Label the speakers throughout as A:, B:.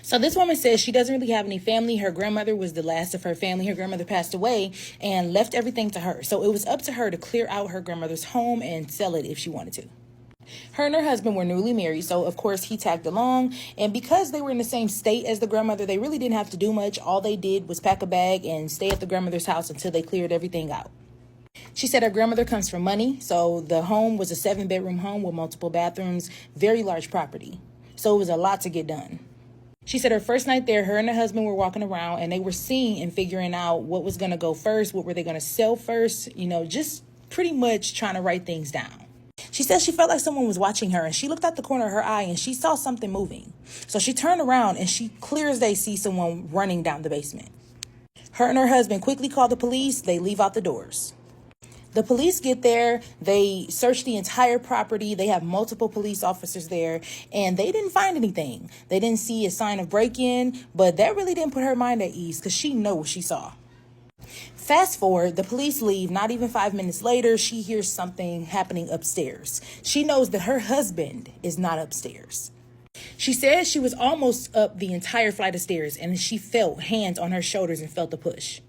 A: So this woman says she doesn't really have any family. Her grandmother was the last of her family. Her grandmother passed away and left everything to her. So it was up to her to clear out her grandmother's home and sell it if she wanted to. Her and her husband were newly married, so of course he tagged along. And because they were in the same state as the grandmother, they really didn't have to do much. All they did was pack a bag and stay at the grandmother's house until they cleared everything out. She said her grandmother comes from money, so the home was a 7-bedroom home with multiple bathrooms, very large property. So it was a lot to get done. She said her first night there, her and her husband were walking around and they were seeing and figuring out what was going to go first, what were they going to sell first, just pretty much trying to write things down. She said she felt like someone was watching her and she looked out the corner of her eye and she saw something moving. So she turned around and she clear as day sees someone running down the basement. Her and her husband quickly call the police. They leave out the doors. The police get there, they search the entire property, they have multiple police officers there, and they didn't find anything. They didn't see a sign of break-in, but that really didn't put her mind at ease because she knows what she saw. Fast forward, the police leave. Not even 5 minutes later, she hears something happening upstairs. She knows that her husband is not upstairs. She said she was almost up the entire flight of stairs and she felt hands on her shoulders and felt a push.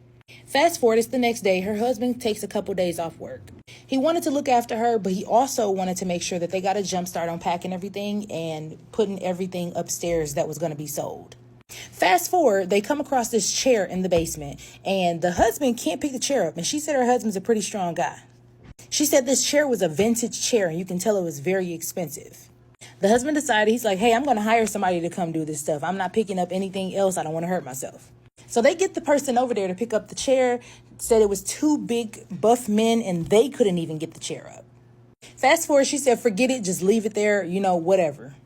A: Fast forward, it's the next day. Her husband takes a couple days off work. He wanted to look after her, but he also wanted to make sure that they got a jump start on packing everything and putting everything upstairs that was going to be sold. Fast forward, they come across this chair in the basement, and the husband can't pick the chair up, and she said her husband's a pretty strong guy. She said this chair was a vintage chair, and you can tell it was very expensive. The husband decided, he's like, hey, I'm going to hire somebody to come do this stuff. I'm not picking up anything else. I don't want to hurt myself. So they get the person over there to pick up the chair, said it was 2 big buff men and they couldn't even get the chair up. Fast forward, she said, forget it, just leave it there, whatever.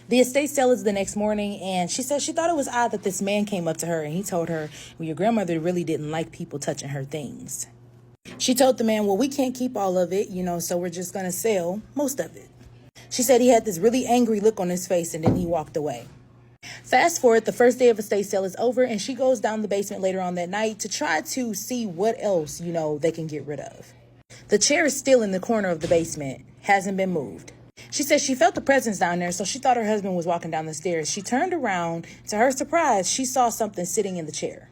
A: The estate sale is the next morning and she said she thought it was odd that this man came up to her and he told her, well, your grandmother really didn't like people touching her things. She told the man, well, we can't keep all of it, so we're just going to sell most of it. She said he had this really angry look on his face and then he walked away. Fast forward, the first day of estate sale is over and she goes down the basement later on that night to try to see what else, they can get rid of. The chair is still in the corner of the basement, hasn't been moved. She says she felt the presence down there, so she thought her husband was walking down the stairs. She turned around. To her surprise, she saw something sitting in the chair.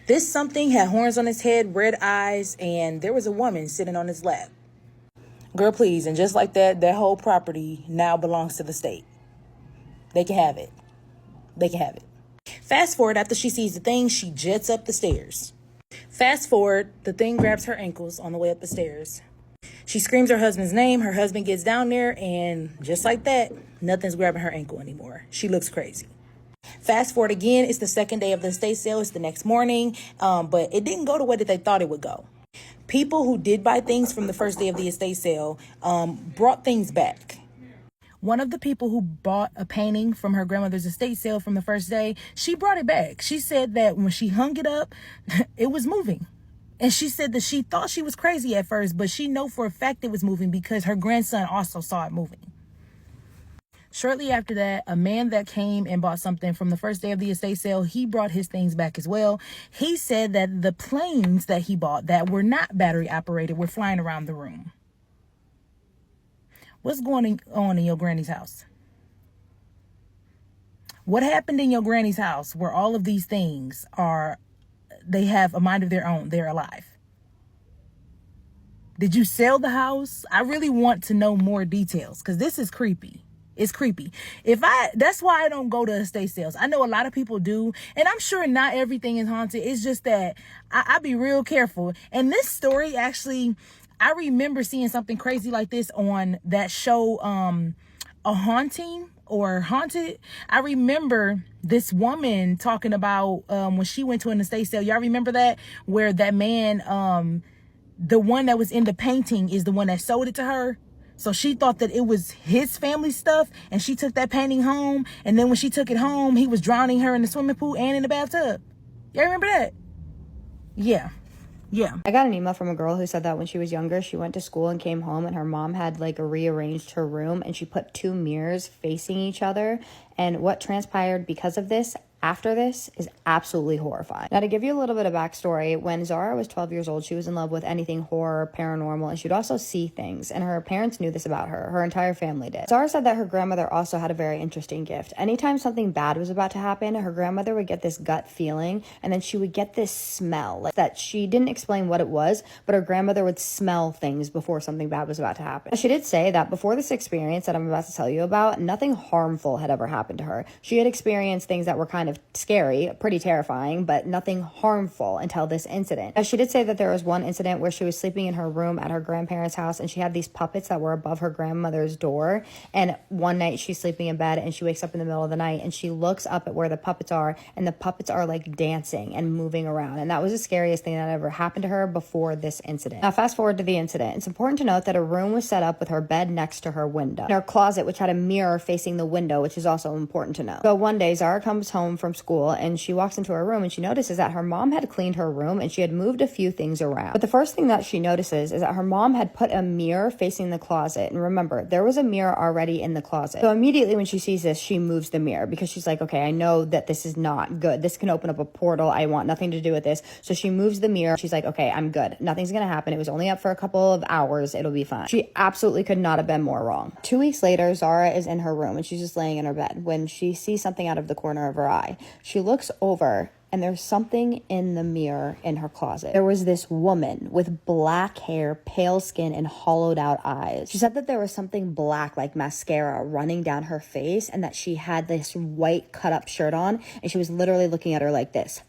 A: This something had horns on his head, red eyes, and there was a woman sitting on his lap. Girl, please. And just like that, that whole property now belongs to the state. They can have it. They can have it. Fast forward, after she sees the thing, she jets up the stairs. Fast forward, the thing grabs her ankles on the way up the stairs. She screams her husband's name. Her husband gets down there, and just like that, nothing's grabbing her ankle anymore. She looks crazy. Fast forward again, it's the second day of the estate sale. It's the next morning, but it didn't go the way that they thought it would go. People who did buy things from the first day of the estate sale brought things back. One of the people who bought a painting from her grandmother's estate sale from the first day, she brought it back. She said that when she hung it up, it was moving. And she said that she thought she was crazy at first, but she know for a fact it was moving because her grandson also saw it moving. Shortly after that, a man that came and bought something from the first day of the estate sale, he brought his things back as well. He said that the planes that he bought that were not battery operated were flying around the room. What's going on in your granny's house? What happened in your granny's house where all of these things they have a mind of their own? They're alive. Did you sell the house? I really want to know more details because this is creepy. It's creepy. That's why I don't go to estate sales. I know a lot of people do, and I'm sure not everything is haunted. It's just that I be real careful. And this story actually, I remember seeing something crazy like this on that show, A Haunting or Haunted. I remember this woman talking about when she went to an estate sale. Y'all remember that? Where that man, the one that was in the painting is the one that sold it to her. So she thought that it was his family stuff, and she took that painting home. And then when she took it home, he was drowning her in the swimming pool and in the bathtub. Y'all remember that? Yeah.
B: I got an email from a girl who said that when she was younger, she went to school and came home and her mom had rearranged her room and she put 2 mirrors facing each other And what transpired because of this after this is absolutely horrifying. Now, to give you a little bit of backstory, when Zara was 12 years old, she was in love with anything horror, paranormal, and she'd also see things, and her parents knew this about her. Her entire family did. Zara said that her grandmother also had a very interesting gift. Anytime something bad was about to happen, her grandmother would get this gut feeling, and then she would get this smell that she didn't explain what it was, but her grandmother would smell things before something bad was about to happen. She did say that before this experience that I'm about to tell you about, nothing harmful had ever happened to her. She had experienced things that were kind of scary, pretty terrifying, but nothing harmful until this incident. Now, she did say that there was one incident where she was sleeping in her room at her grandparents' house, and she had these puppets that were above her grandmother's door. And one night she's sleeping in bed and she wakes up in the middle of the night and she looks up at where the puppets are, and the puppets are like dancing and moving around. And that was the scariest thing that ever happened to her before this incident. Now, fast forward to the incident. It's important to note that a room was set up with her bed next to her window, and her closet, which had a mirror facing the window, which is also important to know. So one day, Zara comes home from school and she walks into her room and she notices that her mom had cleaned her room and she had moved a few things around. But the first thing that she notices is that her mom had put a mirror facing the closet. And remember, there was a mirror already in the closet. So immediately when she sees this, she moves the mirror because she's like, okay, I know that this is not good. This can open up a portal. I want nothing to do with this. So she moves the mirror. She's like, okay, I'm good. Nothing's going to happen. It was only up for a couple of hours. It'll be fine. She absolutely could not have been more wrong. 2 weeks later, Zara is in her room and she's just laying in her bed when she sees something out of the corner of her eye. She looks over and there's something in the mirror in her closet. There was this woman with black hair, pale skin, and hollowed out eyes. She said that there was something black like mascara running down her face and that she had this white cut up shirt on and she was literally looking at her like this.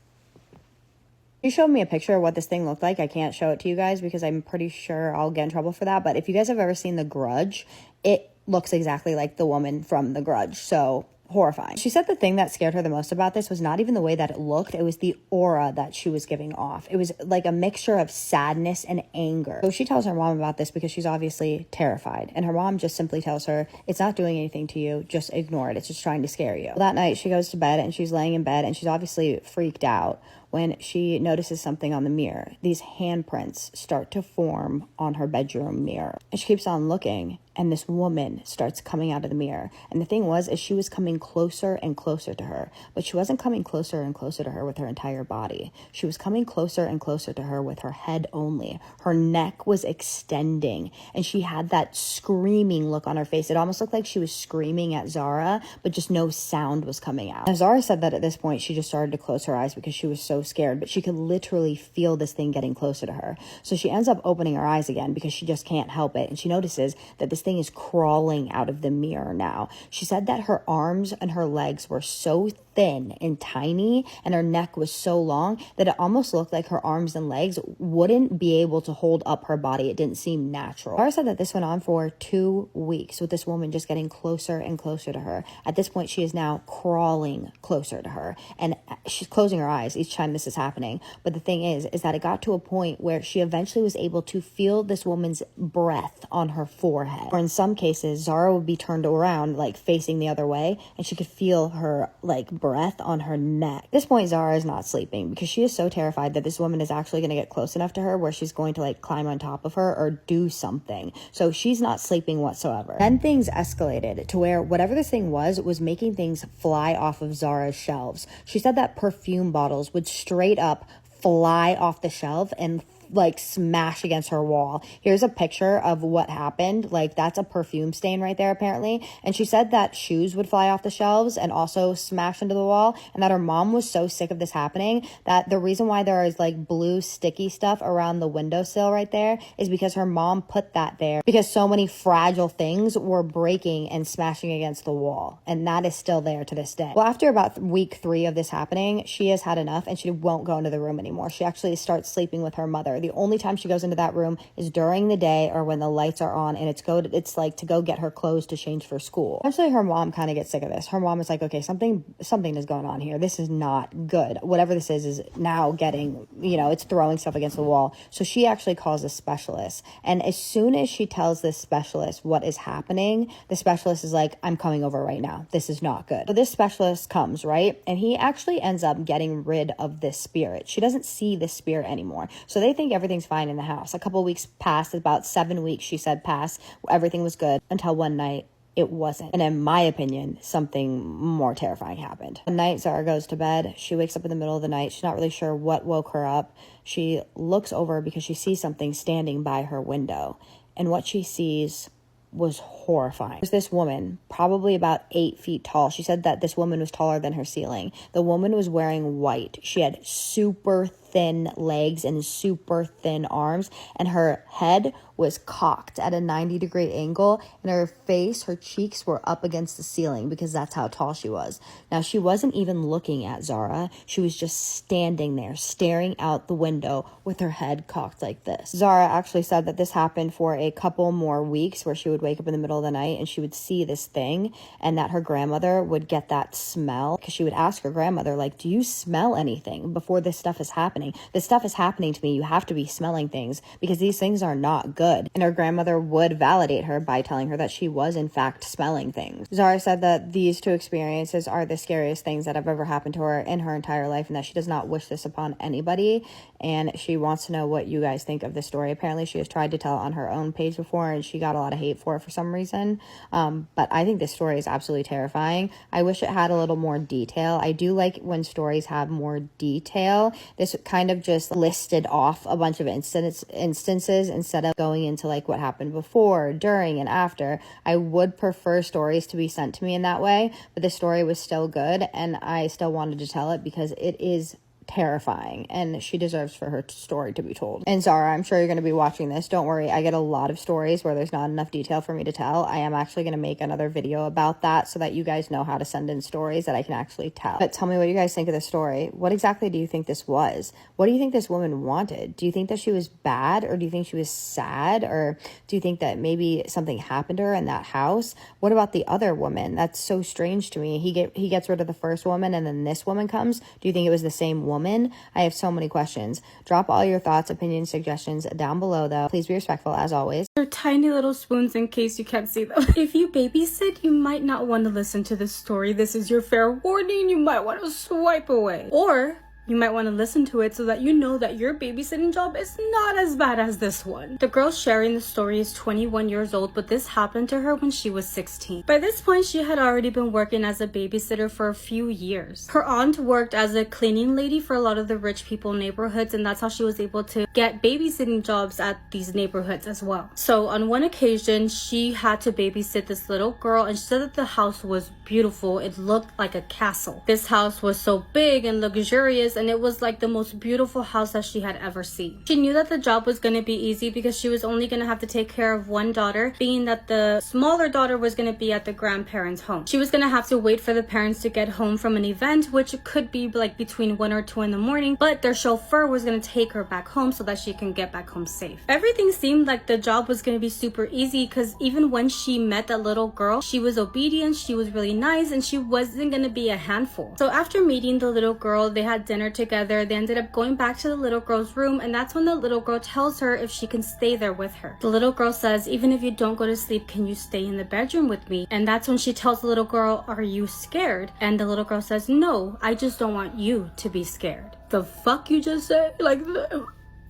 B: She showed me a picture of what this thing looked like. I can't show it to you guys because I'm pretty sure I'll get in trouble for that. But if you guys have ever seen The Grudge, it looks exactly like the woman from The Grudge. So horrifying. She said the thing that scared her the most about this was not even the way that it looked. It was the aura that she was giving off. It was like a mixture of sadness and anger. So she tells her mom about this because she's obviously terrified. And her mom just simply tells her, it's not doing anything to you. Just ignore it. It's just trying to scare you. Well, that night she goes to bed and she's laying in bed and she's obviously freaked out when she notices something on the mirror. These handprints start to form on her bedroom mirror. And she keeps on looking, and this woman starts coming out of the mirror. And the thing was, is she was coming closer and closer to her, but she wasn't coming closer and closer to her with her entire body. She was coming closer and closer to her with her head only. Her neck was extending, and she had that screaming look on her face. It almost looked like she was screaming at Zara, but just no sound was coming out. Now, Zara said that at this point, she just started to close her eyes because she was so scared, but she could literally feel this thing getting closer to her. So she ends up opening her eyes again because she just can't help it. And she notices that this thing is crawling out of the mirror now. She said that her arms and her legs were so thin and tiny and her neck was so long that it almost looked like her arms and legs wouldn't be able to hold up her body. It didn't seem natural. Laura said that this went on for 2 weeks with this woman just getting closer and closer to her. At this point, she is now crawling closer to her and she's closing her eyes each time this is happening. But the thing is that it got to a point where she eventually was able to feel this woman's breath on her forehead. Or in some cases, Zara would be turned around, like facing the other way, and she could feel her like breath on her neck. At this point, Zara is not sleeping because she is so terrified that this woman is actually going to get close enough to her where she's going to like climb on top of her or do something. So she's not sleeping whatsoever. Then things escalated to where whatever this thing was making things fly off of Zara's shelves. She said that perfume bottles would straight up fly off the shelf and like smash against her wall. Here's a picture of what happened. Like that's a perfume stain right there apparently. And she said that shoes would fly off the shelves and also smash into the wall, and that her mom was so sick of this happening that the reason why there is like blue sticky stuff around the windowsill right there is because her mom put that there because so many fragile things were breaking and smashing against the wall, and that is still there to this day. Well, after about week 3 of this happening, she has had enough and she won't go into the room anymore. She actually starts sleeping with her mother. The only time she goes into that room is during the day or when the lights are on, and it's like to go get her clothes to change for school. Eventually her mom kind of gets sick of this. Her mom is like, okay, something is going on here. This is not good. Whatever this is now getting, it's throwing stuff against the wall. So she actually calls a specialist. And as soon as she tells this specialist what is happening, the specialist is like, I'm coming over right now. This is not good. So this specialist comes, right? And he actually ends up getting rid of this spirit. She doesn't see this spirit anymore. So they think everything's fine in the house. A couple weeks passed, about 7 weeks, she said, passed. Everything was good until one night it wasn't. And in my opinion, something more terrifying happened. One night, Zara goes to bed. She wakes up in the middle of the night. She's not really sure what woke her up. She looks over because she sees something standing by her window. And what she sees was horrifying. There's this woman, probably about 8 feet tall. She said that this woman was taller than her ceiling. The woman was wearing white. She had super thin legs and super thin arms, and her head was cocked at a 90-degree angle, and her face, her cheeks were up against the ceiling because that's how tall she was. Now, she wasn't even looking at Zara. She was just standing there, staring out the window with her head cocked like this. Zara actually said that this happened for a couple more weeks, where she would wake up in the middle of the night and she would see this thing, and that her grandmother would get that smell, because she would ask her grandmother, like, do you smell anything before this stuff is happening? This stuff is happening to me. You have to be smelling things, because these things are not good. And her grandmother would validate her by telling her that she was in fact smelling things. Zara said that these two experiences are the scariest things that have ever happened to her in her entire life, and that she does not wish this upon anybody. And she wants to know what you guys think of this story. Apparently she has tried to tell it on her own page before, and she got a lot of hate for it for some reason. But I think this story is absolutely terrifying. I wish it had a little more detail. I do like when stories have more detail. This kind of just listed off a bunch of instances instead of going into like what happened before, during, and after. I would prefer stories to be sent to me in that way, but the story was still good, and I still wanted to tell it because it is terrifying, and she deserves for her story to be told. And Zara, I'm sure you're going to be watching this. Don't worry, I get a lot of stories where there's not enough detail for me to tell. I am actually going to make another video about that so that you guys know how to send in stories that I can actually tell. But tell me what you guys think of this story. What exactly do you think this was? What do you think this woman wanted? Do you think that she was bad, or do you think she was sad, or do you think that maybe something happened to her in that house? What about the other woman? That's so strange to me. He gets rid of the first woman, and then this woman comes. Do you think it was the same woman? I have so many questions. Drop all your thoughts, opinions, suggestions down below, though. Please be respectful as always.
C: They're tiny little spoons in case you can't see them. If you babysit, you might not want to listen to this story. This is your fair warning. You might want to swipe away. Or you might want to listen to it so that you know that your babysitting job is not as bad as this one. The girl sharing the story is 21 years old, but this happened to her when she was 16. By this point, she had already been working as a babysitter for a few years. Her aunt worked as a cleaning lady for a lot of the rich people neighborhoods, and that's how she was able to get babysitting jobs at these neighborhoods as well. So on one occasion, she had to babysit this little girl, and she said that the house was beautiful. It looked like a castle. This house was so big and luxurious, and it was like the most beautiful house that she had ever seen. She knew that the job was going to be easy because she was only going to have to take care of one daughter, being that the smaller daughter was going to be at the grandparents' home. She was going to have to wait for the parents to get home from an event, which could be like between 1 or 2 in the morning, but their chauffeur was going to take her back home so that she can get back home safe. Everything seemed like the job was going to be super easy, because even when she met that little girl, she was obedient, she was really nice, and she wasn't going to be a handful. So after meeting the little girl, they had dinner together. They ended up going back to the little girl's room, and that's when the little girl tells her if she can stay there with her. The little girl says, even if you don't go to sleep, can you stay in the bedroom with me? And that's when she tells the little girl, are you scared? And the little girl says, no, I just don't want you to be scared. The fuck you just said? Like,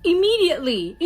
C: immediately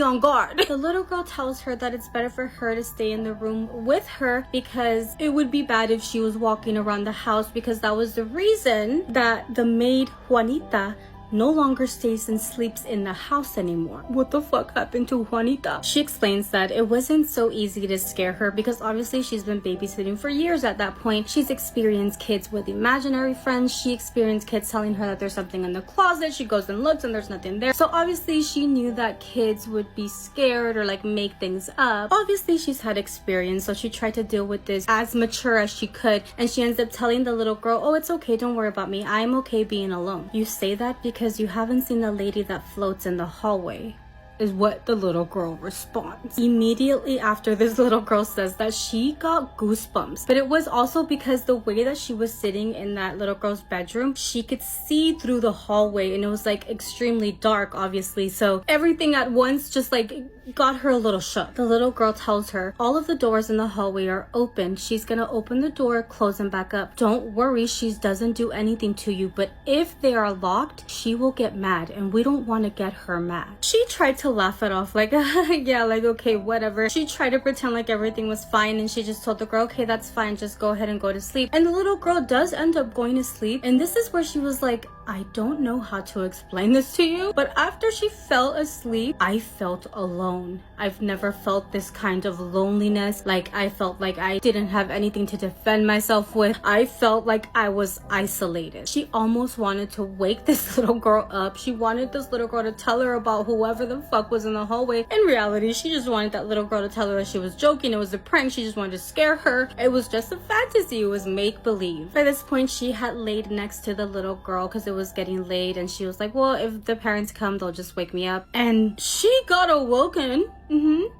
C: on guard. The little girl tells her that it's better for her to stay in the room with her because it would be bad if she was walking around the house, because that was the reason that the maid Juanita no longer stays and sleeps in the house anymore. What the fuck happened to Juanita? She explains that it wasn't so easy to scare her because obviously she's been babysitting for years at that point. She's experienced kids with imaginary friends. She experienced kids telling her that there's something in the closet. She goes and looks and there's nothing there. So obviously she knew that kids would be scared or like make things up. Obviously she's had experience, so she tried to deal with this as mature as she could, and she ends up telling the little girl, oh, it's okay, don't worry about me, I'm okay being alone. You say that because you haven't seen the lady that floats in the hallway, is what the little girl responds. Immediately after this little girl says that, she got goosebumps. But it was also because the way that she was sitting in that little girl's bedroom, she could see through the hallway, and it was like extremely dark, obviously. So everything at once just like got her a little shook. The little girl tells her, all of the doors in the hallway are open. She's gonna open the door, close them back up. Don't worry, she doesn't do anything to you, but if they are locked, she will get mad, and we don't want to get her mad. She tried to laugh it off, like, yeah, like, okay, whatever. She tried to pretend like everything was fine, and she just told the girl, okay, that's fine, just go ahead and go to sleep. And the little girl does end up going to sleep, and this is where she was like, I don't know how to explain this to you, but after she fell asleep, I felt alone. I've never felt this kind of loneliness. Like, I felt like I didn't have anything to defend myself with. I felt like I was isolated. She almost wanted to wake this little girl up. She wanted this little girl to tell her about whoever the fuck was in the hallway. In reality, she just wanted that little girl to tell her that she was joking. It was a prank. She just wanted to scare her. It was just a fantasy. It was make-believe. By this point, she had laid next to the little girl because it was getting late, and she was like, well, if the parents come, they'll just wake me up. And she got awoken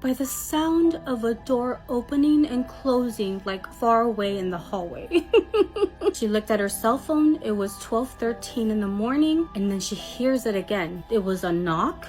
C: by the sound of a door opening and closing, like far away in the hallway. She looked at her cell phone. It was 12:13 in the morning, and then she hears it again. It was a knock,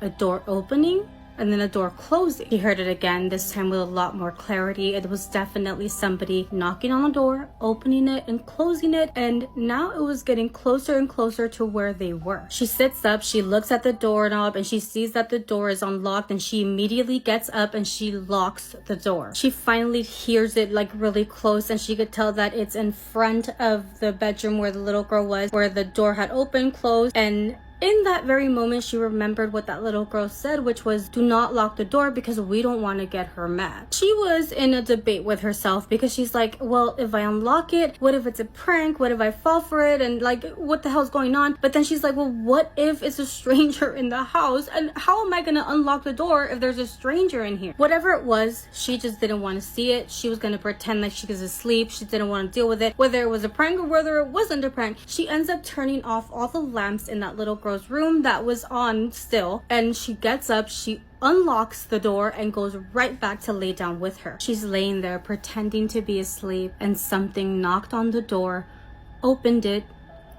C: a door opening, and then a door closing. She heard it again, this time with a lot more clarity. It was definitely somebody knocking on the door, opening it and closing it, and now it was getting closer and closer to where they were. She sits up, she looks at the doorknob, and she sees that the door is unlocked, and she immediately gets up and she locks the door. She finally hears it like really close, and she could tell that it's in front of the bedroom where the little girl was, where the door had opened, closed, and in that very moment, she remembered what that little girl said, which was, do not lock the door because we don't want to get her mad. She was in a debate with herself because she's like, well, if I unlock it, what if it's a prank? What if I fall for it? And like, what the hell's going on? But then she's like, well, what if it's a stranger in the house? And how am I going to unlock the door if there's a stranger in here? Whatever it was, she just didn't want to see it. She was going to pretend like she was asleep. She didn't want to deal with it. Whether it was a prank or whether it wasn't a prank, she ends up turning off all the lamps in that little girl's room that was on still, and she gets up, she unlocks the door and goes right back to lay down with her. She's laying there pretending to be asleep, and something knocked on the door, opened it,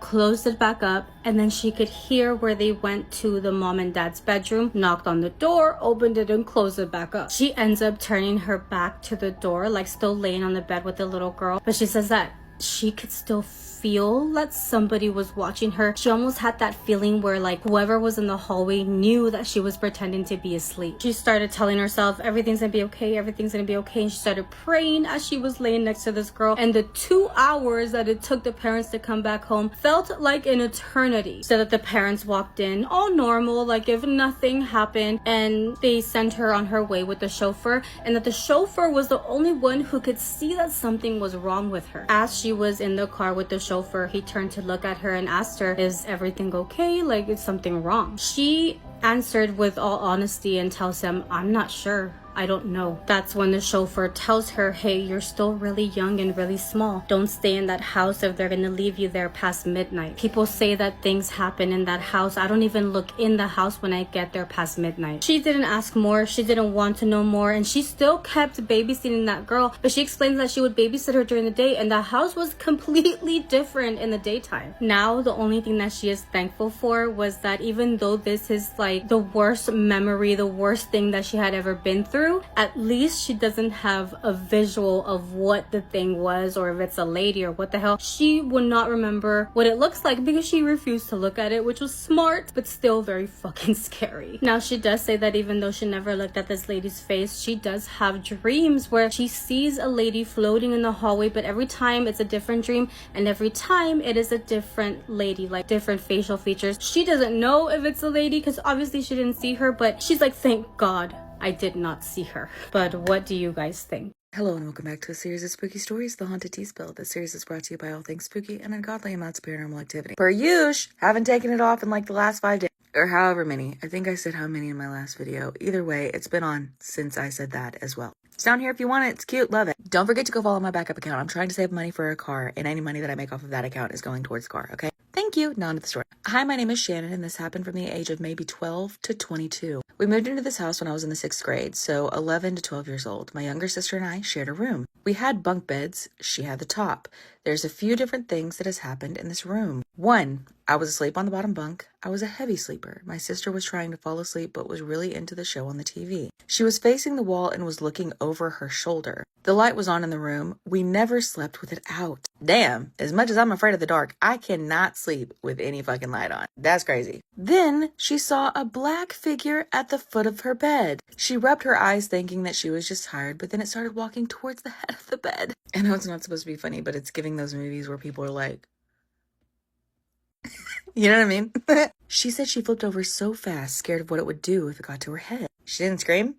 C: closed it back up, and then she could hear where they went to the mom and dad's bedroom, knocked on the door, opened it, and closed it back up. She ends up turning her back to the door, like still laying on the bed with the little girl, but she says that she could still feel that somebody was watching her. She almost had that feeling where like whoever was in the hallway knew that she was pretending to be asleep. She started telling herself everything's gonna be okay, everything's gonna be okay, and she started praying as she was laying next to this girl. And the 2 hours that it took the parents to come back home felt like an eternity. So that the parents walked in all normal, like if nothing happened, and they sent her on her way with the chauffeur, and that the chauffeur was the only one who could see that something was wrong with her. As she was in the car with the chauffeur, he turned to look at her and asked her, is everything okay? Like, is something wrong? She answered with all honesty and tells him, I'm not sure. I don't know. That's when the chauffeur tells her, hey, you're still really young and really small. Don't stay in that house if they're gonna leave you there past midnight. People say that things happen in that house. I don't even look in the house when I get there past midnight. She didn't ask more. She didn't want to know more, and she still kept babysitting that girl, but she explains that she would babysit her during the day, and the house was completely different in the daytime. Now, the only thing that she is thankful for was that even though this is like the worst memory, the worst thing that she had ever been through, at least she doesn't have a visual of what the thing was, or if it's a lady or what the hell. She would not remember what it looks like because she refused to look at it, which was smart, but still very fucking scary. Now, she does say that even though she never looked at this lady's face, she does have dreams where she sees a lady floating in the hallway, but every time it's a different dream, and every time it is a different lady, like different facial features. She doesn't know if it's a lady because obviously she didn't see her, but she's like, thank God I did not see her. But what do you guys think?
D: Hello and welcome back to a series of spooky stories, The Haunted Tea Spill. This series is brought to you by all things spooky and ungodly amounts of paranormal activity. Per usual, haven't taken it off in like the last 5 days. Or however many. I think I said how many in my last video. Either way, it's been on since I said that as well. It's down here if you want it. It's cute. Love it. Don't forget to go follow my backup account. I'm trying to save money for a car, and any money that I make off of that account is going towards the car, okay? Thank you. Now on to the story. Hi, my name is Shannon, and this happened from the age of maybe 12 to 22. We moved into this house when I was in the 6th grade, so 11 to 12 years old. My younger sister and I shared a room. We had bunk beds. She had the top. There's a few different things that has happened in this room. 1. I was asleep on the bottom bunk. I was a heavy sleeper. My sister was trying to fall asleep but was really into the show on the TV. She was facing the wall and was looking over her shoulder. The light was on in the room. We never slept with it out. Damn, as much as I'm afraid of the dark, I cannot sleep with any fucking light on. That's crazy. Then she saw a black figure at the foot of her bed. She rubbed her eyes thinking that she was just tired, but then it started walking towards the head of the bed. I know it's not supposed to be funny, but it's giving those movies where people are like, you know what I mean? She said she flipped over so fast, scared of what it would do if it got to her head. She didn't scream?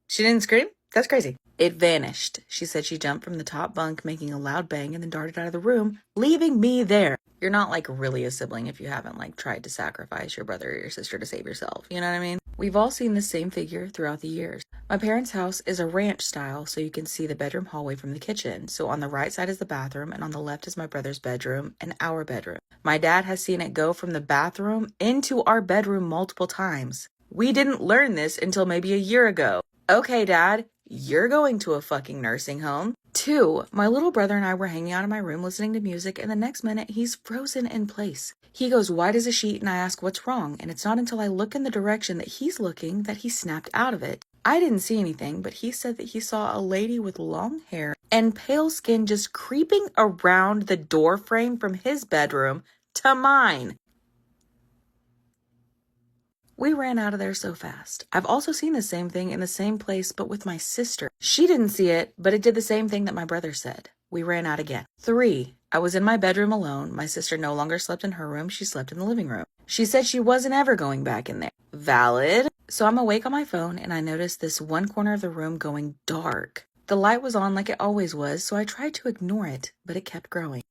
D: She didn't scream? That's crazy. It vanished. She said she jumped from the top bunk, making a loud bang, and then darted out of the room, leaving me there. You're not like really a sibling if you haven't like tried to sacrifice your brother or your sister to save yourself. You know what I mean? We've all seen the same figure throughout the years. My parents' house is a ranch style, so you can see the bedroom hallway from the kitchen. So on the right side is the bathroom, and on the left is my brother's bedroom and our bedroom. My dad has seen it go from the bathroom into our bedroom multiple times. We didn't learn this until maybe a year ago. Okay, Dad, you're going to a fucking nursing home. 2, my little brother and I were hanging out in my room listening to music, and the next minute he's frozen in place. He goes white as a sheet, and I ask what's wrong, and it's not until I look in the direction that he's looking that he snapped out of it. I didn't see anything, but he said that he saw a lady with long hair and pale skin just creeping around the door frame from his bedroom to mine. We ran out of there so fast. I've also seen the same thing in the same place, but with my sister. She didn't see it, but it did the same thing that my brother said. We ran out again. 3, I was in my bedroom alone. My sister no longer slept in her room. She slept in the living room. She said she wasn't ever going back in there. Valid. So I'm awake on my phone, and I noticed this one corner of the room going dark. The light was on like it always was, so I tried to ignore it, but it kept growing.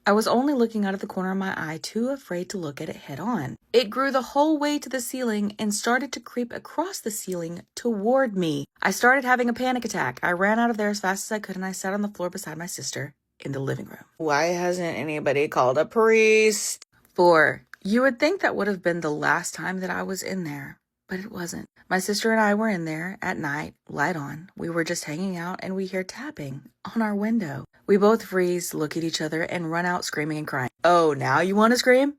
D: I was only looking out of the corner of my eye, too afraid to look at it head on. It grew the whole way to the ceiling and started to creep across the ceiling toward me. I started having a panic attack. I ran out of there as fast as I could, and I sat on the floor beside my sister in the living room. Why hasn't anybody called a priest? 4, you would think that would have been the last time that I was in there, but it wasn't. My sister and I were in there at night, light on. We were just hanging out, and we hear tapping on our window. We both freeze, look at each other, and run out screaming and crying. Oh, now you want to scream?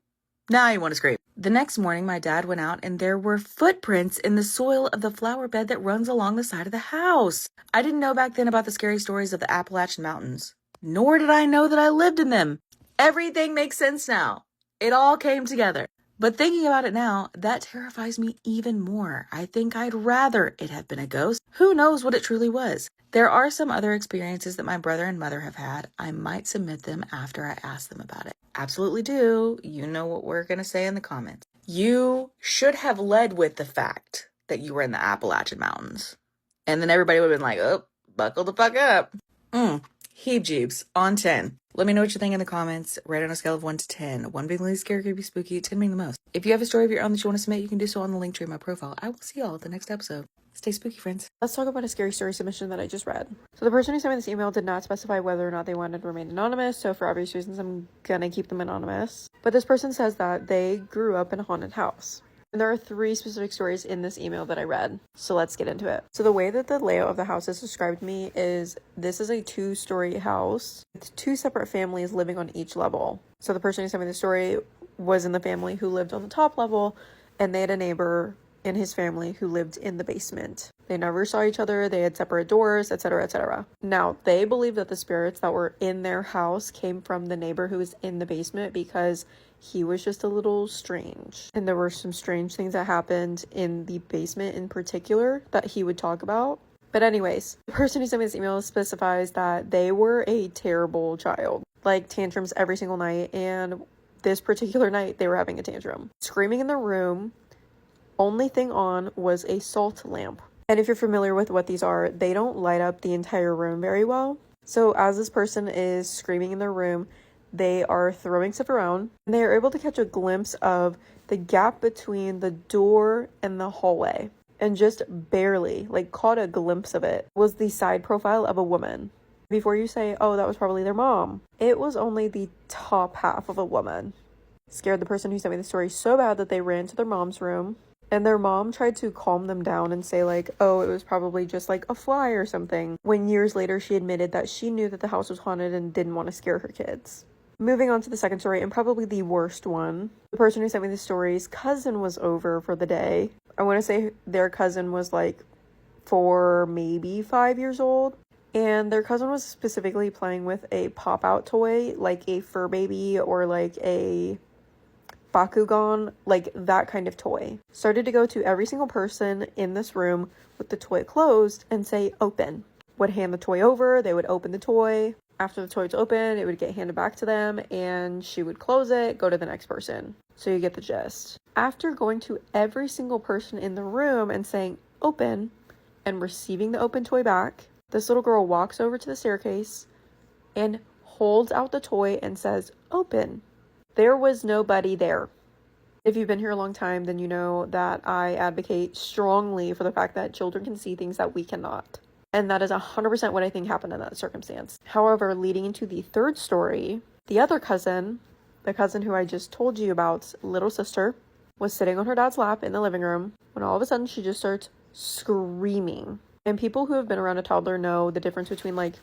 D: Now you want to scream. The next morning, my dad went out, and there were footprints in the soil of the flower bed that runs along the side of the house. I didn't know back then about the scary stories of the Appalachian Mountains, nor did I know that I lived in them. Everything makes sense now. It all came together. But thinking about it now, that terrifies me even more. I think I'd rather it have been a ghost. Who knows what it truly was? There are some other experiences that my brother and mother have had. I might submit them after I ask them about it. Absolutely do. You know what we're going to say in the comments. You should have led with the fact that you were in the Appalachian Mountains. And then everybody would have been like, oh, buckle the fuck up. Heebs on 10. Let me know what you think in the comments. Rate on a scale of 1 to 10. 1 being the least scary, creepy, spooky, 10 being the most. If you have a story of your own that you want to submit, you can do so on the link tree in my profile. I will see y'all at the next episode. Stay spooky, friends.
C: Let's talk about a scary story submission that I just read. So the person who sent me this email did not specify whether or not they wanted to remain anonymous, so for obvious reasons I'm gonna keep them anonymous. But this person says that they grew up in a haunted house. And there are 3 specific stories in this email that I read. So let's get into it. So the way that the layout of the house is described to me is this is a 2-story house with 2 separate families living on each level. So the person who sent me the story was in the family who lived on the top level, and they had a neighbor in his family who lived in the basement. They never saw each other, they had separate doors, etc., etc. Now, they believe that the spirits that were in their house came from the neighbor who was in the basement because he was just a little strange. And there were some strange things that happened in the basement in particular that he would talk about. But anyways, the person who sent me this email specifies that they were a terrible child. Like tantrums every single night, and this particular night they were having a tantrum. Screaming in the room. Only thing on was a salt lamp. And if you're familiar with what these are, they don't light up the entire room very well. So as this person is screaming in their room, they are throwing stuff around, and they are able to catch a glimpse of the gap between the door and the hallway. And just barely, like, caught a glimpse of it, was the side profile of a woman. Before you say, oh, that was probably their mom, it was only the top half of a woman. Scared the person who sent me the story so bad that they ran to their mom's room. And their mom tried to calm them down and say like, oh, it was probably just like a fly or something. When years later, she admitted that she knew that the house was haunted and didn't want to scare her kids.
E: Moving on to the second story, and probably the worst one. The person who sent me the story's cousin was over for the day. I want to say their cousin was like 4, maybe 5 years old. And their cousin was specifically playing with a pop-out toy, like a fur baby or like a Bakugan, like that kind of toy. Started to go to every single person in this room with the toy closed and say, open. Would hand the toy over, they would open the toy. After the toy was open, it would get handed back to them and she would close it, go to the next person. So you get the gist. After going to every single person in the room and saying, open, and receiving the open toy back, this little girl walks over to the staircase and holds out the toy and says, open. There was nobody there. If you've been here a long time, then you know that I advocate strongly for the fact that children can see things that we cannot. And that is 100% what I think happened in that circumstance. However, leading into the third story, the other cousin, the cousin who I just told you about, little sister, was sitting on her dad's lap in the living room when all of a sudden she just starts screaming. And people who have been around a toddler know the difference between like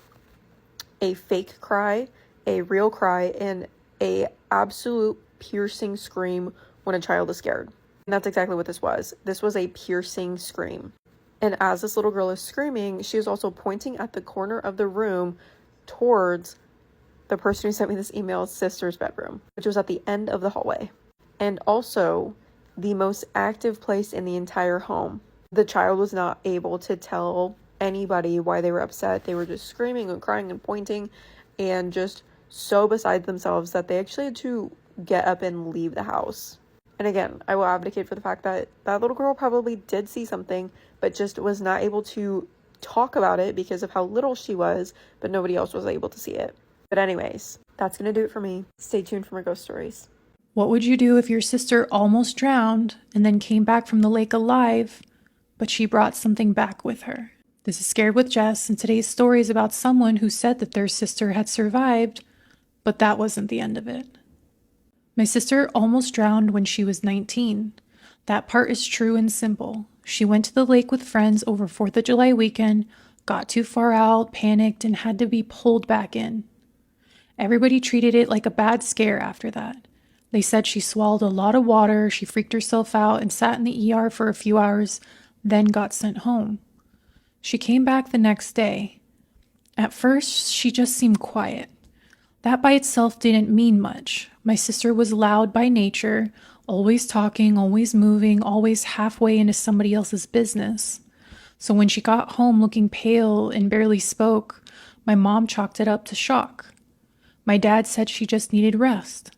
E: a fake cry, a real cry, and a absolute piercing scream when a child is scared. And that's exactly what this was. This was a piercing scream. And as this little girl is screaming, she is also pointing at the corner of the room towards the person who sent me this email's sister's bedroom, which was at the end of the hallway. And also the most active place in the entire home. The child was not able to tell anybody why they were upset. They were just screaming and crying and pointing and just so beside themselves that they actually had to get up and leave the house. And again, I will advocate for the fact that that little girl probably did see something, but just was not able to talk about it because of how little she was, but nobody else was able to see it. But anyways, that's going to do it for me. Stay tuned for my ghost stories.
F: What would you do if your sister almost drowned and then came back from the lake alive, but she brought something back with her? This is Scared with Jess, and today's story is about someone who said that their sister had survived, but that wasn't the end of it. My sister almost drowned when she was 19. That part is true and simple. She went to the lake with friends over 4th of July weekend, got too far out, panicked, and had to be pulled back in. Everybody treated it like a bad scare after that. They said she swallowed a lot of water, she freaked herself out and sat in the ER for a few hours, then got sent home. She came back the next day. At first, she just seemed quiet. That by itself didn't mean much. My sister was loud by nature, always talking, always moving, always halfway into somebody else's business. So when she got home looking pale and barely spoke, my mom chalked it up to shock. My dad said she just needed rest.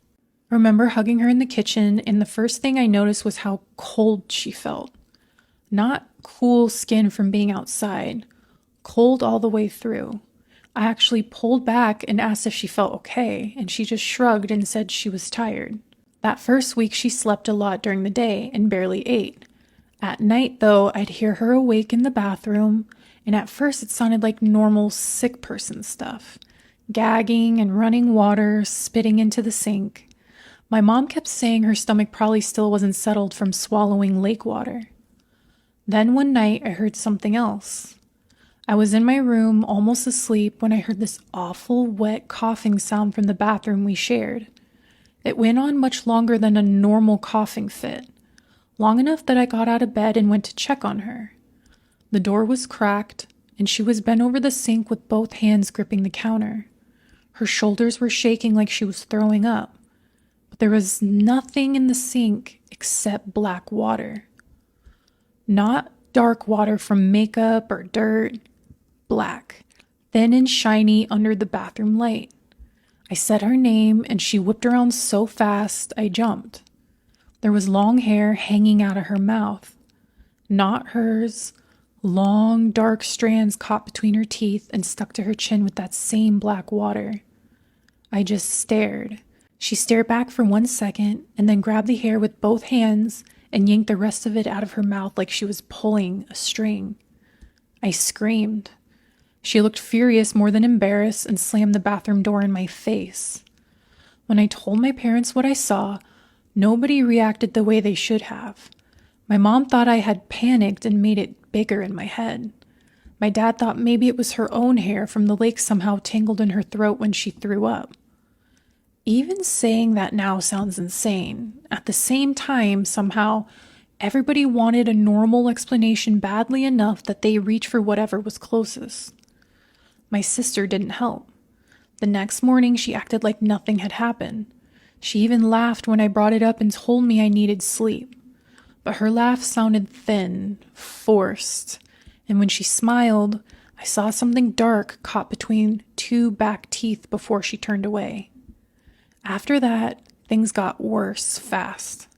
F: I remember hugging her in the kitchen, and the first thing I noticed was how cold she felt. Not cool skin from being outside, cold all the way through. I actually pulled back and asked if she felt okay, and she just shrugged and said she was tired. That first week she slept a lot during the day and barely ate. At night, though, I'd hear her awake in the bathroom, and at first it sounded like normal sick person stuff. Gagging and running water, spitting into the sink. My mom kept saying her stomach probably still wasn't settled from swallowing lake water. Then one night I heard something else. I was in my room, almost asleep, when I heard this awful, wet coughing sound from the bathroom we shared. It went on much longer than a normal coughing fit, long enough that I got out of bed and went to check on her. The door was cracked, and she was bent over the sink with both hands gripping the counter. Her shoulders were shaking like she was throwing up, but there was nothing in the sink except black water. Not dark water from makeup or dirt. Black, thin and shiny under the bathroom light. I said her name and she whipped around so fast I jumped. There was long hair hanging out of her mouth. Not hers. Long, dark strands caught between her teeth and stuck to her chin with that same black water. I just stared. She stared back for 1 second and then grabbed the hair with both hands and yanked the rest of it out of her mouth like she was pulling a string. I screamed. She looked furious more than embarrassed and slammed the bathroom door in my face. When I told my parents what I saw, nobody reacted the way they should have. My mom thought I had panicked and made it bigger in my head. My dad thought maybe it was her own hair from the lake somehow tangled in her throat when she threw up. Even saying that now sounds insane. At the same time, somehow, everybody wanted a normal explanation badly enough that they reached for whatever was closest. My sister didn't help. The next morning, she acted like nothing had happened. She even laughed when I brought it up and told me I needed sleep. But her laugh sounded thin, forced, and when she smiled, I saw something dark caught between two back teeth before she turned away. After that, things got worse fast.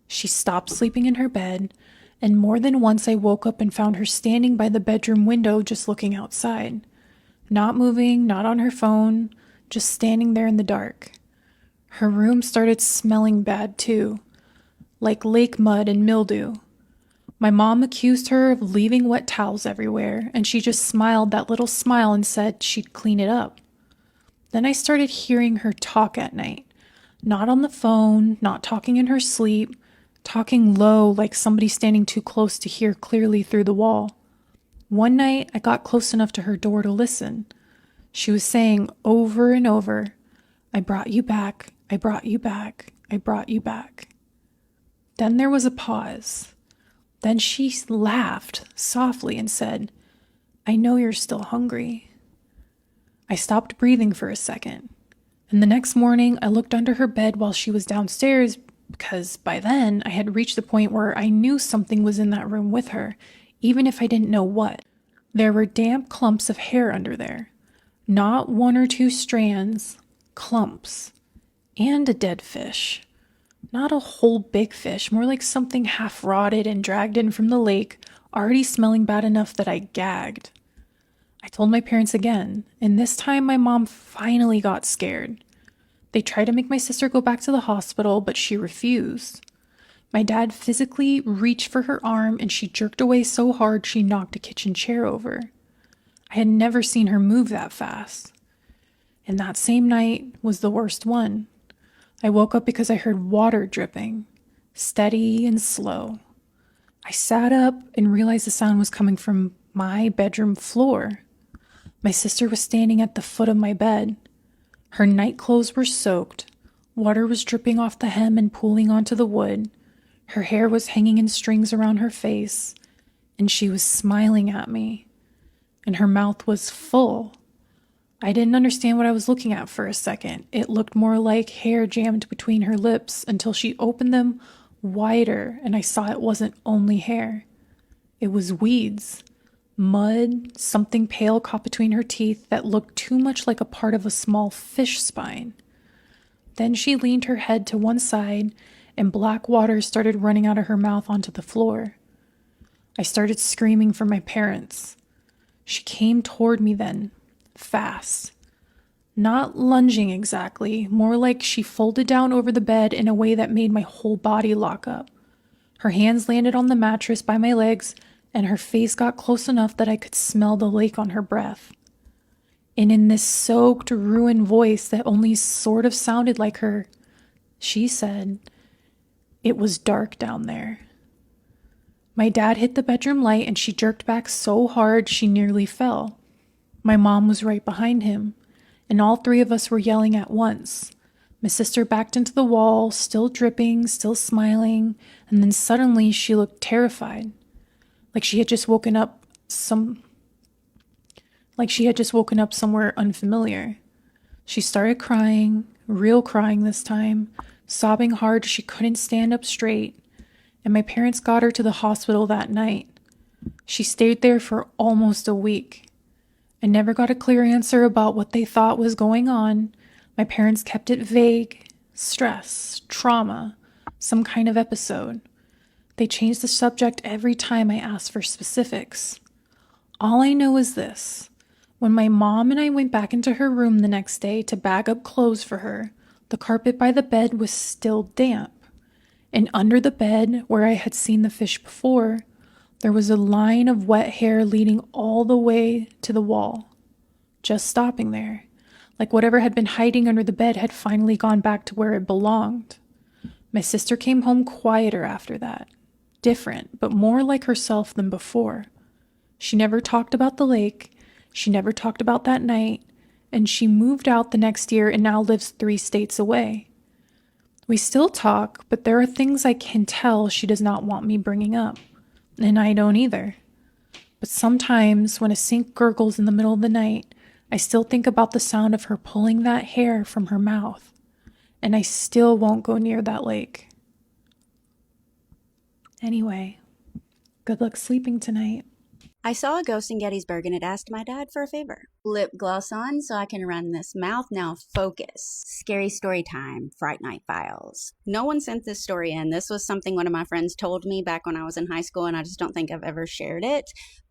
F: She stopped sleeping in her bed, and more than once I woke up and found her standing by the bedroom window just looking outside. Not moving, not on her phone, just standing there in the dark. Her room started smelling bad too, like lake mud and mildew. My mom accused her of leaving wet towels everywhere, and she just smiled that little smile and said she'd clean it up. Then I started hearing her talk at night. Not on the phone, not talking in her sleep, talking low like somebody standing too close to hear clearly through the wall. One night, I got close enough to her door to listen. She was saying over and over, "I brought you back, I brought you back, I brought you back." Then there was a pause. Then she laughed softly and said, "I know you're still hungry." I stopped breathing for a second, and the next morning I looked under her bed while she was downstairs because by then I had reached the point where I knew something was in that room with her, even if I didn't know what. There were damp clumps of hair under there. Not one or two strands, clumps. And a dead fish. Not a whole big fish, more like something half rotted and dragged in from the lake, already smelling bad enough that I gagged. I told my parents again, and this time my mom finally got scared. They tried to make my sister go back to the hospital, but she refused. My dad physically reached for her arm, and she jerked away so hard she knocked a kitchen chair over. I had never seen her move that fast. And that same night was the worst one. I woke up because I heard water dripping, steady and slow. I sat up and realized the sound was coming from my bedroom floor. My sister was standing at the foot of my bed. Her night clothes were soaked. Water was dripping off the hem and pooling onto the wood. Her hair was hanging in strings around her face, and she was smiling at me. And her mouth was full. I didn't understand what I was looking at for a second. It looked more like hair jammed between her lips until she opened them wider, and I saw it wasn't only hair. It was weeds. Mud, something pale caught between her teeth that looked too much like a part of a small fish spine. Then she leaned her head to one side, and black water started running out of her mouth onto the floor. I started screaming for my parents. She came toward me then, fast. Not lunging exactly, more like she folded down over the bed in a way that made my whole body lock up. Her hands landed on the mattress by my legs, and her face got close enough that I could smell the lake on her breath. And in this soaked, ruined voice that only sort of sounded like her, she said, "It was dark down there." My dad hit the bedroom light and she jerked back so hard she nearly fell. My mom was right behind him, and all three of us were yelling at once. My sister backed into the wall, still dripping, still smiling, and then suddenly she looked terrified. Like she had just woken up somewhere unfamiliar. She started crying, real crying this time, sobbing hard she couldn't stand up straight, and my parents got her to the hospital that night. She stayed there for almost a week. I never got a clear answer about what they thought was going on. My parents kept it vague, stress, trauma, some kind of episode. They changed the subject every time I asked for specifics. All I know is this. When my mom and I went back into her room the next day to bag up clothes for her, the carpet by the bed was still damp. And under the bed, where I had seen the fish before, there was a line of wet hair leading all the way to the wall, just stopping there, like whatever had been hiding under the bed had finally gone back to where it belonged. My sister came home quieter after that. Different, but more like herself than before. She never talked about the lake. She never talked about that night. and she moved out the next year and now lives 3 states away. We still talk, but there are things I can tell she does not want me bringing up, and I don't either. But sometimes when a sink gurgles in the middle of the night, I still think about the sound of her pulling that hair from her mouth, and I still won't go near that lake. Anyway, good luck sleeping tonight.
G: I saw a ghost in Gettysburg and it asked my dad for a favor. Lip gloss on so I can run this mouth. Now focus. Scary story time. Fright Night Files. No one sent this story in. This was something one of my friends told me back when I was in high school, and I just don't think I've ever shared it.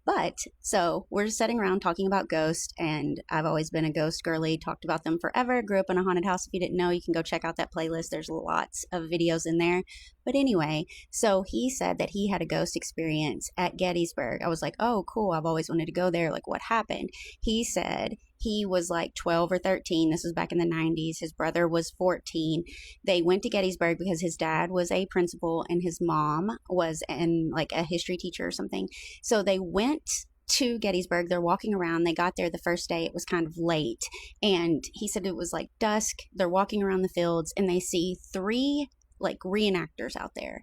G: But, so, we're just sitting around talking about ghosts, and I've always been a ghost girly, talked about them forever, grew up in a haunted house. If you didn't know, you can go check out that playlist. There's lots of videos in there. But anyway, so he said that he had a ghost experience at Gettysburg. I was like, oh, cool, I've always wanted to go there. Like, what happened? He said he was like 12 or 13. This was back in the 90s. His brother was 14. They went to Gettysburg because his dad was a principal and his mom was like a history teacher or something. So they went to Gettysburg. They're walking around. They got there the first day. It was kind of late. And he said it was like dusk. They're walking around the fields and they see 3 like reenactors out there.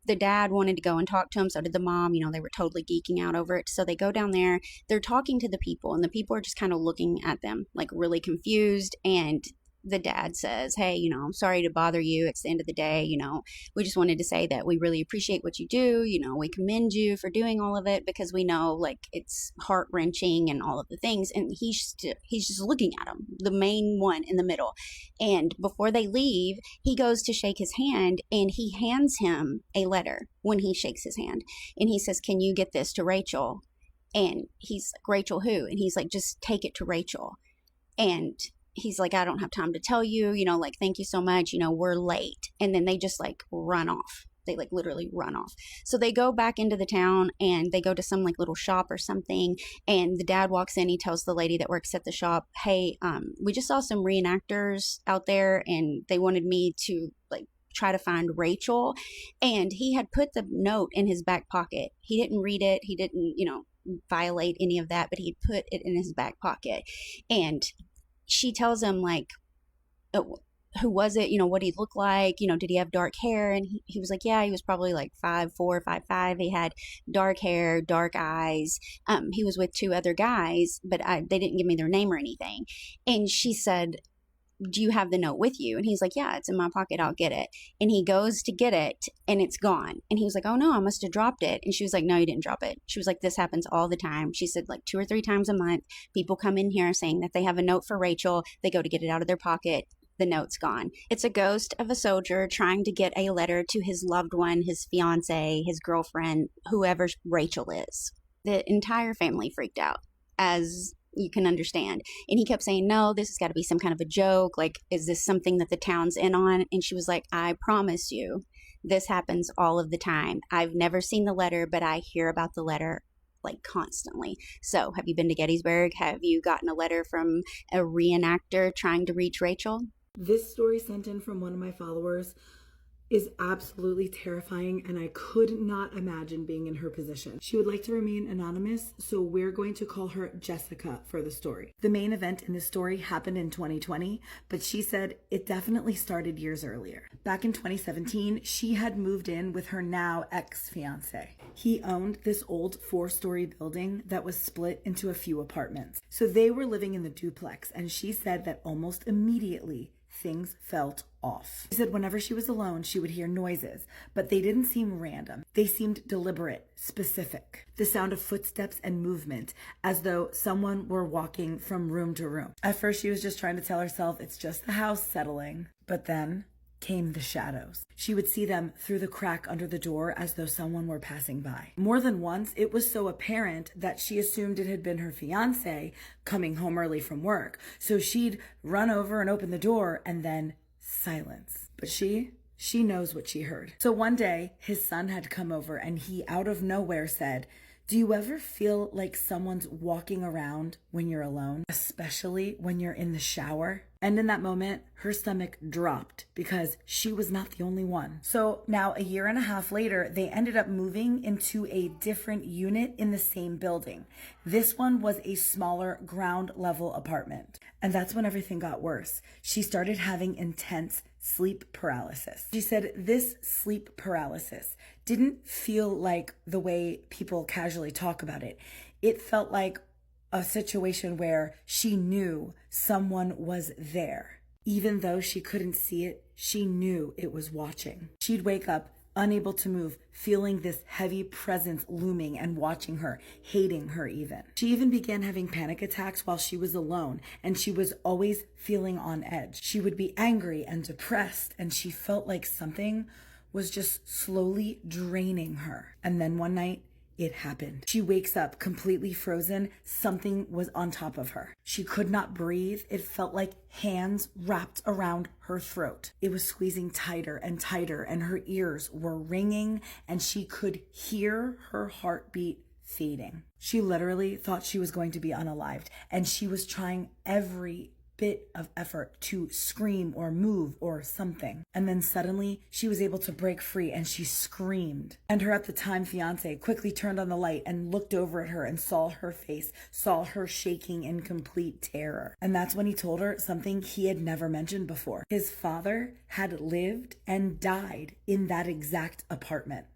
G: The dad wanted to go and talk to him, so did the mom. You know, they were totally geeking out over it. So they go down there, they're talking to the people, and the people are just kind of looking at them, like really confused. And the dad says, hey, you know, I'm sorry to bother you. It's the end of the day. You know, we just wanted to say that we really appreciate what you do. You know, we commend you for doing all of it because we know like it's heart wrenching and all of the things. And he's just looking at him, the main one in the middle. And before they leave, he goes to shake his hand and he hands him a letter when he shakes his hand. And he says, can you get this to Rachel? And he's like, Rachel who? And he's like, just take it to Rachel. And he's like, I don't have time to tell you, you know, like, thank you so much. You know, we're late. And then they just like run off. They like literally run off. So they go back into the town and they go to some like little shop or something. And the dad walks in. He tells the lady that works at the shop, hey, we just saw some reenactors out there and they wanted me to like try to find Rachel. And he had put the note in his back pocket. He didn't read it. He didn't, you know, violate any of that, but he put it in his back pocket. And she tells him like, who was it? You know, what did he look like? You know, did he have dark hair? And he was like, yeah, he was probably like 5'4", 5'5". He had dark hair, dark eyes. He was with 2 other guys, but they didn't give me their name or anything. And she said, do you have the note with you? And he's like, yeah, it's in my pocket. I'll get it. And he goes to get it and it's gone. And he was like, oh no, I must have dropped it. And she was like, no, you didn't drop it. She was like, this happens all the time. She said like 2 or 3 times a month, people come in here saying that they have a note for Rachel. They go to get it out of their pocket. The note's gone. It's a ghost of a soldier trying to get a letter to his loved one, his fiance, his girlfriend, whoever Rachel is. The entire family freaked out, as you can understand. And he kept saying, no, this has got to be some kind of a joke. Like, is this something that the town's in on? And she was like, I promise you, this happens all of the time. I've never seen the letter, but I hear about the letter like constantly. So have you been to Gettysburg? Have you gotten a letter from a reenactor trying to reach Rachel?
H: This story sent in from one of my followers is absolutely terrifying, and I could not imagine being in her position. She would like to remain anonymous, so we're going to call her Jessica for the story. The main event in this story happened in 2020, but she said it definitely started years earlier. Back in 2017, she had moved in with her now ex-fiance. He owned this old 4-story building that was split into a few apartments. So they were living in the duplex, and she said that almost immediately things felt off. She said whenever she was alone, she would hear noises, but they didn't seem random. They seemed deliberate, specific. The sound of footsteps and movement, as though someone were walking from room to room. At first, she was just trying to tell herself it's just the house settling, but then came the shadows. She would see them through the crack under the door as though someone were passing by. More than once, it was so apparent that she assumed it had been her fiance coming home early from work. So she'd run over and open the door and then silence. But she knows what she heard. So one day, his son had come over and he out of nowhere said, Do you ever feel like someone's walking around when you're alone, especially when you're in the shower? And in that moment, her stomach dropped because she was not the only one. So now 1.5 years later, they ended up moving into a different unit in the same building. This one was a smaller ground level apartment. And that's when everything got worse. She started having intense sleep paralysis. She said this sleep paralysis didn't feel like the way people casually talk about it. It felt like a situation where she knew someone was there. Even though she couldn't see it, she knew it was watching. She'd wake up, unable to move, feeling this heavy presence looming and watching her, hating her even. She even began having panic attacks while she was alone, and she was always feeling on edge. She would be angry and depressed, and she felt like something was just slowly draining her. And then one night, it happened. She wakes up completely frozen. Something was on top of her. She could not breathe. It felt like hands wrapped around her throat. It was squeezing tighter and tighter, and her ears were ringing, and she could hear her heartbeat fading. She literally thought she was going to be unalived, and she was trying every bit of effort to scream or move or something. And then suddenly she was able to break free and she screamed. And her at the time fiance quickly turned on the light and looked over at her and saw her face, saw her shaking in complete terror. And that's when he told her something he had never mentioned before. His father had lived and died in that exact apartment.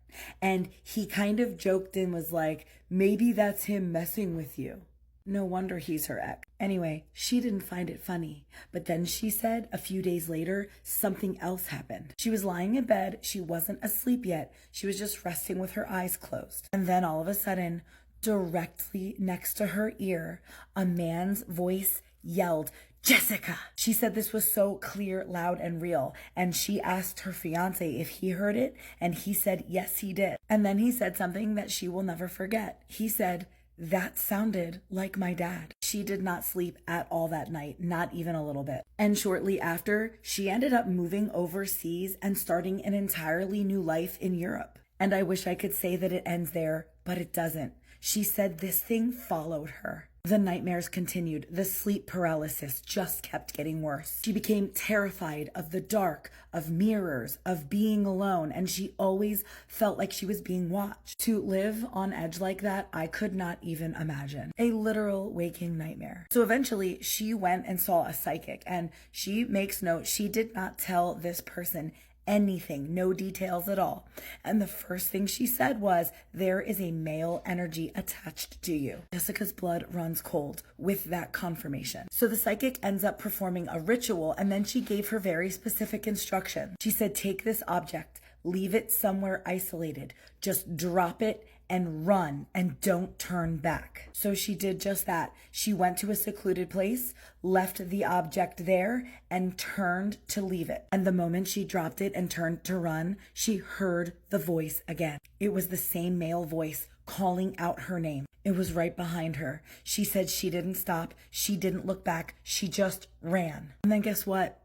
H: And he kind of joked and was like, maybe that's him messing with you. No wonder he's her ex. Anyway, she didn't find it funny. But then she said a few days later, something else happened. She was lying in bed. She wasn't asleep yet. She was just resting with her eyes closed. And then all of a sudden, directly next to her ear, a man's voice yelled, "Jessica!" She said this was so clear, loud, and real. And she asked her fiance if he heard it. And he said, yes, he did. And then he said something that she will never forget. He said, "That sounded like my dad." She did not sleep at all that night, not even a little bit. And shortly after, she ended up moving overseas and starting an entirely new life in Europe. And I wish I could say that it ends there, but it doesn't. She said this thing followed her. The nightmares continued. The sleep paralysis just kept getting worse. She became terrified of the dark, of mirrors, of being alone, and she always felt like she was being watched. To live on edge like that, I could not even imagine. A literal waking nightmare. So eventually, she went and saw a psychic, and she makes note she did not tell this person anything, no details at all. And the first thing she said was, there is a male energy attached to you. Jessica's blood runs cold with that confirmation. So the psychic ends up performing a ritual, and then she gave her very specific instruction. She said, take this object, leave it somewhere isolated, just drop it and run and don't turn back. So she did just that. She went to a secluded place, left the object there, and turned to leave it. And the moment she dropped it and turned to run, she heard the voice again. It was the same male voice calling out her name. It was right behind her. She said she didn't stop. She didn't look back. She just ran. And then guess what?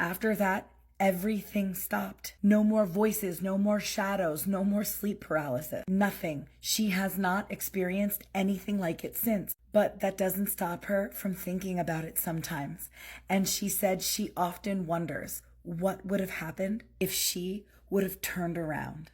H: After that, everything stopped. No more voices, no more shadows, no more sleep paralysis. Nothing. She has not experienced anything like it since. But that doesn't stop her from thinking about it sometimes. And she said she often wonders what would have happened if she would have turned around.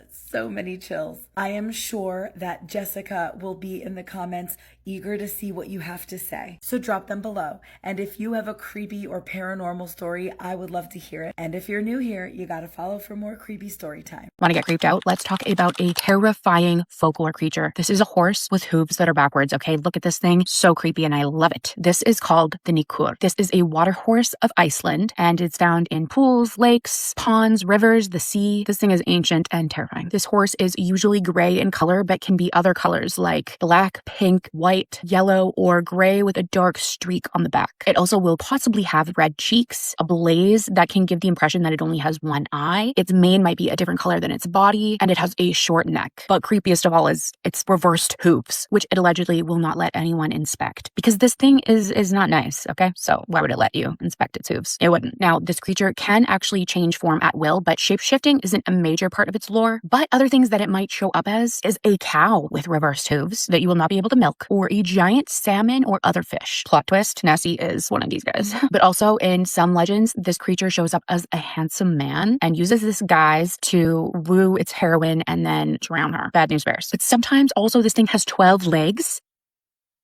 H: So many chills. I am sure that Jessica will be in the comments eager to see what you have to say. So drop them below. And if you have a creepy or paranormal story, I would love to hear it. And if you're new here, you gotta follow for more creepy story time.
I: Want to get creeped out? Let's talk about a terrifying folklore creature. This is a horse with hooves that are backwards, okay? Look at this thing. So creepy and I love it. This is called the Nikur. This is a water horse of Iceland and it's found in pools, lakes, ponds, rivers, the sea. This thing is ancient and terrifying. This horse is usually gray in color, but can be other colors like black, pink, white, yellow, or gray with a dark streak on the back. It also will possibly have red cheeks, a blaze that can give the impression that it only has one eye. Its mane might be a different color than its body, and it has a short neck. But creepiest of all is its reversed hooves, which it allegedly will not let anyone inspect because this thing is not nice, okay? So why would it let you inspect its hooves? It wouldn't. Now, this creature can actually change form at will, but shape-shifting isn't a major part of its lore, but other things that it might show up as is a cow with reversed hooves that you will not be able to milk, or a giant salmon or other fish. Plot twist, Nessie is one of these guys. But also in some legends, this creature shows up as a handsome man and uses this guise to woo its heroine and then drown her. Bad news bears. But sometimes also this thing has 12 legs.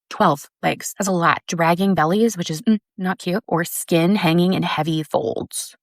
I: 12 legs. That's a lot. Dragging bellies, which is not cute, or skin hanging in heavy folds.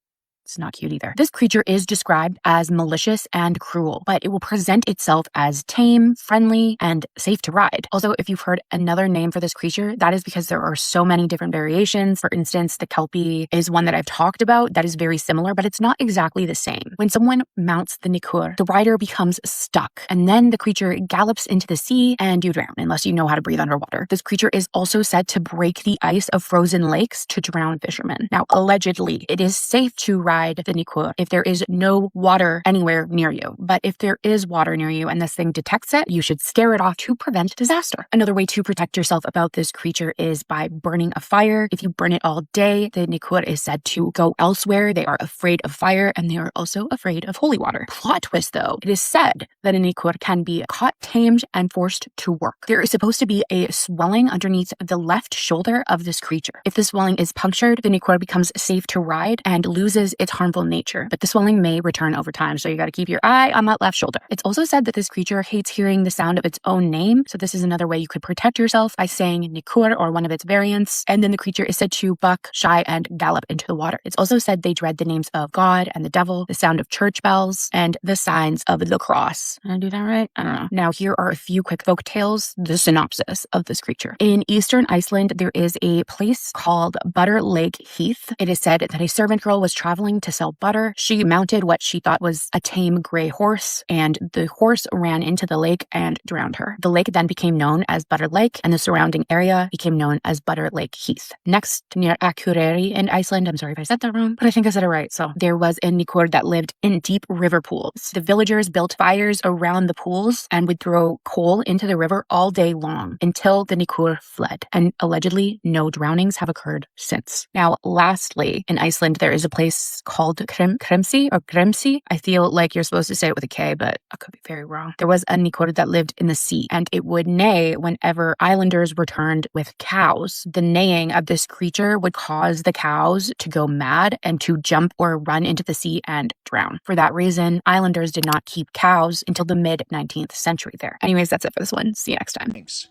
I: It's not cute either. This creature is described as malicious and cruel, but it will present itself as tame, friendly, and safe to ride. Also, if you've heard another name for this creature, that is because there are so many different variations. For instance, the Kelpie is one that I've talked about that is very similar, but it's not exactly the same. When someone mounts the Nikur, the rider becomes stuck, and then the creature gallops into the sea and you drown unless you know how to breathe underwater. This creature is also said to break the ice of frozen lakes to drown fishermen. Now, allegedly, it is safe to ride the Nikur if there is no water anywhere near you. But if there is water near you and this thing detects it, you should scare it off to prevent disaster. Another way to protect yourself about this creature is by burning a fire. If you burn it all day, the Nikur is said to go elsewhere. They are afraid of fire and they are also afraid of holy water. Plot twist though, it is said that a Nikur can be caught, tamed, and forced to work. There is supposed to be a swelling underneath the left shoulder of this creature. If the swelling is punctured, the Nikur becomes safe to ride and loses its harmful nature, but the swelling may return over time, so you got to keep your eye on that left shoulder. It's also said that this creature hates hearing the sound of its own name, so this is another way you could protect yourself by saying Nikur or one of its variants, and then the creature is said to buck, shy, and gallop into the water. It's also said they dread the names of God and the devil, the sound of church bells, and the signs of the cross. Did I do that right? I don't know. Now, here are a few quick folk tales, the synopsis of this creature. In eastern Iceland, there is a place called Butter Lake Heath. It is said that a servant girl was traveling to sell butter. She mounted what she thought was a tame gray horse, and the horse ran into the lake and drowned her. The lake then became known as Butter Lake, and the surrounding area became known as Butter Lake Heath. Next, near Akureyri in Iceland, I'm sorry if I said that wrong, but I think I said it right. So there was a Nikur that lived in deep river pools. The villagers built fires around the pools and would throw coal into the river all day long until the Nikur fled. And allegedly, no drownings have occurred since. Now, lastly, in Iceland, there is a place called Kremsi or Kremsi. I feel like you're supposed to say it with a K, but I could be very wrong. There was a Nikur that lived in the sea, and it would neigh whenever islanders returned with cows. The neighing of this creature would cause the cows to go mad and to jump or run into the sea and drown. For that reason, islanders did not keep cows until the mid-19th century there. Anyways, that's it for this one. See you next time.
J: Thanks.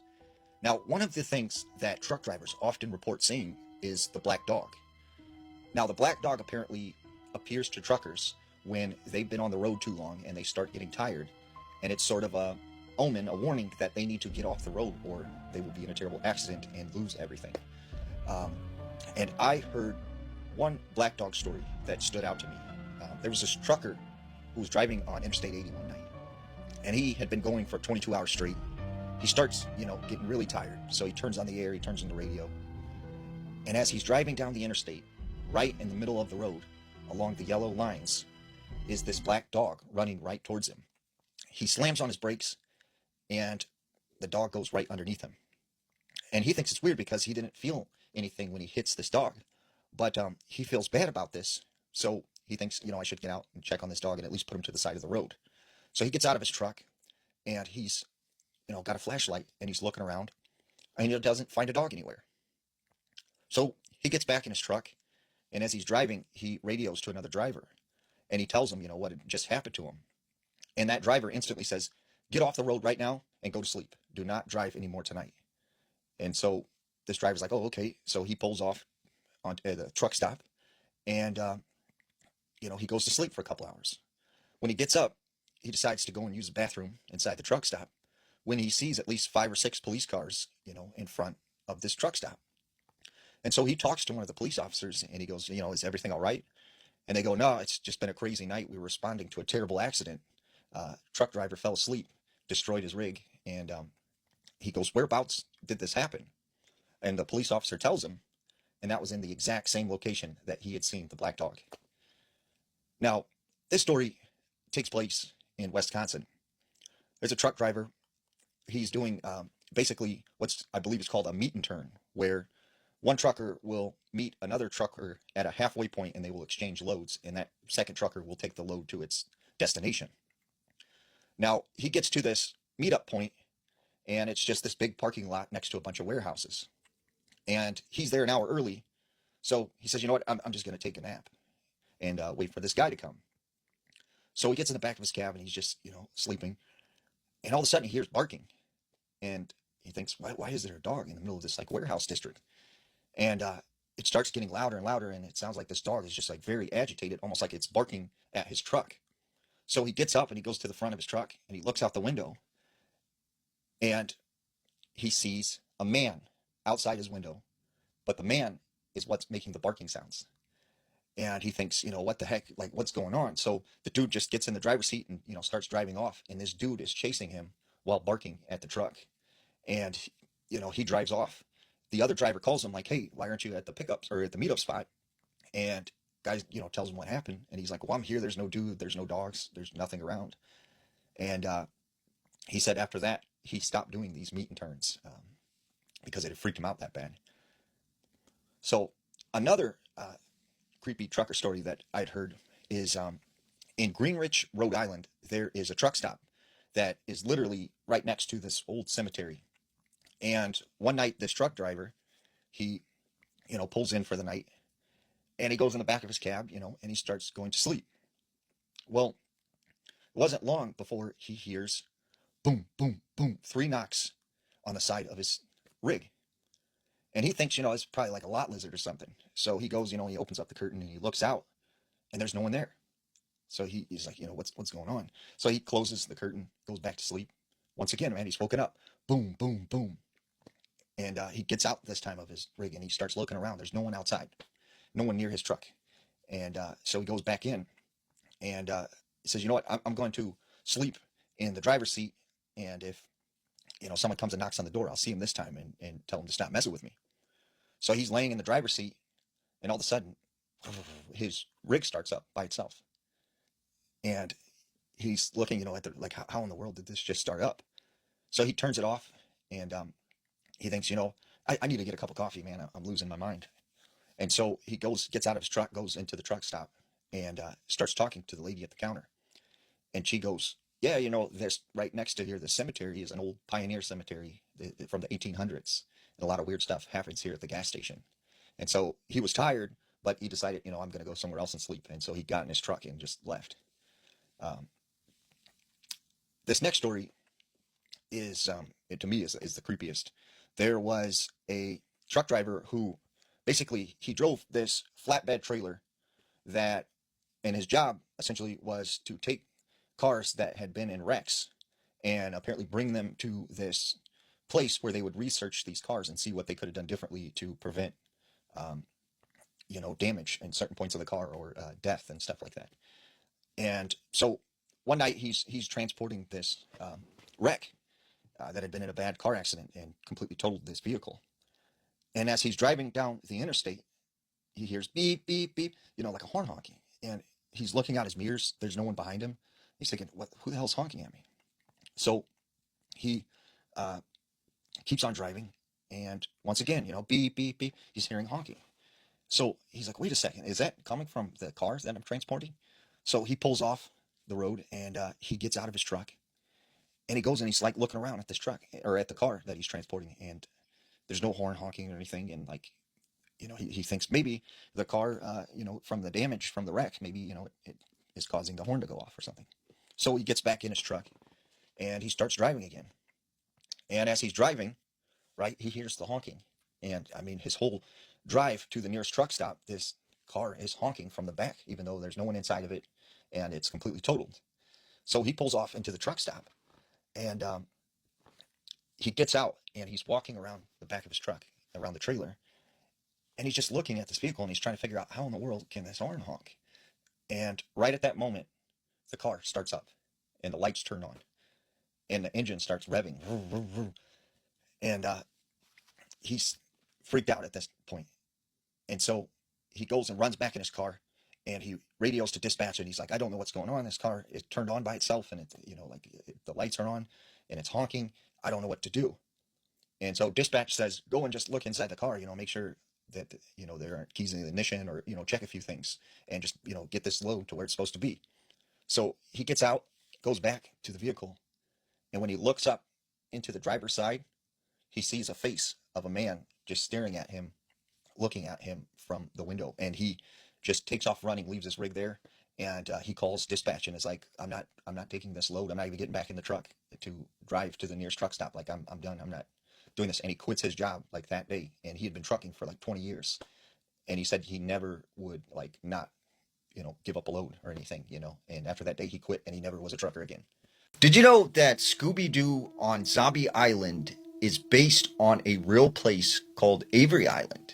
J: Now, one of the things that truck drivers often report seeing is the black dog. Now, the black dog apparently appears to truckers when they've been on the road too long and they start getting tired, and it's sort of a omen, a warning that they need to get off the road or they will be in a terrible accident and lose everything. And I heard one black dog story that stood out to me. There was this trucker who was driving on Interstate 80 one night, and he had been going for 22 hours straight. He starts, getting really tired, so he turns on the air, he turns on the radio, and as he's driving down the interstate, right in the middle of the road, along the yellow lines, is this black dog running right towards him. He slams on his brakes, and the dog goes right underneath him. And he thinks it's weird because he didn't feel anything when he hits this dog. But he feels bad about this, so he thinks, I should get out and check on this dog and at least put him to the side of the road. So he gets out of his truck, and he's, got a flashlight, and he's looking around, and he doesn't find a dog anywhere. So he gets back in his truck, and as he's driving, he radios to another driver, and he tells him, what had just happened to him. And that driver instantly says, "Get off the road right now and go to sleep. Do not drive anymore tonight." And so this driver's like, "Oh, okay." So he pulls off on the truck stop, and, he goes to sleep for a couple hours. When he gets up, he decides to go and use the bathroom inside the truck stop when he sees at least 5 or 6 police cars, in front of this truck stop. And so he talks to one of the police officers, and he goes, "Is everything all right?" And they go, "No, it's just been a crazy night. We were responding to a terrible accident. Truck driver fell asleep, destroyed his rig." And he goes, "Whereabouts did this happen?" And the police officer tells him, and that was in the exact same location that he had seen the black dog. Now, this story takes place in Wisconsin. There's a truck driver. He's doing basically what's, I believe, is called a meet and turn, where one trucker will meet another trucker at a halfway point and they will exchange loads, and that second trucker will take the load to its destination. Now, he gets to this meetup point, and it's just this big parking lot next to a bunch of warehouses. And he's there an hour early, so he says, you know what, I'm just going to take a nap and wait for this guy to come. So he gets in the back of his cab, and he's just, sleeping. And all of a sudden, he hears barking. And he thinks, why is there a dog in the middle of this, like, warehouse district? And it starts getting louder and louder, and it sounds like this dog is just, like, very agitated, almost like it's barking at his truck. So he gets up, and he goes to the front of his truck, and he looks out the window, and he sees a man outside his window. But the man is what's making the barking sounds. And he thinks, what the heck, like, what's going on? So the dude just gets in the driver's seat and, starts driving off. And this dude is chasing him while barking at the truck. And, he drives off. The other driver calls him like, hey, why aren't you at the pickups or at the meetup spot? And guy, tells him what happened. And he's like, well, I'm here. There's no dude. There's no dogs. There's nothing around. And he said after that, he stopped doing these meet and turns because it had freaked him out that bad. So another creepy trucker story that I'd heard is in Greenwich, Rhode Island, there is a truck stop that is literally right next to this old cemetery. And one night, this truck driver, he, pulls in for the night, and he goes in the back of his cab, and he starts going to sleep. Well, it wasn't long before he hears boom, boom, boom, 3 knocks on the side of his rig. And he thinks, it's probably like a lot lizard or something. So he goes, he opens up the curtain and he looks out, and there's no one there. So he's like, what's going on? So he closes the curtain, goes back to sleep. Once again, man, he's woken up. Boom, boom, boom. And he gets out this time of his rig, and he starts looking around. There's no one outside, no one near his truck. And so he goes back in, and he says, you know what, I'm going to sleep in the driver's seat. And if, someone comes and knocks on the door, I'll see him this time and tell him to stop messing with me. So he's laying in the driver's seat, and all of a sudden, his rig starts up by itself. And he's looking, at the, like, how in the world did this just start up? So he turns it off, and he thinks, I need to get a cup of coffee, man. I'm losing my mind. And so he gets out of his truck, goes into the truck stop, and starts talking to the lady at the counter. And she goes, yeah, there's right next to here, the cemetery is an old pioneer cemetery from the 1800s. And a lot of weird stuff happens here at the gas station. And so he was tired, but he decided, I'm going to go somewhere else and sleep. And so he got in his truck and just left. This next story is, to me, is the creepiest. There was a truck driver who basically, he drove this flatbed trailer that, and his job essentially was to take cars that had been in wrecks and apparently bring them to this place where they would research these cars and see what they could have done differently to prevent, damage in certain points of the car or death and stuff like that. And so one night he's transporting this wreck that had been in a bad car accident and completely totaled this vehicle. And as he's driving down the interstate, he hears beep, beep, beep, like a horn honking. And he's looking out his mirrors. There's no one behind him. He's thinking, who the hell's honking at me? So he keeps on driving. And once again, beep, beep, beep, he's hearing honking. So he's like, wait a second, is that coming from the cars that I'm transporting? So he pulls off the road, and he gets out of his truck, and he goes and he's like looking around at this truck or at the car that he's transporting, and there's no horn honking or anything. And like, he thinks maybe the car, from the damage from the wreck, maybe, it is causing the horn to go off or something. So he gets back in his truck and he starts driving again. And as he's driving, right, he hears the honking. And I mean, his whole drive to the nearest truck stop, this car is honking from the back, even though there's no one inside of it and it's completely totaled. So he pulls off into the truck stop, and he gets out and he's walking around the back of his truck, around the trailer. And he's just looking at this vehicle and he's trying to figure out how in the world can this horn honk? And right at that moment, the car starts up and the lights turn on and the engine starts revving. And he's freaked out at this point. And so he goes and runs back in his car and he radios to dispatch, and he's like, I don't know what's going on. This car is turned on by itself, and it's, the lights are on and it's honking. I don't know what to do. And so dispatch says, go and just look inside the car, make sure that, there aren't keys in the ignition, or, check a few things and just, get this load to where it's supposed to be. So he gets out goes back to the vehicle, and when he looks up into the driver's side, he sees a face of a man just staring at him, looking at him from the window, and he just takes off running, leaves his rig there, and he calls dispatch and is like, I'm not taking this load. I'm not even getting back in the truck to drive to the nearest truck stop. Like, I'm done. I'm not doing this. And he quits his job like that day, and he had been trucking for like 20 years, and he said he never would like not, give up a load or anything, and after that day he quit, and he never was a trucker again. Did you know that Scooby-Doo on Zombie Island is based on a real place called Avery Island?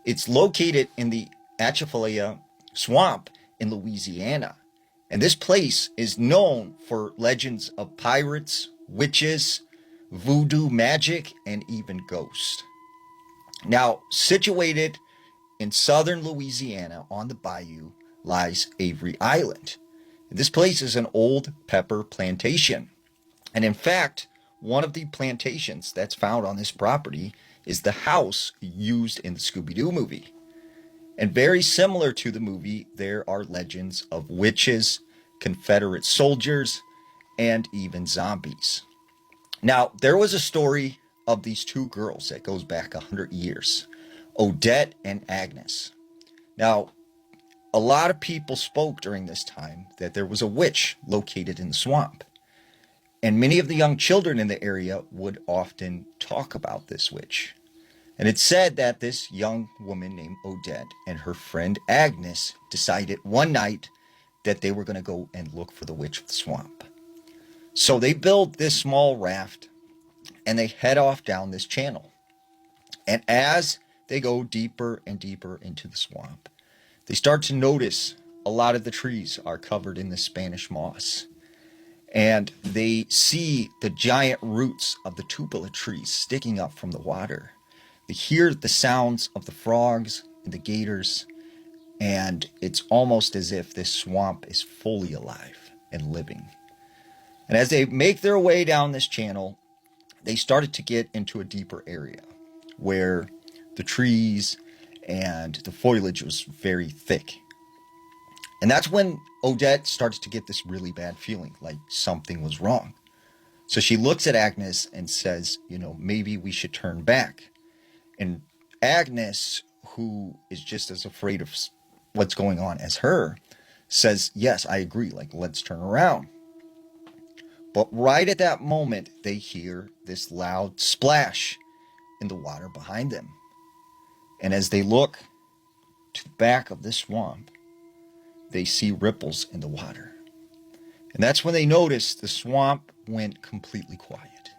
J: It's located in the Atchafalaya Swamp in Louisiana. And this place is known for legends of pirates, witches, voodoo magic, and even ghosts. Now, situated in southern Louisiana on the bayou lies Avery Island. This place is an old pepper plantation. And in fact, one of the plantations that's found on this property is the house used in the Scooby-Doo movie. And very similar to the movie, there are legends of witches, Confederate soldiers, and even zombies. Now, there was a story of these two girls that goes back 100 years, Odette and Agnes. Now, a lot of people spoke during this time that there was a witch located in the swamp. And many of the young children in the area would often talk about this witch. And it's said that this young woman named Odette and her friend Agnes decided one night that they were going to go and look for the witch of the swamp. So they build this small raft and they head off down this channel. And as they go deeper and deeper into the swamp, they start to notice a lot of the trees are covered in the Spanish moss. And they see the giant roots of the tupelo trees sticking up from the water. They hear the sounds of the frogs and the gators, and it's almost as if this swamp is fully alive and living. And as they make their way down this channel, they started to get into a deeper area where the trees and the foliage was very thick. And that's when Odette started to get this really bad feeling, like something was wrong. So she looks at Agnes and says, maybe we should turn back. And Agnes, who is just as afraid of what's going on as her, says, yes, I agree, let's turn around. But right at that moment, they hear this loud splash in the water behind them. And as they look to the back of this swamp, they see ripples in the water. And that's when they notice the swamp went completely quiet.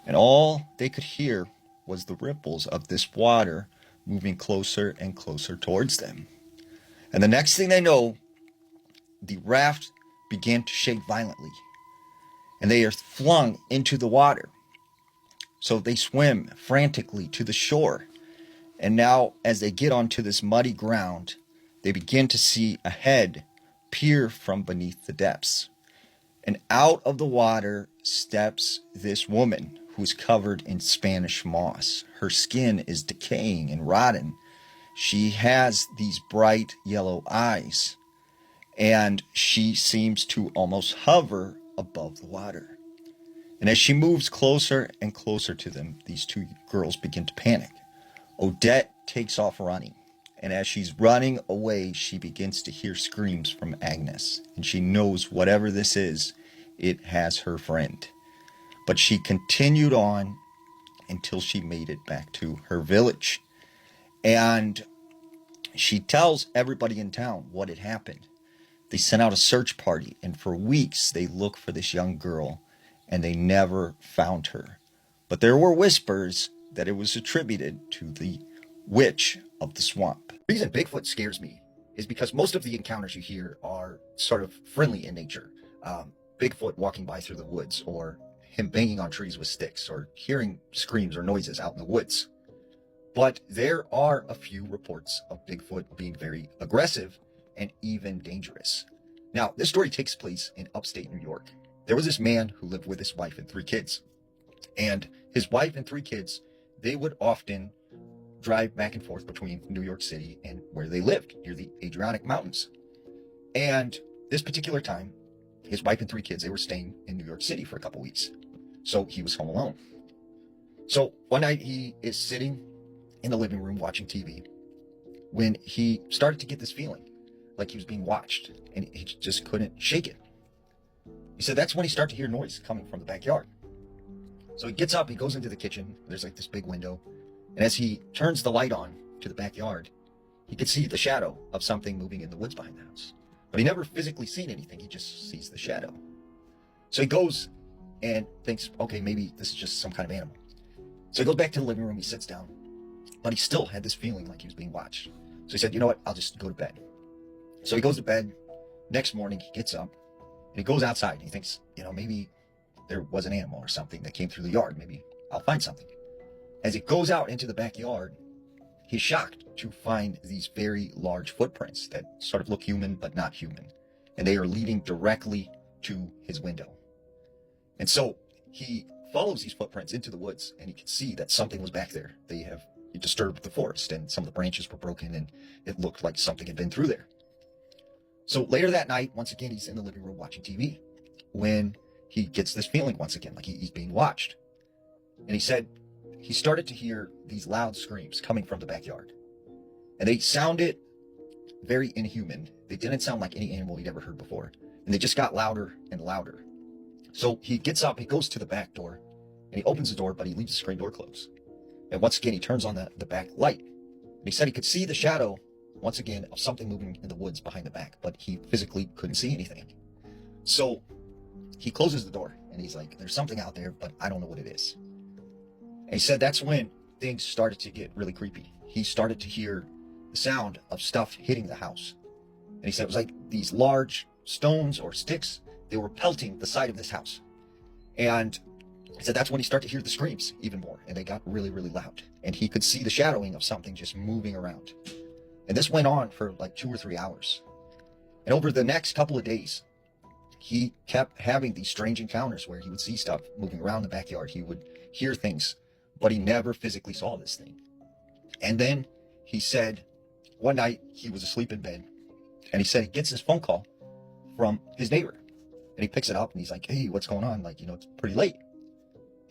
J: And all they could hear was the ripples of this water moving closer and closer towards them. And the next thing they know, the raft began to shake violently. And they are flung into the water. So they swim frantically to the shore. And now, as they get onto this muddy ground, they begin to see a head peer from beneath the depths. And out of the water steps this woman who's covered in Spanish moss. Her skin is decaying and rotten. She has these bright yellow eyes, and she seems to almost hover above the water. And as she moves closer and closer to them, these two girls begin to panic. Odette takes off running, and as she's running away, she begins to hear screams from Agnes, and she knows whatever this is, it has her friend. But she continued on until she made it back to her village, and she tells everybody in town what had happened. They sent out a search party, and for weeks they looked for this young girl, and they never found her. But there were whispers that it was attributed to the witch of the swamp. The reason Bigfoot scares me is because most of the encounters you hear are sort of friendly in nature. Bigfoot walking by through the woods, or him banging on trees with sticks, or hearing screams or noises out in the woods. But there are a few reports of Bigfoot being very aggressive and even dangerous. Now, this story takes place in upstate New York. There was this man who lived with his wife and 3 kids. And his wife and 3 kids, they would often drive back and forth between New York City and where they lived, near the Adriatic Mountains. And this particular time, his wife and 3 kids, they were staying in New York City for a couple weeks. So he was home alone. So one night he is sitting in the living room watching TV when he started to get this feeling like he was being watched, and he just couldn't shake it. He said that's when he started to hear noise coming from the backyard. So he gets up, he goes into the kitchen. There's like this big window. And as he turns the light on to the backyard, he could see the shadow of something moving in the woods behind the house. But he never physically seen anything. He just sees the shadow. So he goes and thinks, okay, maybe this is just some kind of animal. So he goes back to the living room, he sits down, but he still had this feeling like he was being watched. So he said, you know what, I'll just go to bed. So he goes to bed. Next morning, he gets up and he goes outside. He thinks, maybe there was an animal or something that came through the yard. Maybe I'll find something. As he goes out into the backyard, he's shocked to find these very large footprints that sort of look human, but not human. And they are leading directly to his window. And so he follows these footprints into the woods, and he can see that something was back there. They have disturbed the forest, and some of the branches were broken, and it looked like something had been through there. So later that night, once again, he's in the living room watching TV when he gets this feeling once again, like he's being watched. And he said he started to hear these loud screams coming from the backyard. And they sounded very inhuman. They didn't sound like any animal he'd ever heard before. And they just got louder and louder. So he gets up, he goes to the back door, and he opens the door, but he leaves the screen door closed. And once again, he turns on the back light. And he said he could see the shadow, once again, of something moving in the woods behind the back, but he physically couldn't see anything. So he closes the door, and he's like, there's something out there, but I don't know what it is. And he said that's when things started to get really creepy. He started to hear the sound of stuff hitting the house. And he said it was like these large stones or sticks. They were pelting the side of this house. And he said that's when he started to hear the screams even more. And they got really, really loud. And he could see the shadowing of something just moving around. And this went on for like 2 or 3 hours. And over the next couple of days, he kept having these strange encounters where he would see stuff moving around the backyard. He would hear things, but he never physically saw this thing. And then he said one night he was asleep in bed, and he said he gets this phone call from his neighbor. And he picks it up and he's like, hey, what's going on? Like, it's pretty late.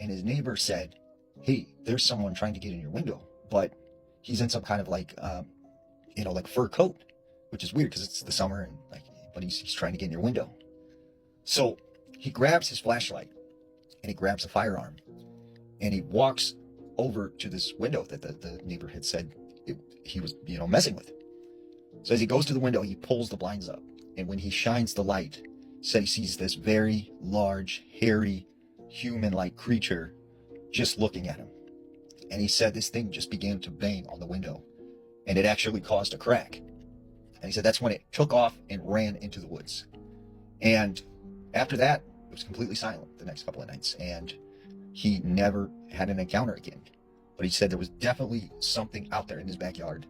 J: And his neighbor said, hey, there's someone trying to get in your window, but he's in some kind of like fur coat, which is weird because it's the summer and but he's trying to get in your window. So he grabs his flashlight and he grabs a firearm and he walks over to this window that the neighbor had said he was, messing with. So as he goes to the window, he pulls the blinds up, and when he shines the light, said he sees this very large, hairy, human-like creature just looking at him. And he said this thing just began to bang on the window, and it actually caused a crack. And he said that's when it took off and ran into the woods. And after that, it was completely silent the next couple of nights, and he never had an encounter again. But he said there was definitely something out there in his backyard,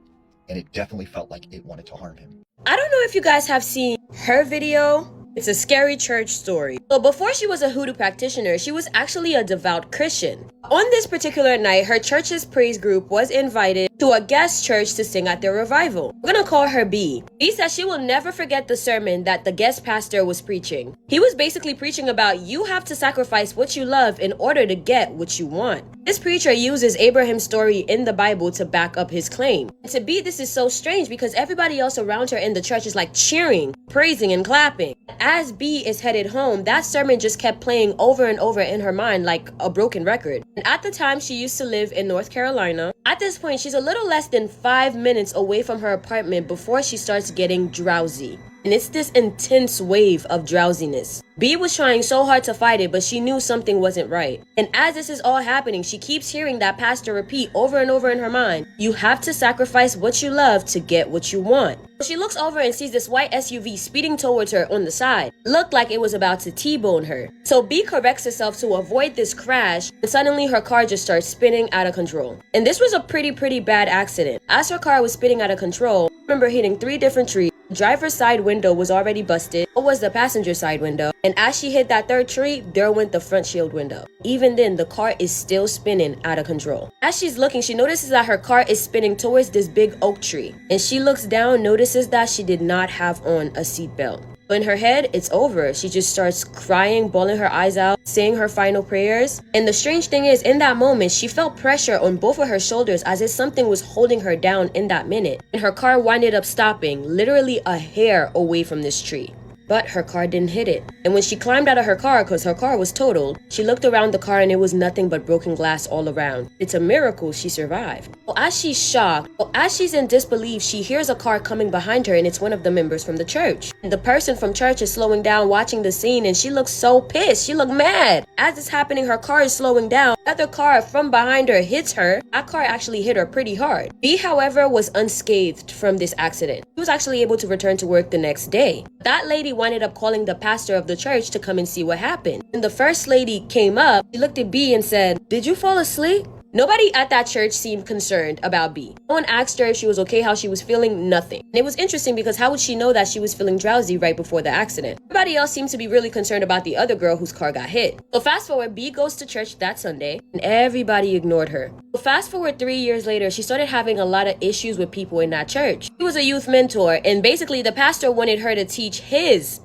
J: and it definitely felt like it wanted to harm him.
K: I don't know if you guys have seen her video. It's a scary church story. So before she was a hoodoo practitioner, she was actually a devout Christian. On this particular night, her church's praise group was invited to a guest church to sing at their revival. We're gonna call her B. B says she will never forget the sermon that the guest pastor was preaching. He was basically preaching about you have to sacrifice what you love in order to get what you want. This preacher uses Abraham's story in the Bible to back up his claim. And to B, this is so strange because everybody else around her in the church is like cheering, praising, and clapping. As B is headed home, that sermon just kept playing over and over in her mind like a broken record. And at the time, she used to live in North Carolina. At this point, she's a little less than 5 minutes away from her apartment before she starts getting drowsy. And it's this intense wave of drowsiness. B was trying so hard to fight it, but she knew something wasn't right. And as this is all happening, she keeps hearing that pastor repeat over and over in her mind, you have to sacrifice what you love to get what you want. She looks over and sees this white SUV speeding towards her on the side. Looked like it was about to T-bone her. So B corrects herself to avoid this crash, and suddenly her car just starts spinning out of control. And this was a pretty bad accident. As her car was spinning out of control, I remember hitting 3 different trees. The driver's side window was already busted. So was the passenger side window. And as she hit that 3rd tree, there went the front shield window. Even then, the car is still spinning out of control. As she's looking, she notices that her car is spinning towards this big oak tree. And she looks down, notices that she did not have on a seatbelt. In her head, it's over. She just starts crying, bawling her eyes out, saying her final prayers. And the strange thing is, in that moment, she felt pressure on both of her shoulders as if something was holding her down in that minute. And her car winded up stopping, literally a hair away from this tree. But her car didn't hit it. And when she climbed out of her car, because her car was totaled, she looked around the car and it was nothing but broken glass all around. It's a miracle she survived. Well, as she's shocked, as she's in disbelief, she hears a car coming behind her and it's one of the members from the church. And the person from church is slowing down, watching the scene, and she looks so pissed. She looked mad. As it's happening, her car is slowing down. Another car from behind her hits her. That car actually hit her pretty hard. B, however, was unscathed from this accident. She was actually able to return to work the next day. That lady ended up calling the pastor of the church to come and see what happened. When the first lady came up, she looked at B and said, "Did you fall asleep?" Nobody at that church seemed concerned about B. No one asked her if she was okay, how she was feeling, nothing. And it was interesting because how would she know that she was feeling drowsy right before the accident? Everybody else seemed to be really concerned about the other girl whose car got hit. So fast forward, B goes to church that Sunday and everybody ignored her. So fast forward 3 years later, she started having a lot of issues with people in that church. She was a youth mentor and basically the pastor wanted her to teach his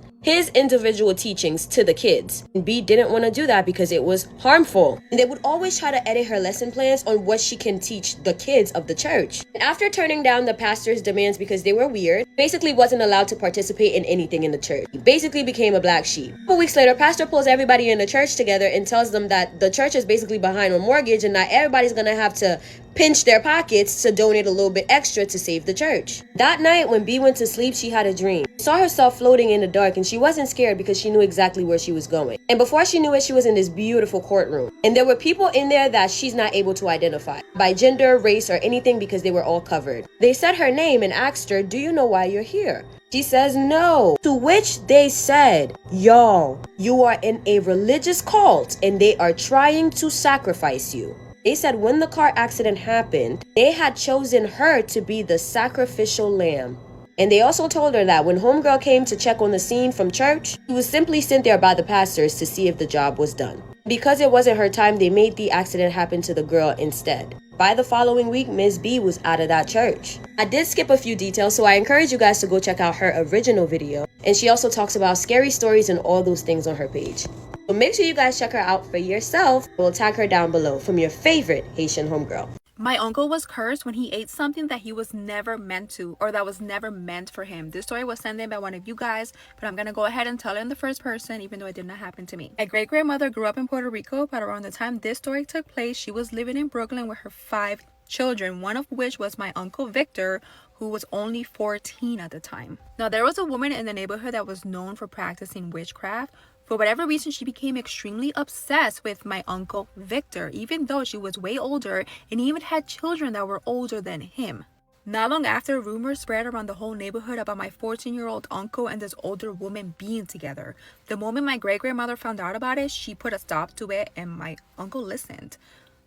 K: individual teachings to the kids. And B didn't want to do that because it was harmful. And they would always try to edit her lesson plans on what she can teach the kids of the church. And after turning down the pastor's demands because they were weird, basically wasn't allowed to participate in anything in the church. He basically became a black sheep. A couple weeks later, pastor pulls everybody in the church together and tells them that the church is basically behind on mortgage and that everybody's gonna have to pinch their pockets to donate a little bit extra to save the church. That night when B went to sleep, she had a dream. She saw herself floating in the dark and she wasn't scared because she knew exactly where she was going. And before she knew it, she was in this beautiful courtroom. And there were people in there that she's not able to identify by gender, race, or anything because they were all covered. They said her name and asked her, "Do you know why you're here?" She says no, to which they said, "Y'all, you are in a religious cult and they are trying to sacrifice you." They said when the car accident happened, they had chosen her to be the sacrificial lamb. And they also told her that when homegirl came to check on the scene from church, she was simply sent there by the pastors to see if the job was done. Because it wasn't her time, they made the accident happen to the girl instead. By the following week, Ms. B was out of that church. I did skip a few details, so I encourage you guys to go check out her original video. And she also talks about scary stories and all those things on her page. So make sure you guys check her out for yourself. We'll tag her down below from your favorite Haitian homegirl.
L: My uncle was cursed when he ate something that he was never meant to, or that was never meant for him. This story was sent in by one of you guys, but I'm gonna go ahead and tell it in the first person, even though it did not happen to me. My great-grandmother grew up in Puerto Rico, but around the time this story took place, she was living in Brooklyn with her 5 children, one of which was my uncle Victor, who was only 14 at the time. Now, there was a woman in the neighborhood that was known for practicing witchcraft. For whatever reason, she became extremely obsessed with my uncle Victor, even though she was way older and even had children that were older than him. Not long after, rumors spread around the whole neighborhood about my 14-year-old uncle and this older woman being together. The moment my great-grandmother found out about it, she put a stop to it and my uncle listened.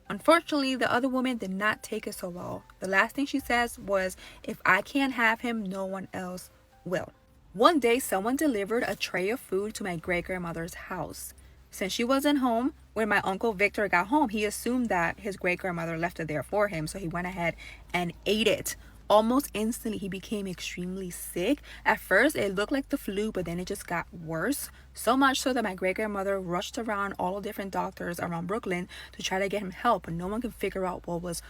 L: Unfortunately, the other woman did not take it so well. The last thing she says was, "If I can't have him, no one else will." One day, someone delivered a tray of food to my great-grandmother's house. Since she wasn't home, when my uncle Victor got home, he assumed that his great-grandmother left it there for him, so he went ahead and ate it. Almost instantly, he became extremely sick. At first, it looked like the flu, but then it just got worse. So much so that my great-grandmother rushed around all the different doctors around Brooklyn to try to get him help, but no one could figure out what was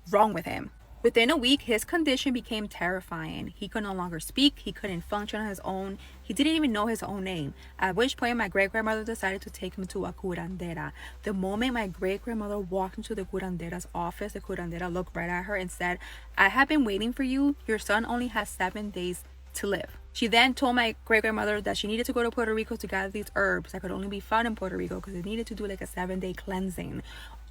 L: wrong with him. Within a week, his condition became terrifying. He could no longer speak. He couldn't function on his own. He didn't even know his own name. At which point, my great-grandmother decided to take him to a curandera. The moment my great-grandmother walked into the curandera's office, the curandera looked right at her and said, "I have been waiting for you. Your son only has 7 days to live." She then told my great-grandmother that she needed to go to Puerto Rico to gather these herbs that could only be found in Puerto Rico because they needed to do like a 7-day cleansing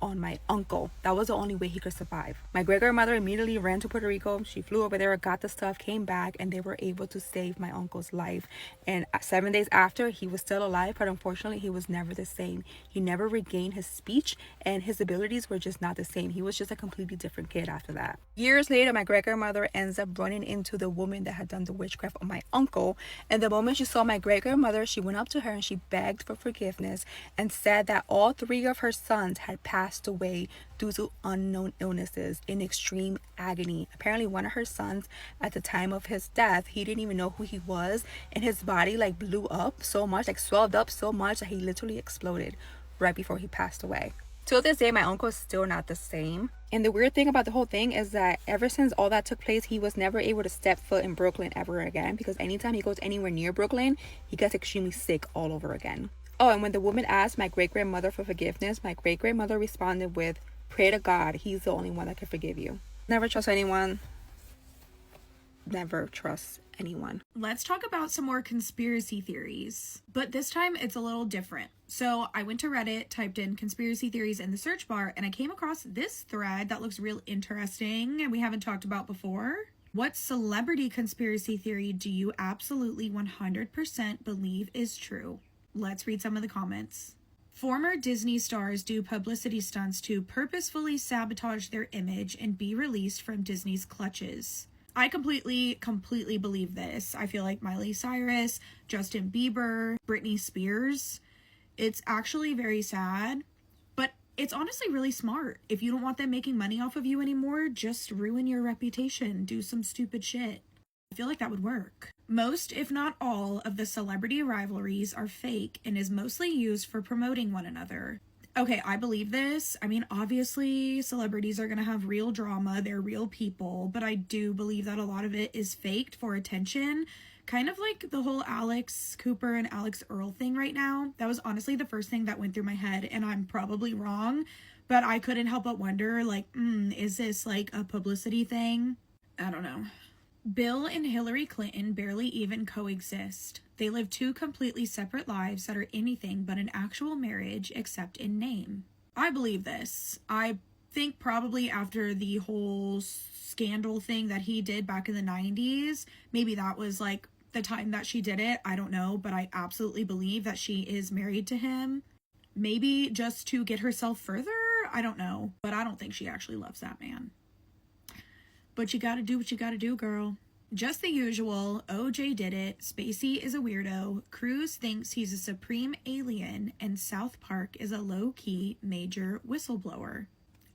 L: on my uncle. That was the only way he could survive. My great-grandmother immediately ran to Puerto Rico. She flew over there, got the stuff, came back, and they were able to save my uncle's life. And 7 days after, he was still alive, but unfortunately, he was never the same. He never regained his speech, and his abilities were just not the same. He was just a completely different kid after that. Years later, my great-grandmother ends up running into the woman that had done the witchcraft on my uncle, and the moment she saw my great-grandmother, she went up to her and she begged for forgiveness and said that all 3 of her sons had passed away due to unknown illnesses in extreme agony. Apparently one of her sons, at the time of his death, he didn't even know who he was, and his body like blew up so much, like swelled up so much that he literally exploded right before he passed away. Till this day, my uncle is still not the same. And the weird thing about the whole thing is that ever since all that took place, he was never able to step foot in Brooklyn ever again, because anytime he goes anywhere near Brooklyn, he gets extremely sick all over again. Oh, and when the woman asked my great-grandmother for forgiveness, my great-grandmother responded with, "Pray to God, he's the only one that can forgive you." Never trust anyone. Never trust anyone.
M: Let's talk about some more conspiracy theories, but this time it's a little different. So I went to Reddit, typed in conspiracy theories in the search bar, and I came across this thread that looks real interesting and we haven't talked about before. What celebrity conspiracy theory do you absolutely 100% believe is true? Let's read some of the comments. Former Disney stars do publicity stunts to purposefully sabotage their image and be released from Disney's clutches. I completely believe this. I feel like Miley Cyrus, Justin Bieber, Britney Spears. It's actually very sad, but it's honestly really smart. If you don't want them making money off of you anymore, just ruin your reputation. Do some stupid shit. I feel like that would work. Most, if not all, of the celebrity rivalries are fake and is mostly used for promoting one another. Okay, I believe this. I mean, obviously, celebrities are going to have real drama. They're real people. But I do believe that a lot of it is faked for attention. Kind of like the whole Alex Cooper and Alex Earl thing right now. That was honestly the first thing that went through my head. And I'm probably wrong. But I couldn't help but wonder, like, is this like a publicity thing? I don't know. Bill and Hillary Clinton barely even coexist. They live 2 completely separate lives that are anything but an actual marriage except in name. I believe this. I think probably after the whole scandal thing that he did back in the 90s, maybe that was like the time that she did it. I don't know, but I absolutely believe that she is married to him. Maybe just to get herself further? I don't know, but I don't think she actually loves that man. But you gotta do what you gotta do, girl. Just the usual. OJ did it. Spacey is a weirdo. Cruz thinks he's a supreme alien. And South Park is a low-key major whistleblower.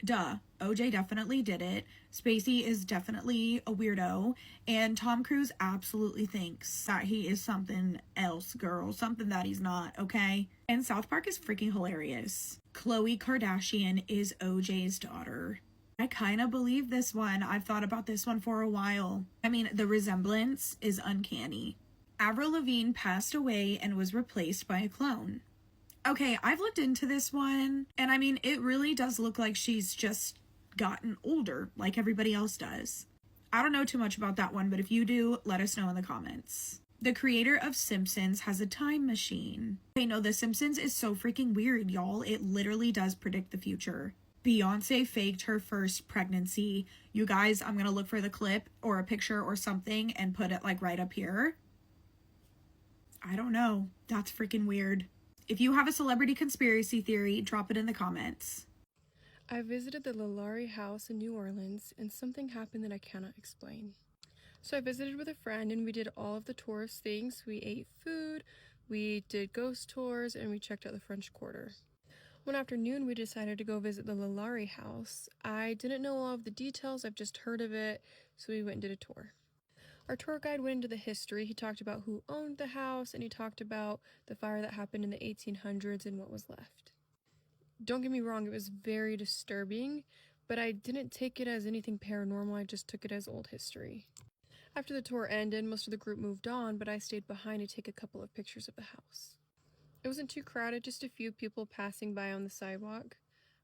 M: Duh. OJ definitely did it. Spacey is definitely a weirdo. And Tom Cruise absolutely thinks that he is something else, girl. Something that he's not, okay? And South Park is freaking hilarious. Khloe Kardashian is OJ's daughter. I kind of believe this one. I've thought about this one for a while. I mean, the resemblance is uncanny. Avril Lavigne passed away and was replaced by a clone. Okay, I've looked into this one, and I mean, it really does look like she's just gotten older, like everybody else does. I don't know too much about that one, but if you do, let us know in the comments. The creator of Simpsons has a time machine. Okay, no, The Simpsons is so freaking weird, y'all. It literally does predict the future. Beyonce faked her first pregnancy. You guys, I'm gonna look for the clip or a picture or something and put it like right up here. I don't know. That's freaking weird. If you have a celebrity conspiracy theory, drop it in the comments.
N: I visited the Lauri House in New Orleans and something happened that I cannot explain. So I visited with a friend and we did all of the tourist things. We ate food, we did ghost tours, and we checked out the French Quarter. One afternoon, we decided to go visit the Lauri House. I didn't know all of the details, I've just heard of it, so we went and did a tour. Our tour guide went into the history. He talked about who owned the house, and he talked about the fire that happened in the 1800s and what was left. Don't get me wrong, it was very disturbing, but I didn't take it as anything paranormal, I just took it as old history. After the tour ended, most of the group moved on, but I stayed behind to take a couple of pictures of the house. It wasn't too crowded, just a few people passing by on the sidewalk.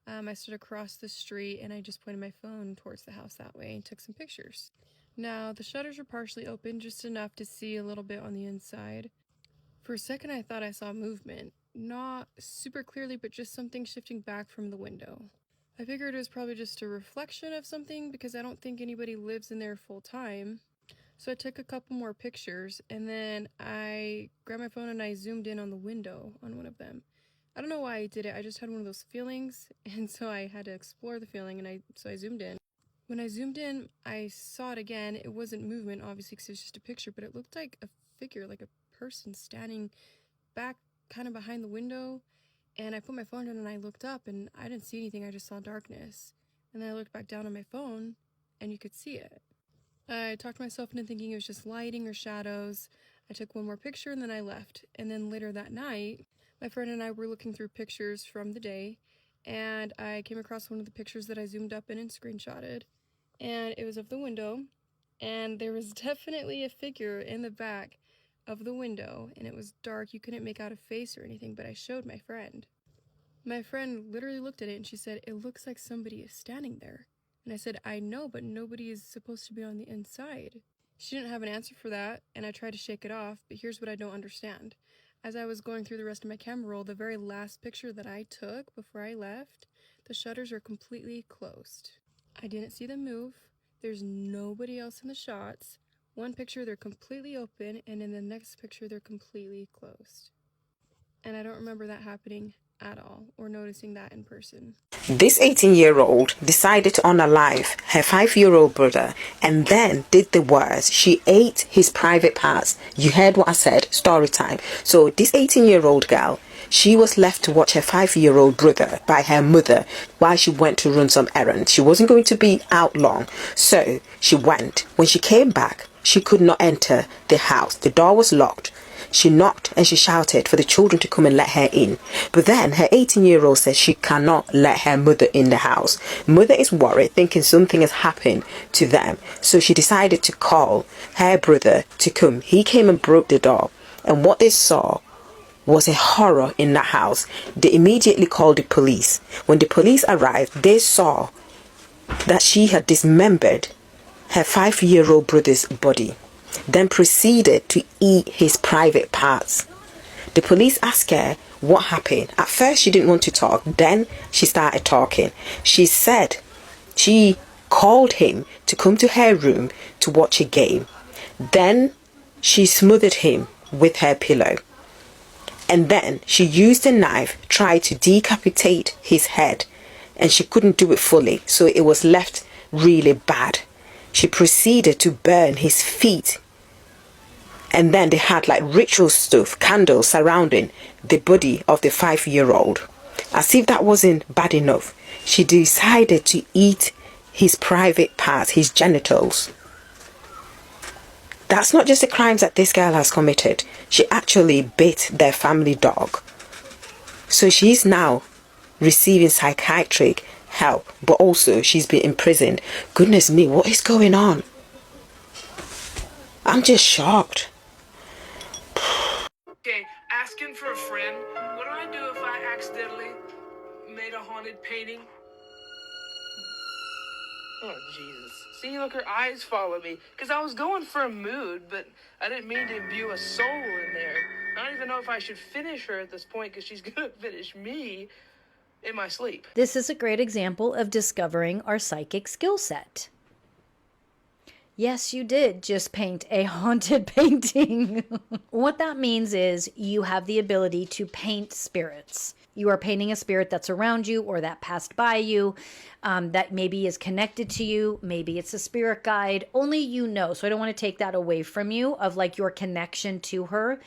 N: I stood across the street and I just pointed my phone towards the house that way and took some pictures. Now, the shutters were partially open, just enough to see a little bit on the inside. For a second I thought I saw movement. Not super clearly, but just something shifting back from the window. I figured it was probably just a reflection of something because I don't think anybody lives in there full time. So I took a couple more pictures and then I grabbed my phone and I zoomed in on the window on one of them. I don't know why I did it, I just had one of those feelings and so I had to explore the feeling and so I zoomed in. When I zoomed in, I saw it again. It wasn't movement obviously because it was just a picture, but it looked like a figure, like a person standing back kind of behind the window. And I put my phone down and I looked up and I didn't see anything. I just saw darkness. And then I looked back down on my phone and you could see it. I talked myself into thinking it was just lighting or shadows. I took one more picture and then I left. And then later that night, my friend and I were looking through pictures from the day, and I came across one of the pictures that I zoomed up in and screenshotted. And it was of the window, and there was definitely a figure in the back of the window, and it was dark. You couldn't make out a face or anything, but I showed my friend. My friend literally looked at it and she said, "It looks like somebody is standing there." And I said, "I know, but nobody is supposed to be on the inside." She didn't have an answer for that, and I tried to shake it off, but here's what I don't understand. As I was going through the rest of my camera roll, the very last picture that I took before I left, the shutters are completely closed. I didn't see them move. There's nobody else in the shots. One picture, they're completely open, and in the next picture, they're completely closed. And I don't remember that happening at all, or noticing that in person.
O: This 18-year-old decided to unalive her 5-year-old brother and then did the worst. She ate his private parts. You heard what I said, story time. So this 18-year-old girl, she was left to watch her 5-year-old brother by her mother while she went to run some errands. She wasn't going to be out long, so she went. When she came back, she could not enter the house. The door was locked. She knocked and she shouted for the children to come and let her in. But then her 18-year-old says she cannot let her mother in the house. Mother is worried, thinking something has happened to them. So she decided to call her brother to come. He came and broke the door. And what they saw was a horror in that house. They immediately called the police. When the police arrived, they saw that she had dismembered her 5-year-old brother's body, then proceeded to eat his private parts. The police asked her what happened. At first she didn't want to talk, then she started talking. She said she called him to come to her room to watch a game. Then she smothered him with her pillow. And then she used a knife, tried to decapitate his head, and she couldn't do it fully, so it was left really bad. She proceeded to burn his feet. And then they had like ritual stuff, candles surrounding the body of the 5-year-old. As if that wasn't bad enough, she decided to eat his private parts, his genitals. That's not just the crimes that this girl has committed. She actually bit their family dog. So she's now receiving psychiatric help, but also she's been imprisoned. Goodness me, what is going on? I'm just shocked.
P: Okay, asking for a friend. What do I do if I accidentally made a haunted painting? Oh, Jesus. See, look, her eyes follow me. Because I was going for a mood, but I didn't mean to imbue a soul in there. I don't even know if I should finish her at this point, because she's going to finish me in my sleep.
Q: This is a great example of discovering our psychic skill set. Yes, you did just paint a haunted painting. What that means is you have the ability to paint spirits. You are painting a spirit that's around you or that passed by you, that maybe is connected to you. Maybe it's a spirit guide. Only you know. So I don't want to take that away from you of like your connection to her.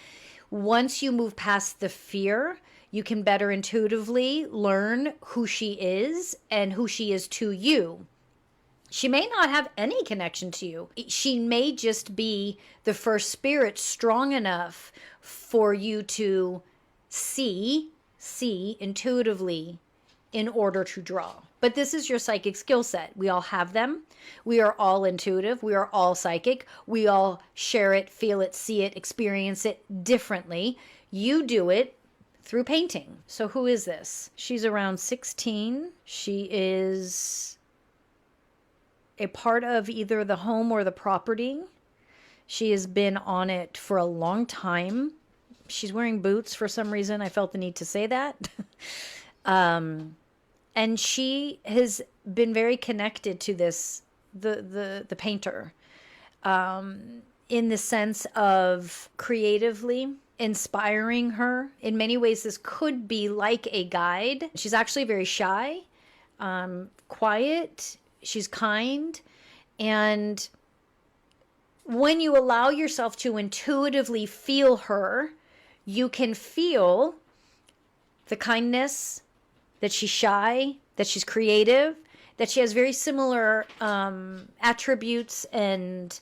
Q: Once you move past the fear, you can better intuitively learn who she is and who she is to you. She may not have any connection to you. She may just be the first spirit strong enough for you to see intuitively in order to draw. But this is your psychic skill set. We all have them. We are all intuitive. We are all psychic. We all share it, feel it, see it, experience it differently. You do it through painting. So who is this? She's around 16. She is a part of either the home or the property. She has been on it for a long time. She's wearing boots for some reason. I felt the need to say that. And she has been very connected to this, the painter, in the sense of creatively inspiring her. In many ways, this could be like a guide. She's actually very shy, quiet. She's kind. And when you allow yourself to intuitively feel her, you can feel the kindness, that she's shy, that she's creative, that she has very similar attributes and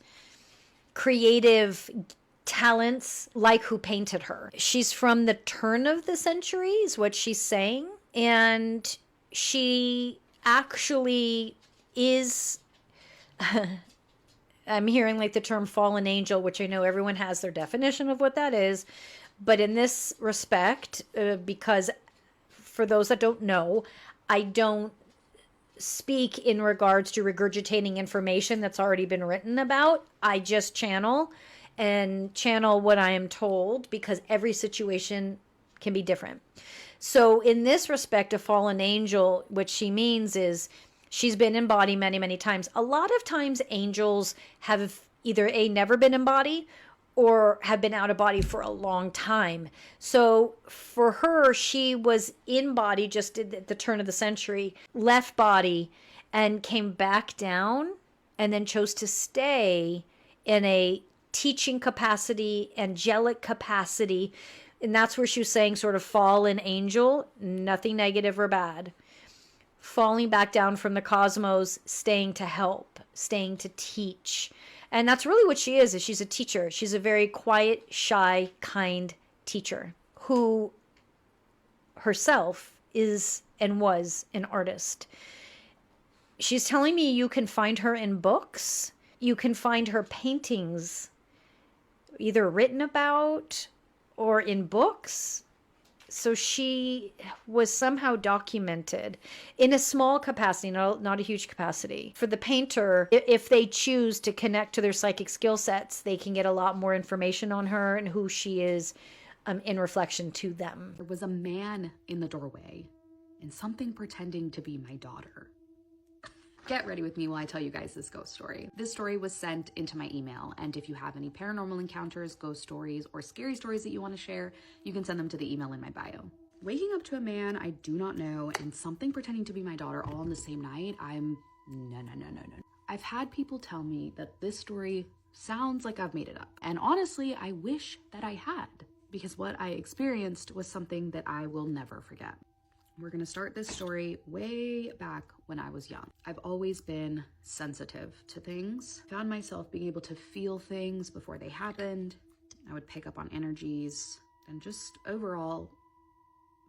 Q: creative talents like who painted her. She's from the turn of the century is what she's saying. And she actually is, I'm hearing like the term fallen angel, which I know everyone has their definition of what that is. But in this respect, because for those that don't know, I don't speak in regards to regurgitating information that's already been written about. I just channel what I am told, because every situation can be different. So in this respect, a fallen angel, what she means is she's been in body many, many times. A lot of times angels have either never been in body or have been out of body for a long time. So for her, she was in body just at the turn of the century, left body, and came back down, and then chose to stay in a teaching capacity, angelic capacity. And that's where she was saying sort of fallen angel, nothing negative or bad. Falling back down from the cosmos, staying to help, staying to teach. And that's really what she is she's a teacher. She's a very quiet, shy, kind teacher who herself is and was an artist. She's telling me you can find her in books. You can find her paintings either written about or in books. So she was somehow documented in a small capacity, not a huge capacity. For the painter, if they choose to connect to their psychic skill sets, they can get a lot more information on her and who she is in reflection to them.
R: There was a man in the doorway and something pretending to be my daughter. Get ready with me while I tell you guys this ghost story. This story was sent into my email, and if you have any paranormal encounters, ghost stories, or scary stories that you want to share, you can send them to the email in my bio. Waking up to a man I do not know and something pretending to be my daughter all on the same night, no. I've had people tell me that this story sounds like I've made it up. And honestly, I wish that I had, because what I experienced was something that I will never forget. We're gonna start this story way back when I was young. I've always been sensitive to things. Found myself being able to feel things before they happened. I would pick up on energies and just overall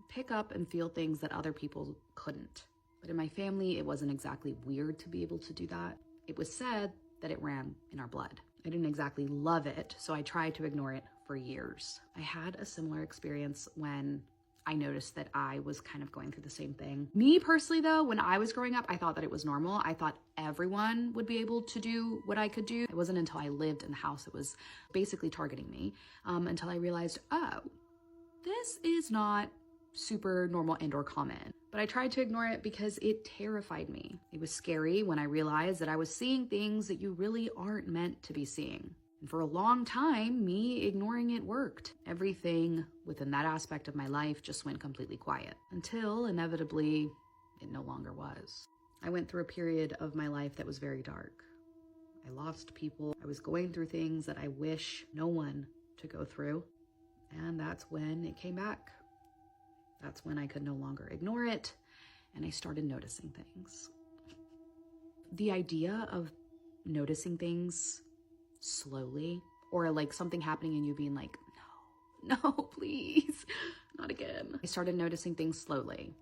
R: pick up and feel things that other people couldn't. But in my family, it wasn't exactly weird to be able to do that. It was said that it ran in our blood. I didn't exactly love it, so I tried to ignore it for years. I had a similar experience when I noticed that I was kind of going through the same thing. Me personally though, when I was growing up, I thought that it was normal. I thought everyone would be able to do what I could do. It wasn't until I lived in the house that was basically targeting me, until I realized, oh, this is not super normal and or common. But I tried to ignore it because it terrified me. It was scary when I realized that I was seeing things that you really aren't meant to be seeing. And for a long time, me ignoring it worked. Everything within that aspect of my life just went completely quiet until inevitably it no longer was. I went through a period of my life that was very dark. I lost people. I was going through things that I wish no one to go through. And that's when it came back. That's when I could no longer ignore it, and I started noticing things. The idea of noticing things slowly, or like something happening and you being like, no, please, not again. I started noticing things slowly,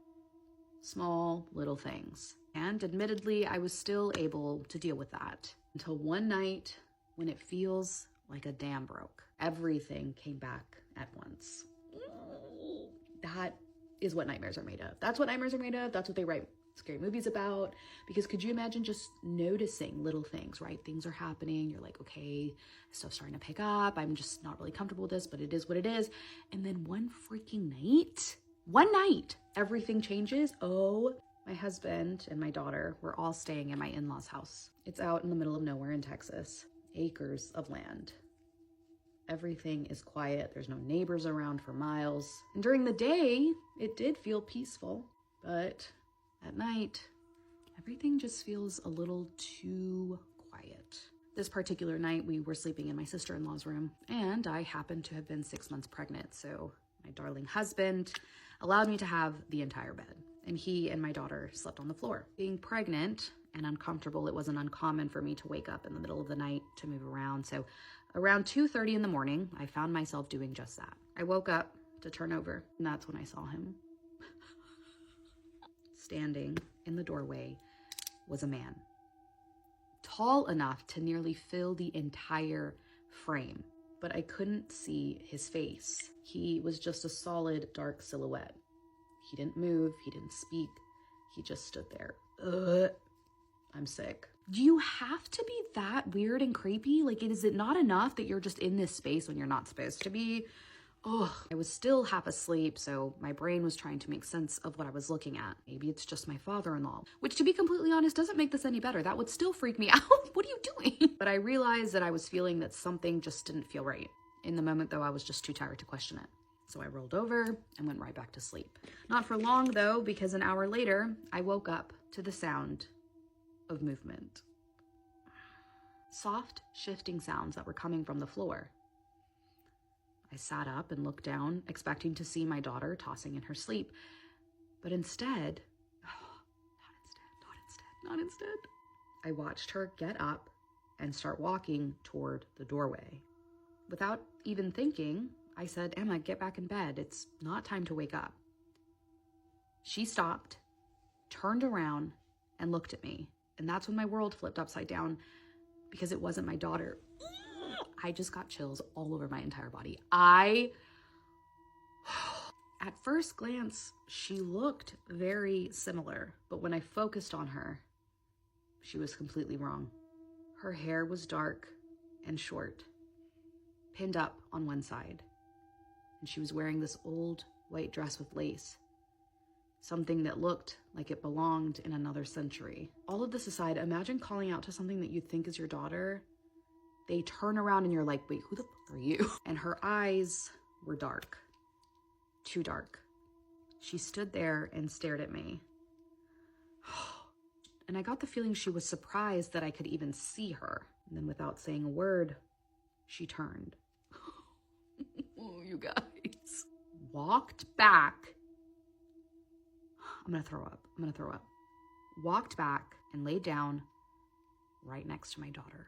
R: small little things. And admittedly, I was still able to deal with that until one night when it feels like a dam broke. Everything came back at once. That is what nightmares are made of. That's what nightmares are made of. That's what they write scary movies about. Because could you imagine just noticing little things, right? Things are happening. You're like, okay, stuff's starting to pick up. I'm just not really comfortable with this, but it is what it is. And then one night, everything changes. Oh, my husband and my daughter were all staying in my in-laws' house. It's out in the middle of nowhere in Texas. Acres of land. Everything is quiet. There's no neighbors around for miles. And during the day, it did feel peaceful, but at night, everything just feels a little too quiet. This particular night, we were sleeping in my sister-in-law's room, and I happened to have been 6 months pregnant, so my darling husband allowed me to have the entire bed, and he and my daughter slept on the floor. Being pregnant and uncomfortable, it wasn't uncommon for me to wake up in the middle of the night to move around, so around 2:30 in the morning, I found myself doing just that. I woke up to turn over, and that's when I saw him. Standing in the doorway was a man, tall enough to nearly fill the entire frame, but I couldn't see his face. He was just a solid dark silhouette. He didn't move, he didn't speak, he just stood there. I'm sick. Do you have to be that weird and creepy? Like, is it not enough that you're just in this space when you're not supposed to be? I was still half asleep, so my brain was trying to make sense of what I was looking at. Maybe it's just my father-in-law, which, to be completely honest, doesn't make this any better. That would still freak me out. What are you doing? But I realized that I was feeling that something just didn't feel right. In the moment, though, I was just too tired to question it. So I rolled over and went right back to sleep. Not for long, though, because an hour later, I woke up to the sound of movement. Soft, shifting sounds that were coming from the floor. I sat up and looked down, expecting to see my daughter tossing in her sleep. But instead, not instead. I watched her get up and start walking toward the doorway. Without even thinking, I said, "Emma, get back in bed. It's not time to wake up." She stopped, turned around, and looked at me. And that's when my world flipped upside down, because it wasn't my daughter. I just got chills all over my entire body. At first glance, she looked very similar, but when I focused on her, she was completely wrong. Her hair was dark and short, pinned up on one side, and she was wearing this old white dress with lace, something that looked like it belonged in another century. All of this aside, imagine calling out to something that you think is your daughter. They turn around and you're like, wait, who the fuck are you? And her eyes were dark, too dark. She stood there and stared at me. And I got the feeling she was surprised that I could even see her. And then without saying a word, she turned. Oh, you guys. Walked back. I'm gonna throw up. Walked back and laid down right next to my daughter.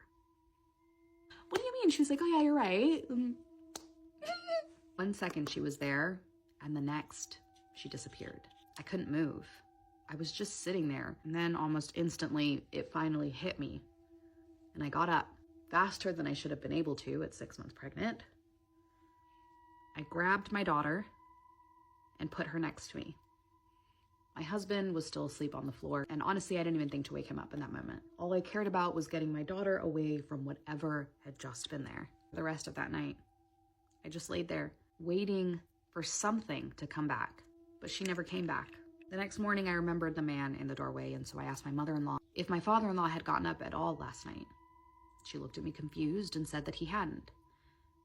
R: What do you mean? She was like, "Oh yeah, you're right." 1 second she was there, and the next she disappeared. I couldn't move. I was just sitting there, and then almost instantly it finally hit me. And I got up faster than I should have been able to at 6 months pregnant. I grabbed my daughter and put her next to me. My husband was still asleep on the floor, and honestly, I didn't even think to wake him up in that moment. All I cared about was getting my daughter away from whatever had just been there. The rest of that night, I just laid there, waiting for something to come back, but she never came back. The next morning, I remembered the man in the doorway, and so I asked my mother-in-law if my father-in-law had gotten up at all last night. She looked at me confused and said that he hadn't.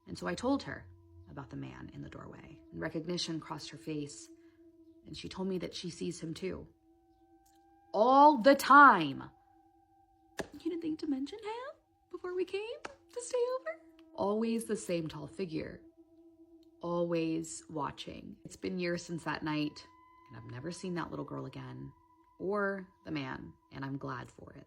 R: And so I told her about the man in the doorway, and recognition crossed her face. And she told me that she sees him too. All the time. You didn't think to mention him before we came to stay over? Always the same tall figure. Always watching. It's been years since that night, and I've never seen that little girl again. Or the man, and I'm glad for it.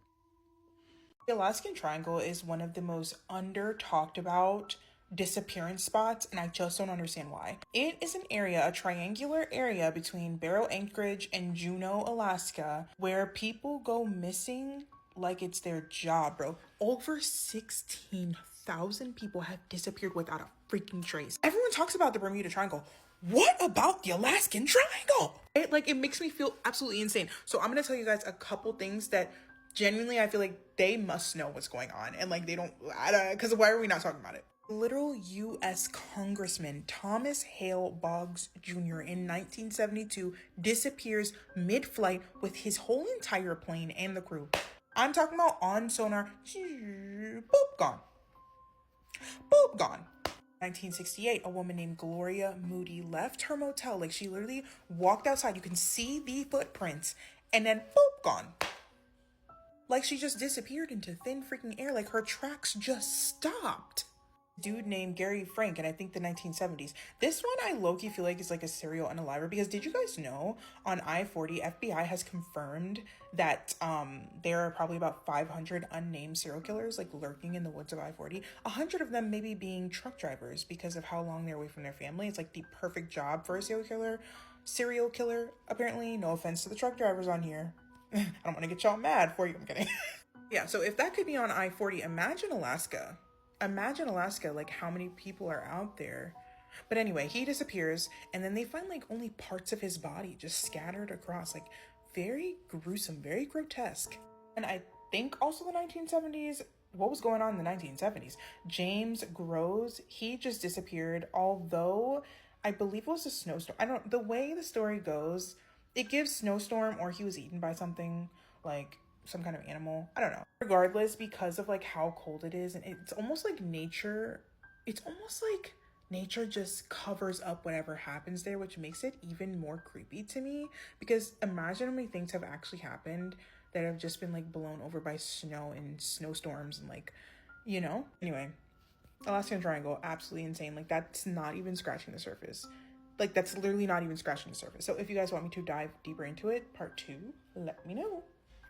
S: The Alaskan Triangle is one of the most under-talked about disappearance spots, and I just don't understand why. It is an area, a triangular area between Barrow Anchorage and Juneau, Alaska, where people go missing like it's their job, bro. Over 16,000 people have disappeared without a freaking trace. Everyone talks about the Bermuda Triangle. What about the Alaskan Triangle? It makes me feel absolutely insane. So I'm gonna tell you guys a couple things that genuinely I feel like they must know what's going on, and like because why are we not talking about it? Literal U.S. Congressman Thomas Hale Boggs Jr. in 1972 disappears mid-flight with his whole entire plane and the crew. I'm talking about on sonar. Boop, gone. Boop, gone. 1968, a woman named Gloria Moody left her motel. Like, she literally walked outside. You can see the footprints. And then, boop, gone. Like she just disappeared into thin freaking air. Like her tracks just stopped. Dude named Gary Frank, and I think the 1970s. This one I low-key feel like is like a serial unaliver, because did you guys know on I-40 FBI has confirmed that there are probably about 500 unnamed serial killers like lurking in the woods of I-40, 100 of them maybe being truck drivers because of how long they're away from their family. It's like the perfect job for a serial killer apparently. No offense to the truck drivers on here. I don't want to get y'all mad for you. I'm kidding. Yeah, so if that could be on I-40, imagine Alaska, like how many people are out there. But anyway, he disappears, and then they find like only parts of his body just scattered across, like very gruesome, very grotesque. And I think also the 1970s, what was going on in the 1970s? James Groves, he just disappeared, although I believe it was a snowstorm. The way the story goes, it gives snowstorm or he was eaten by something, like some kind of animal. I don't know. Regardless, because of like how cold it is, and it's almost like nature just covers up whatever happens there, which makes it even more creepy to me. Because imagine how many things have actually happened that have just been like blown over by snow and snowstorms and like, you know? Anyway, Alaskan Triangle, absolutely insane. Like that's not even scratching the surface. Like that's literally not even scratching the surface. So if you guys want me to dive deeper into it, part 2, let me know.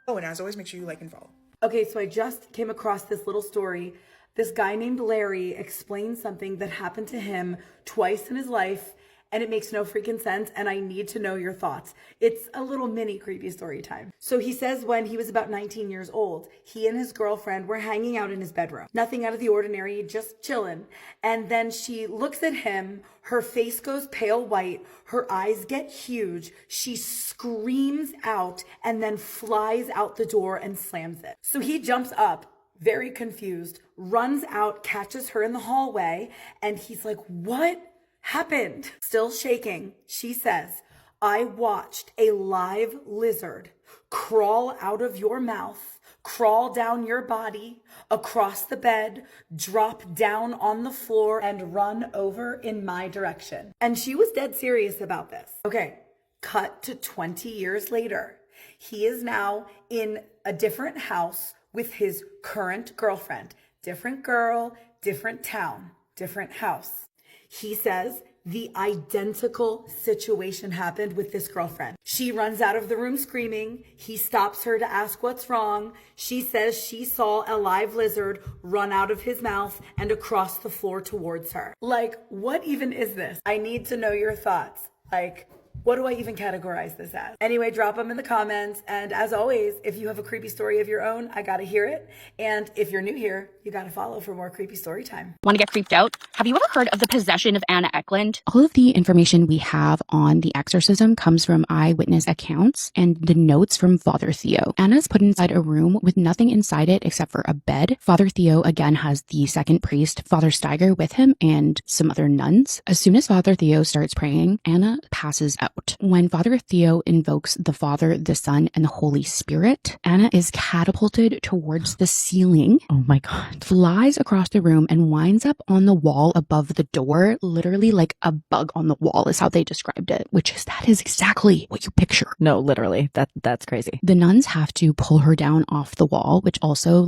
S: Oh, and as always, make sure you like and follow.
H: Okay, so I just came across this little story. This guy named Larry explained something that happened to him twice in his life, and it makes no freaking sense, and I need to know your thoughts. It's a little mini creepy story time. So he says when he was about 19 years old, he and his girlfriend were hanging out in his bedroom. Nothing out of the ordinary, just chilling. And then she looks at him, her face goes pale white, her eyes get huge, she screams out, and then flies out the door and slams it. So he jumps up, very confused, runs out, catches her in the hallway, and he's like, what happened? Still shaking, she says, I watched a live lizard crawl out of your mouth, crawl down your body, across the bed, drop down on the floor, and run over in my direction. And she was dead serious about this. Okay, cut to 20 years later. He is now in a different house with his current girlfriend. Different girl, different town, different house. He says the identical situation happened with this girlfriend. She runs out of the room screaming. He stops her to ask what's wrong. She says she saw a live lizard run out of his mouth and across the floor towards her. Like, what even is this? I need to know your thoughts. Like, what do I even categorize this as? Anyway, drop them in the comments. And as always, if you have a creepy story of your own, I gotta hear it. And if you're new here, you gotta follow for more creepy story time.
I: Want to get creeped out? Have you ever heard of the possession of Anna Ecklund? All of the information we have on the exorcism comes from eyewitness accounts and the notes from Father Theo. Anna's put inside a room with nothing inside it except for a bed. Father Theo again has the second priest, Father Steiger, with him and some other nuns. As soon as Father Theo starts praying, Anna passes out. When Father Theo invokes the Father, the Son, and the Holy Spirit, Anna is catapulted towards the ceiling. Oh my God. Flies across the room and winds up on the wall above the door, literally like a bug on the wall is how they described it, that is exactly what you picture.
T: No, literally. That's crazy.
I: The nuns have to pull her down off the wall, which also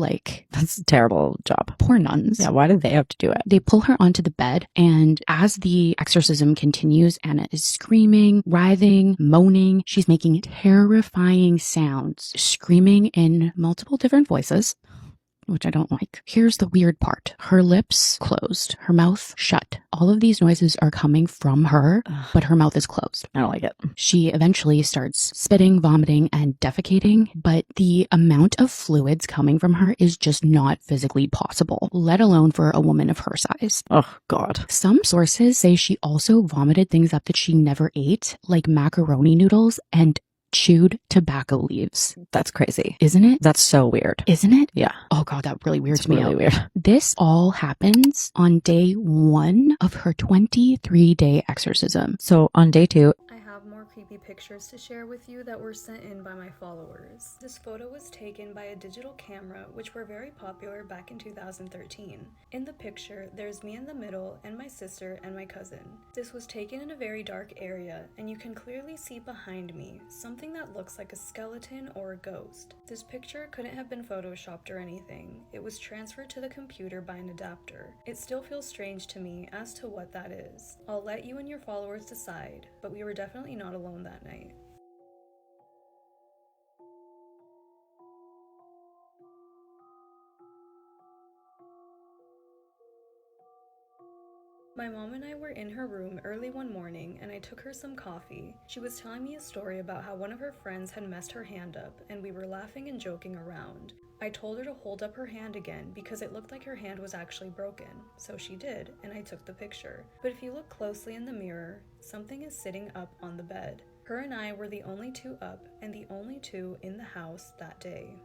T: that's a terrible job.
I: Poor nuns.
T: Yeah, why did they have to do it?
I: They pull her onto the bed, and as the exorcism continues, Anna is screaming, writhing, moaning. She's making terrifying sounds, screaming in multiple different voices, which I don't like. Here's the weird part. Her lips closed, her mouth shut. All of these noises are coming from her, but her mouth is closed.
T: I don't like it.
I: She eventually starts spitting, vomiting, and defecating, but the amount of fluids coming from her is just not physically possible, let alone for a woman of her size.
T: Oh, God.
I: Some sources say she also vomited things up that she never ate, like macaroni noodles and chewed tobacco leaves.
T: That's crazy.
I: Isn't it?
T: That's so weird.
I: Isn't it?
T: Yeah.
I: Oh God, that really weirds me
T: really
I: out.
T: Weird.
I: This all happens on day 1 of her 23-day exorcism.
T: So on day 2,
C: I have more creepy pictures to share with you that were sent in by my followers. This photo was taken by a digital camera, which were very popular back in 2013. In the picture, there's me in the middle and my sister and my cousin. This was taken in a very dark area, and you can clearly see behind me something that looks like a skeleton or a ghost. This picture couldn't have been photoshopped or anything. It was transferred to the computer by an adapter. It still feels strange to me as to what that is. I'll let you and your followers decide, but we were definitely not alone that night. My mom and I were in her room early one morning, and I took her some coffee. She was telling me a story about how one of her friends had messed her hand up, and we were laughing and joking around. I told her to hold up her hand again because it looked like her hand was actually broken, so she did, and I took the picture. But if you look closely in the mirror, something is sitting up on the bed. Her and I were the only two up and the only two in the house that day.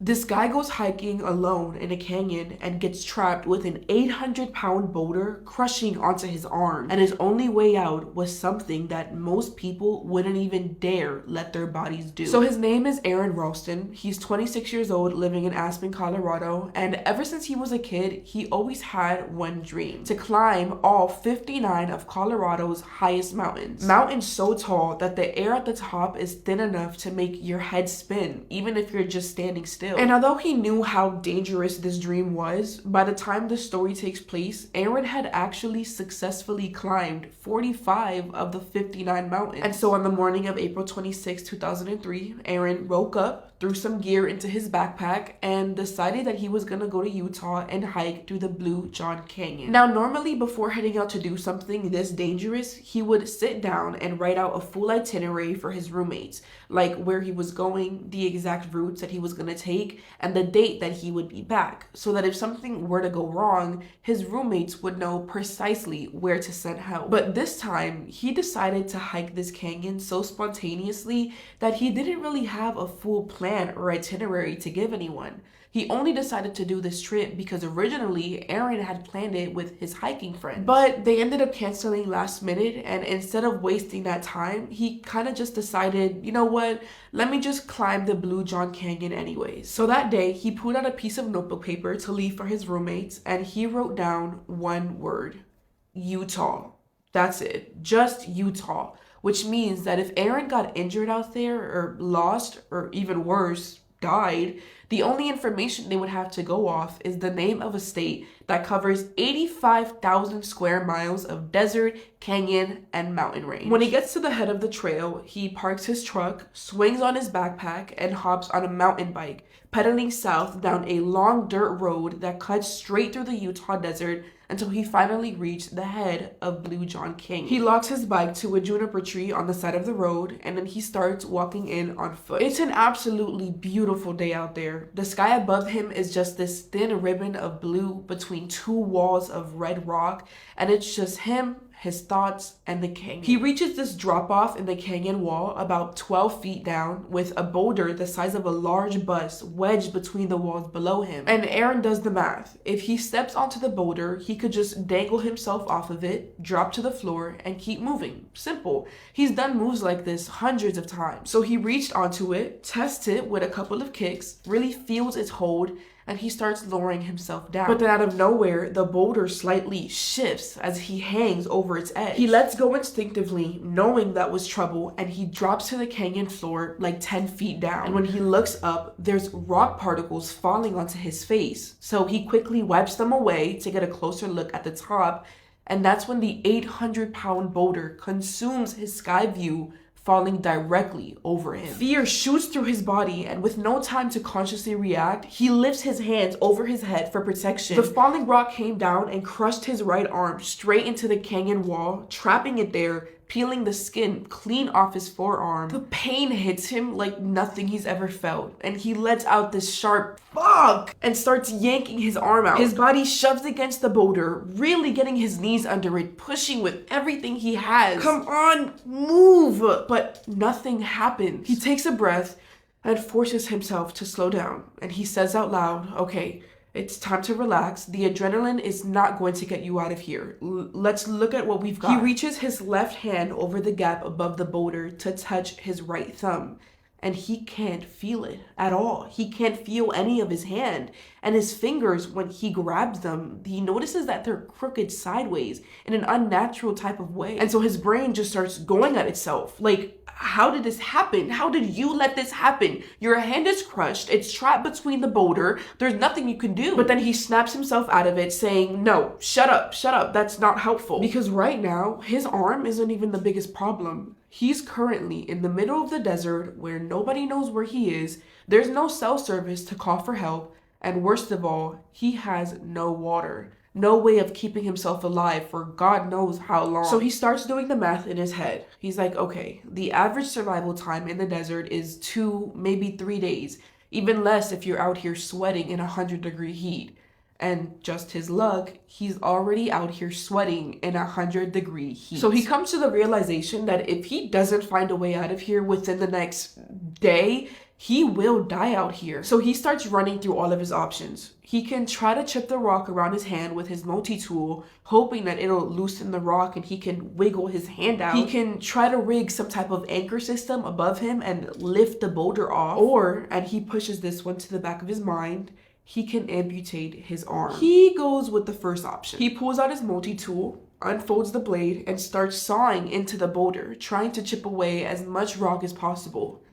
U: This guy goes hiking alone in a canyon and gets trapped with an 800-pound boulder crushing onto his arm, and his only way out was something that most people wouldn't even dare let their bodies do. So his name is Aaron Ralston. He's 26 years old, living in Aspen, Colorado, and ever since he was a kid, he always had one dream: to climb all 59 of Colorado's highest mountains. Mountains so tall that the air at the top is thin enough to make your head spin, even if you're just standing still. And although he knew how dangerous this dream was, by the time the story takes place, Aaron had actually successfully climbed 45 of the 59 mountains. And so on the morning of April 26, 2003, Aaron woke up, threw some gear into his backpack, and decided that he was gonna go to Utah and hike through the Blue John Canyon. Now, normally before heading out to do something this dangerous, he would sit down and write out a full itinerary for his roommates, like where he was going, the exact routes that he was gonna take, and the date that he would be back, so that if something were to go wrong, his roommates would know precisely where to send help. But this time, he decided to hike this canyon so spontaneously that he didn't really have a full plan or itinerary to give anyone. He only decided to do this trip because originally Aaron had planned it with his hiking friend. But they ended up canceling last minute, and instead of wasting that time, he kind of just decided, you know what, let me just climb the Blue John Canyon anyways. So that day, he pulled out a piece of notebook paper to leave for his roommates, and he wrote down one word: Utah. That's it, just Utah. Which means that if Aaron got injured out there, or lost, or even worse, died, the only information they would have to go off is the name of a state that covers 85,000 square miles of desert, canyon, and mountain range. When he gets to the head of the trail, he parks his truck, swings on his backpack, and hops on a mountain bike, pedaling south down a long dirt road that cuts straight through the Utah desert until he finally reached the head of Blue John Canyon. He locks his bike to a juniper tree on the side of the road, and then he starts walking in on foot. It's an absolutely beautiful day out there. The sky above him is just this thin ribbon of blue between two walls of red rock, and it's just him, his thoughts, and the canyon. He reaches this drop off in the canyon wall about 12 feet down, with a boulder the size of a large bus wedged between the walls below him. And Aaron does the math. If he steps onto the boulder, he could just dangle himself off of it, drop to the floor, and keep moving. Simple. He's done moves like this hundreds of times. So he reached onto it, tests it with a couple of kicks, really feels its hold, and he starts lowering himself down. But then out of nowhere, the boulder slightly shifts as he hangs over its edge. He lets go instinctively, knowing that was trouble, and he drops to the canyon floor like 10 feet down. And when he looks up, there's rock particles falling onto his face. So he quickly wipes them away to get a closer look at the top, and that's when the 800-pound boulder consumes his sky view, falling directly over him. Fear shoots through his body, and with no time to consciously react, he lifts his hands over his head for protection. The falling rock came down and crushed his right arm straight into the canyon wall, trapping it there, peeling the skin clean off his forearm. The pain hits him like nothing he's ever felt, and he lets out this sharp fuck and starts yanking his arm out. His body shoves against the boulder, really getting his knees under it, pushing with everything he has. Come on, move! But nothing happens. He takes a breath, and forces himself to slow down. And he says out loud, okay, it's time to relax. The adrenaline is not going to get you out of here. Let's look at what we've got. He reaches his left hand over the gap above the boulder to touch his right thumb. And he can't feel it at all. He can't feel any of his hand. And his fingers, when he grabs them, he notices that they're crooked sideways in an unnatural type of way. And so his brain just starts going at itself. Like, how did this happen? How did you let this happen? Your hand is crushed. It's trapped between the boulder. There's nothing you can do. But then he snaps himself out of it saying, no, shut up. That's not helpful. Because right now, his arm isn't even the biggest problem. He's currently in the middle of the desert where nobody knows where he is. There's no cell service to call for help. And worst of all, he has no water. No way of keeping himself alive for God knows how long. So he starts doing the math in his head. He's like, okay, the average survival time in the desert is 2, maybe 3 days. Even less if you're out here sweating in 100-degree heat. And just his luck, he's already out here sweating in 100-degree heat. So he comes to the realization that if he doesn't find a way out of here within the next day, he will die out here. So he starts running through all of his options. He can try to chip the rock around his hand with his multi-tool, hoping that it'll loosen the rock and he can wiggle his hand out. He can try to rig some type of anchor system above him and lift the boulder off. Or, and he pushes this one to the back of his mind, he can amputate his arm. He goes with the first option. He pulls out his multi-tool, unfolds the blade, and starts sawing into the boulder, trying to chip away as much rock as possible.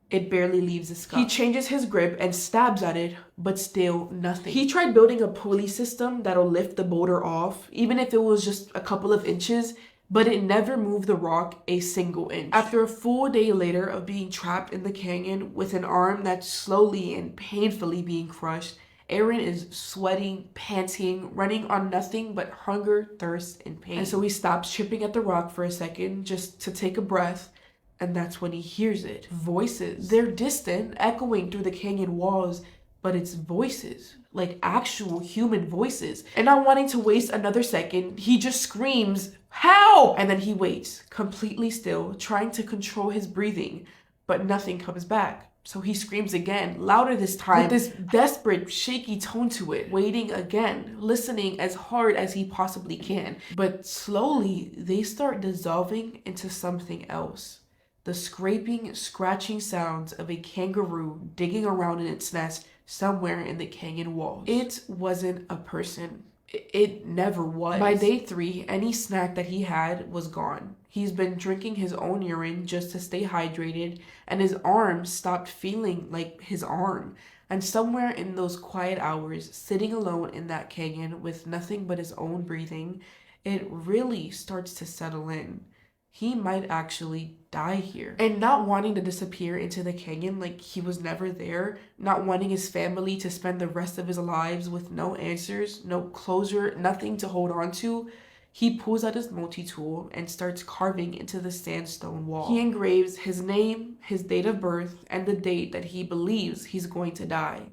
U: It barely leaves his scuff. He changes his grip and stabs at it, but still nothing. He tried building a pulley system that'll lift the boulder off, even if it was just a couple of inches, but it never moved the rock a single inch. After a full day later of being trapped in the canyon with an arm that's slowly and painfully being crushed, Aaron is sweating, panting, running on nothing but hunger, thirst, and pain. And so he stops chipping at the rock for a second just to take a breath. And that's when he hears it. Voices. They're distant, echoing through the canyon walls, but it's voices. Like actual human voices. And not wanting to waste another second, he just screams, "Help!" And then he waits, completely still, trying to control his breathing, but nothing comes back. So he screams again, louder this time, with this desperate, shaky tone to it, waiting again, listening as hard as he possibly can. But slowly, they start dissolving into something else. The scraping, scratching sounds of a kangaroo digging around in its nest somewhere in the canyon walls. It wasn't a person. It never was. By day 3, any snack that he had was gone. He's been drinking his own urine just to stay hydrated, and his arm stopped feeling like his arm. And somewhere in those quiet hours, sitting alone in that canyon with nothing but his own breathing, it really starts to settle in. He might actually die here. And not wanting to disappear into the canyon like he was never there, not wanting his family to spend the rest of his lives with no answers, no closure, nothing to hold on to, he pulls out his multi-tool and starts carving into the sandstone wall. He engraves his name, his date of birth, and the date that he believes he's going to die.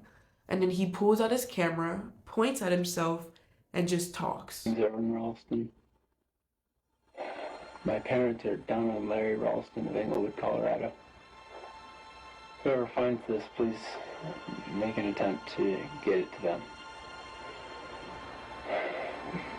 U: And then he pulls out his camera, points at himself, and just talks.
A: Ralston. My parents are down on Larry Ralston of Englewood, Colorado. Whoever finds this, please make an attempt to get it to them.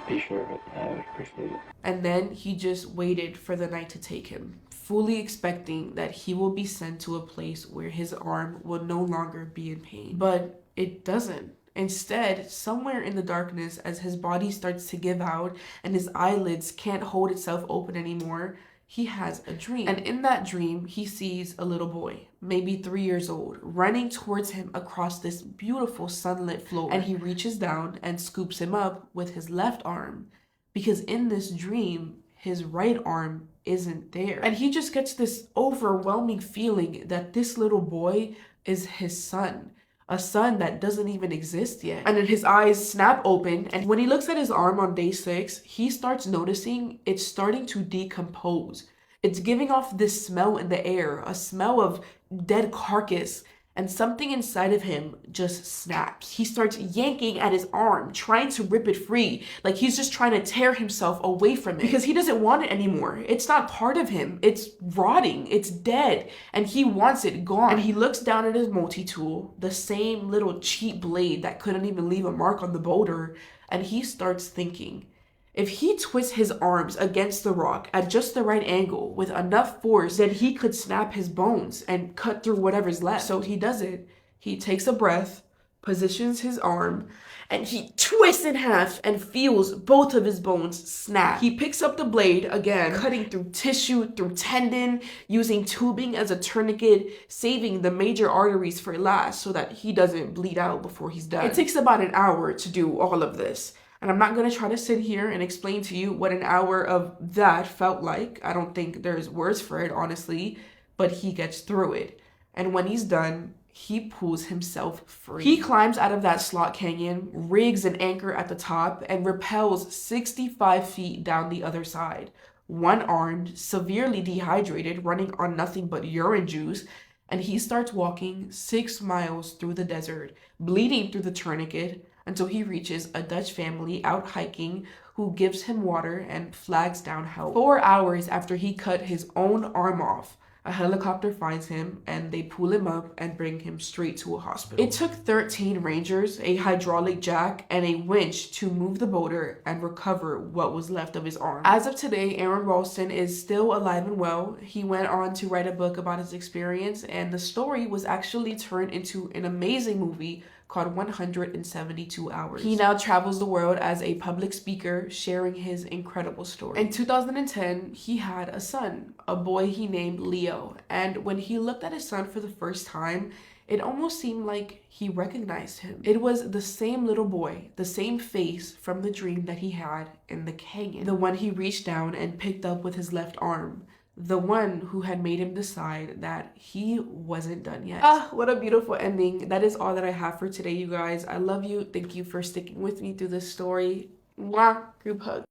A: Be sure of it. I would appreciate it.
U: And then he just waited for the night to take him, fully expecting that he will be sent to a place where his arm will no longer be in pain. But it doesn't. Instead, somewhere in the darkness, as his body starts to give out and his eyelids can't hold itself open anymore, he has a dream. And in that dream, he sees a little boy, maybe 3 years old, running towards him across this beautiful sunlit floor. And he reaches down and scoops him up with his left arm, because in this dream, his right arm isn't there. And he just gets this overwhelming feeling that this little boy is his son. A son that doesn't even exist yet. And then his eyes snap open, and when he looks at his arm on day 6, he starts noticing it's starting to decompose. It's giving off this smell in the air, a smell of dead carcass. and something inside of him just snaps. He starts yanking at his arm, trying to rip it free, like he's just trying to tear himself away from it because he doesn't want it anymore. It's not part of him. It's rotting. It's dead, and he wants it gone. And he looks down at his multi-tool, the same little cheap blade that couldn't even leave a mark on the boulder, and he starts thinking, if he twists his arms against the rock at just the right angle with enough force, then he could snap his bones and cut through whatever's left. So he does it. He takes a breath, positions his arm, and he twists in half and feels both of his bones snap. He picks up the blade again, cutting through tissue, through tendon, using tubing as a tourniquet, saving the major arteries for last so that he doesn't bleed out before he's done. It takes about an hour to do all of this. And I'm not going to try to sit here and explain to you what an hour of that felt like. I don't think there's words for it, honestly, but he gets through it. And when he's done, he pulls himself free. He climbs out of that slot canyon, rigs an anchor at the top, and rappels 65 feet down the other side. One-armed, severely dehydrated, running on nothing but urine juice, and he starts walking 6 miles through the desert, bleeding through the tourniquet, until he reaches a Dutch family out hiking who gives him water and flags down help. 4 hours after he cut his own arm off, a helicopter finds him and they pull him up and bring him straight to a hospital. It took 13 rangers, a hydraulic jack, and a winch to move the boulder and recover what was left of his arm. As of today, Aaron Ralston is still alive and well. He went on to write a book about his experience, and the story was actually turned into an amazing movie called 172 Hours. He now travels the world as a public speaker, sharing his incredible story. In 2010, he had a son, a boy he named Leo, and when he looked at his son for the first time, it almost seemed like he recognized him. It was the same little boy, the same face from the dream that he had in the canyon, the one he reached down and picked up with his left arm. The one who had made him decide that he wasn't done yet. What a beautiful ending. That is all that I have for today, you guys. I love you. Thank you for sticking with me through this story. Mwah. Group hug.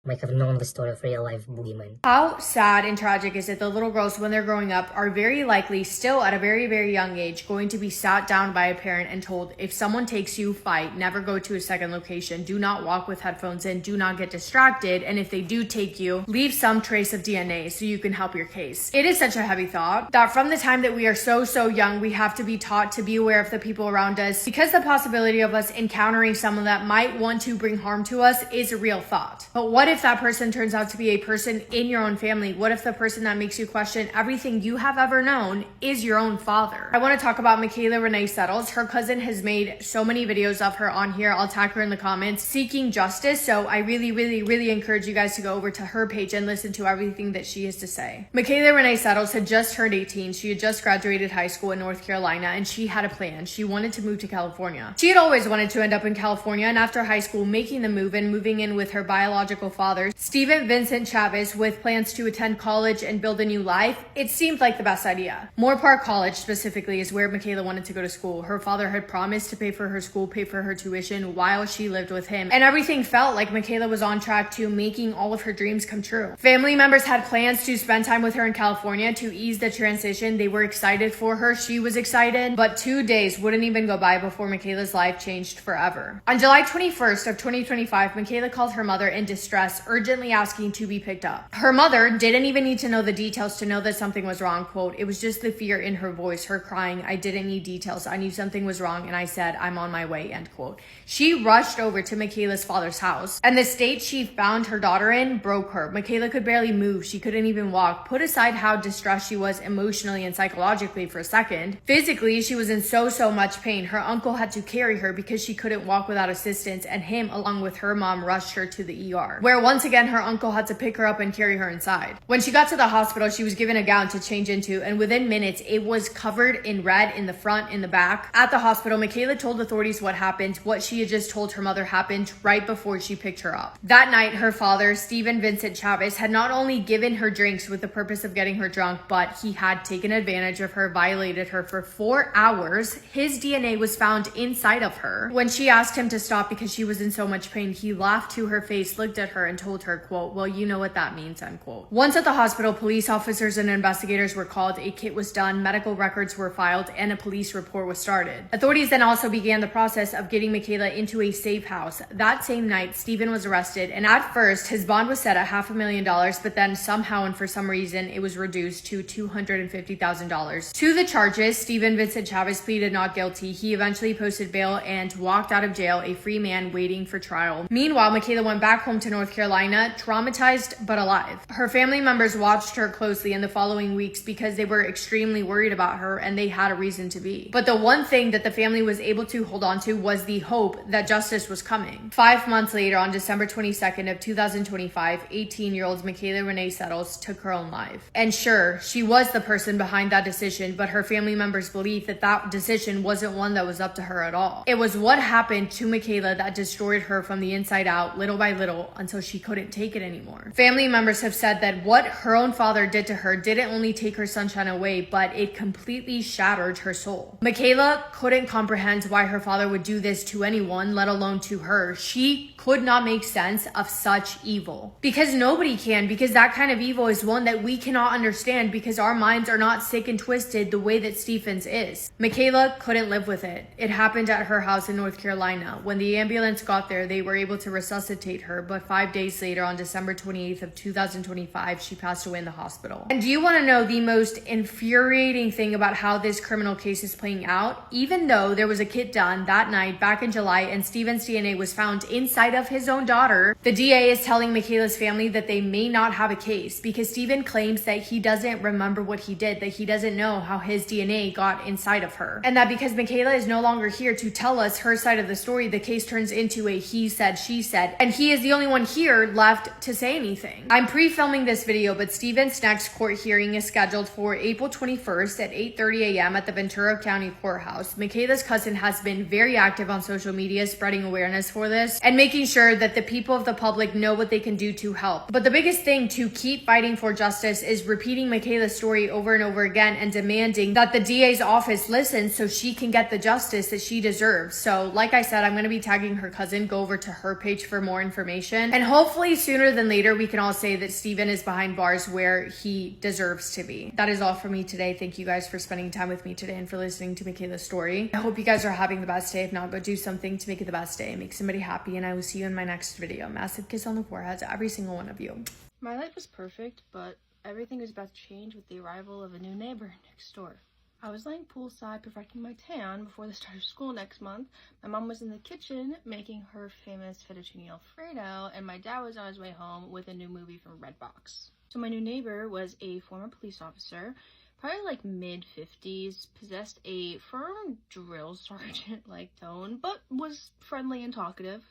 B: Might have known the story of real life boogeyman.
V: How sad and tragic is it that little girls, when they're growing up, are very likely still at a very, very young age going to be sat down by a parent and told, if someone takes you, fight, never go to a second location, do not walk with headphones in, do not get distracted, and if they do take you, leave some trace of DNA so you can help your case. It is such a heavy thought that from the time that we are so young, we have to be taught to be aware of the people around us, because the possibility of us encountering someone that might want to bring harm to us is a real thought. But what if that person turns out to be a person in your own family? What if the person that makes you question everything you have ever known is your own father? I want to talk about Michaela Renee Settles. Her cousin has made so many videos of her on here. I'll tag her in the comments, seeking justice. So I really encourage you guys to go over to her page and listen to everything that she has to say. Michaela Renee Settles had just turned 18. She had just graduated high school in North Carolina, and she had a plan. She wanted to move to California. She had always wanted to end up in California, and after high school, making the move and moving in with her biological father, Stephen Vincent Chavez, with plans to attend college and build a new life, it seemed like the best idea. Moore Park College specifically is where Michaela wanted to go to school. Her father had promised to pay for her school, pay for her tuition while she lived with him, and everything felt like Michaela was on track to making all of her dreams come true. Family members had plans to spend time with her in California to ease the transition. They were excited for her. She was excited, but 2 days wouldn't even go by before Michaela's life changed forever. On July 21st of 2025, Michaela called her mother in distress, urgently asking to be picked up. Her mother didn't even need to know the details to know that something was wrong. Quote, it was just the fear in her voice, her crying. I didn't need details. I knew something was wrong, and I said, I'm on my way, end quote. She rushed over to Michaela's father's house, and the state she found her daughter in broke her. Michaela could barely move. She couldn't even walk. Put aside how distressed she was emotionally and psychologically for a second. Physically, she was in so much pain. Her uncle had to carry her because she couldn't walk without assistance, and him, along with her mom, rushed her to the ER, where once again her uncle had to pick her up and carry her inside. When she got to the hospital, she was given a gown to change into, and within minutes it was covered in red in the front, in the back. At the hospital, Michaela told authorities what happened, what she had just told her mother happened right before she picked her up. That night, her father, Stephen Vincent Chavez, had not only given her drinks with the purpose of getting her drunk, but he had taken advantage of her, violated her for 4 hours. His DNA was found inside of her. When she asked him to stop because she was in so much pain, he laughed to her face, looked at her, and told her, quote, well, you know what that means, unquote. Once at the hospital, police officers and investigators were called, a kit was done, medical records were filed, and a police report was started. Authorities then also began the process of getting Michaela into a safe house. That same night, Stephen was arrested, and at first, his bond was set at $500,000, but then somehow and for some reason, it was reduced to $250,000. To the charges, Stephen Vincent Chavez pleaded not guilty. He eventually posted bail and walked out of jail, a free man waiting for trial. Meanwhile, Michaela went back home to North Carolina, traumatized but alive. Her family members watched her closely in the following weeks because they were extremely worried about her, and they had a reason to be. But the one thing that the family was able to hold on to was the hope that justice was coming. 5 months later, on December 22nd of 2025, 18-year-old Michaela Renee Settles took her own life. And sure, she was the person behind that decision, but her family members believe that that decision wasn't one that was up to her at all. It was what happened to Michaela that destroyed her from the inside out, little by little, until she couldn't take it anymore. Family members have said that what her own father did to her didn't only take her sunshine away, but it completely shattered her soul. Michaela couldn't comprehend why her father would do this to anyone, let alone to her. She could not make sense of such evil. Because nobody can, because that kind of evil is one that we cannot understand because our minds are not sick and twisted the way that Stephen's is. Michaela couldn't live with it. It happened at her house in North Carolina. When the ambulance got there, they were able to resuscitate her, but 5 days later, on December 28th of 2025, she passed away in the hospital. And do you want to know the most infuriating thing about how this criminal case is playing out? Even though there was a kit done that night back in July and Stephen's DNA was found inside of his own daughter, the DA is telling Michaela's family that they may not have a case because Stephen claims that he doesn't remember what he did, that he doesn't know how his DNA got inside of her. And that because Michaela is no longer here to tell us her side of the story, the case turns into a he said, she said, and he is the only one here left to say anything. I'm pre-filming this video, but Stephen's next court hearing is scheduled for April 21st at 8:30 a.m. at the Ventura County Courthouse. Michaela's cousin has been very active on social media spreading awareness for this and making sure that the people of the public know what they can do to help. But the biggest thing to keep fighting for justice is repeating Michaela's story over and over again and demanding that the DA's office listens so she can get the justice that she deserves. So like I said, I'm going to be tagging her cousin. Go over to her page for more information. And hopefully sooner than later, we can all say that Stephen is behind bars where he deserves to be. That is all for me today. Thank you guys for spending time with me today and for listening to Michaela's story. I hope you guys are having the best day. If not, go do something to make it the best day. Make somebody happy, and I will see you in my next video. Massive kiss on the forehead to every single one of you.
D: My life was perfect, but everything was about to change with the arrival of a new neighbor next door. I was laying poolside perfecting my tan before the start of school next month. My mom was in the kitchen making her famous fettuccine alfredo, and my dad was on his way home with a new movie from Redbox. So my new neighbor was a former police officer, probably like mid-50s, possessed a firm drill sergeant-like tone, but was friendly and talkative.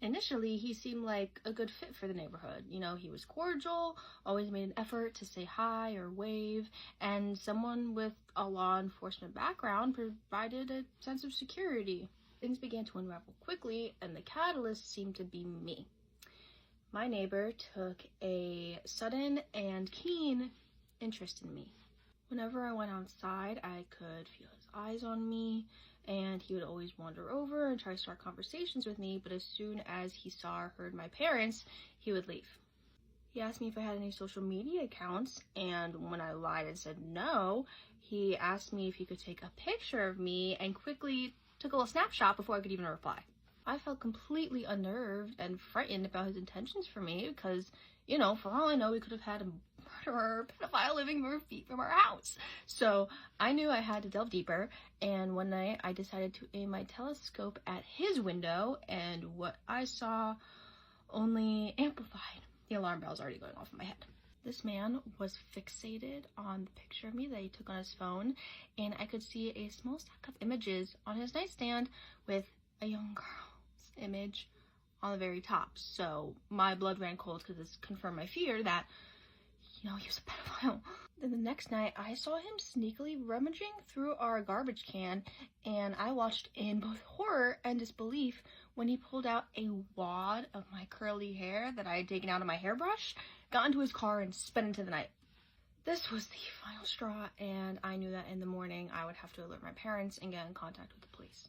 D: Initially, he seemed like a good fit for the neighborhood. You know, he was cordial, always made an effort to say hi or wave, and someone with a law enforcement background provided a sense of security. Things began to unravel quickly, and the catalyst seemed to be me. My neighbor took a sudden and keen interest in me. Whenever I went outside, I could feel his eyes on me, and he would always wander over and try to start conversations with me, but as soon as he saw or heard my parents, he would leave. He asked me if I had any social media accounts, and when I lied and said no, he asked me if he could take a picture of me and quickly took a little snapshot before I could even reply. I felt completely unnerved and frightened about his intentions for me because, you know, for all I know, we could have had a murderer, pedophile living mere feet from our house. So I knew I had to delve deeper, and one night I decided to aim my telescope at his window, and what I saw only amplified the alarm bells already going off in my head. This man was fixated on the picture of me that he took on his phone, and I could see a small stack of images on his nightstand with a young girl's image on the very top. So my blood ran cold because this confirmed my fear that, you know, he was a pedophile. Then the next night, I saw him sneakily rummaging through our garbage can, and I watched in both horror and disbelief when he pulled out a wad of my curly hair that I had taken out of my hairbrush, got into his car, and sped into the night. This was the final straw, and I knew that in the morning I would have to alert my parents and get in contact with the police.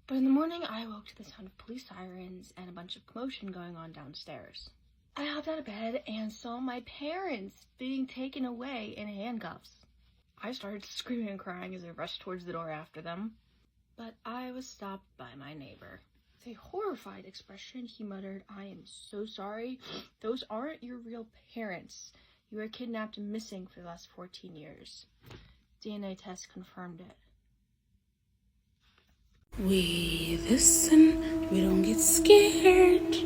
D: But in the morning, I awoke to the sound of police sirens and a bunch of commotion going on downstairs. I hopped out of bed and saw my parents being taken away in handcuffs. I started screaming and crying as I rushed towards the door after them, but I was stopped by my neighbor. With a horrified expression, he muttered, "I am so sorry. Those aren't your real parents. You were kidnapped and missing for the last 14 years. DNA test confirmed it."
E: We listen, we don't get scared,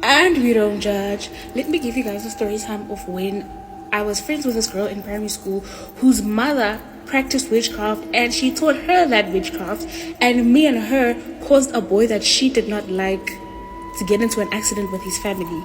E: and we don't judge. Let me give you guys a story time of when I was friends with this girl in primary school whose mother practiced witchcraft, and she taught her that witchcraft, and me and her caused a boy that she did not like to get into an accident with his family.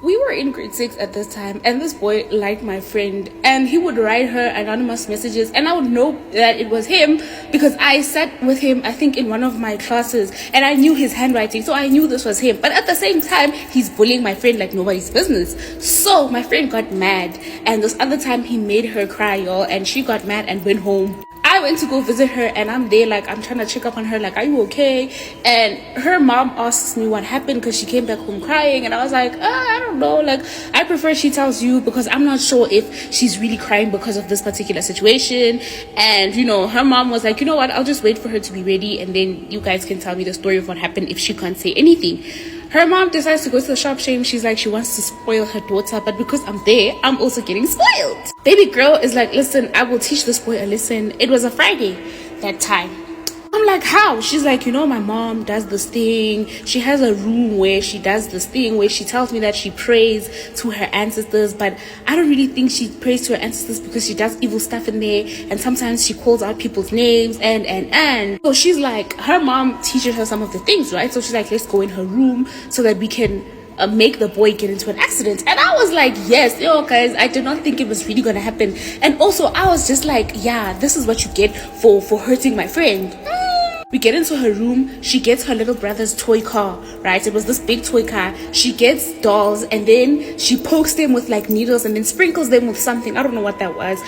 E: We were in grade 6 at this time, and this boy liked my friend, and he would write her anonymous messages, and I would know that it was him because I sat with him, I think, in one of my classes, and I knew his handwriting, so I knew this was him. But at the same time, he's bullying my friend like nobody's business. So my friend got mad, and this other time he made her cry, y'all, and she got mad and went home. I went to go visit her, and I'm there, like, I'm trying to check up on her, like, are you okay? And her mom asks me what happened because she came back home crying, and I was like, I don't know, like, I prefer she tells you because I'm not sure if she's really crying because of this particular situation. And, you know, her mom was like, you know what, I'll just wait for her to be ready, and then you guys can tell me the story of what happened if she can't say anything. Her mom decides to go to the shop shame. She's like, she wants to spoil her daughter, but because I'm there, I'm also getting spoiled. Baby girl is like, listen, I will teach this boy a lesson. It was a Friday that time. I'm like, how? She's like, you know, my mom does this thing. She has a room where she does this thing where she tells me that she prays to her ancestors, but I don't really think she prays to her ancestors because she does evil stuff in there, and sometimes she calls out people's names and. So she's like, her mom teaches her some of the things, right? So she's like, let's go in her room so that we can make the boy get into an accident. And I was like, yes, yo guys, I did not think it was really gonna happen. And also I was just like, yeah, this is what you get for hurting my friend. We get into her room. She gets her little brother's toy car, right? It was this big toy car. She gets dolls, and then she pokes them with like needles and then sprinkles them with something. I don't know what that was,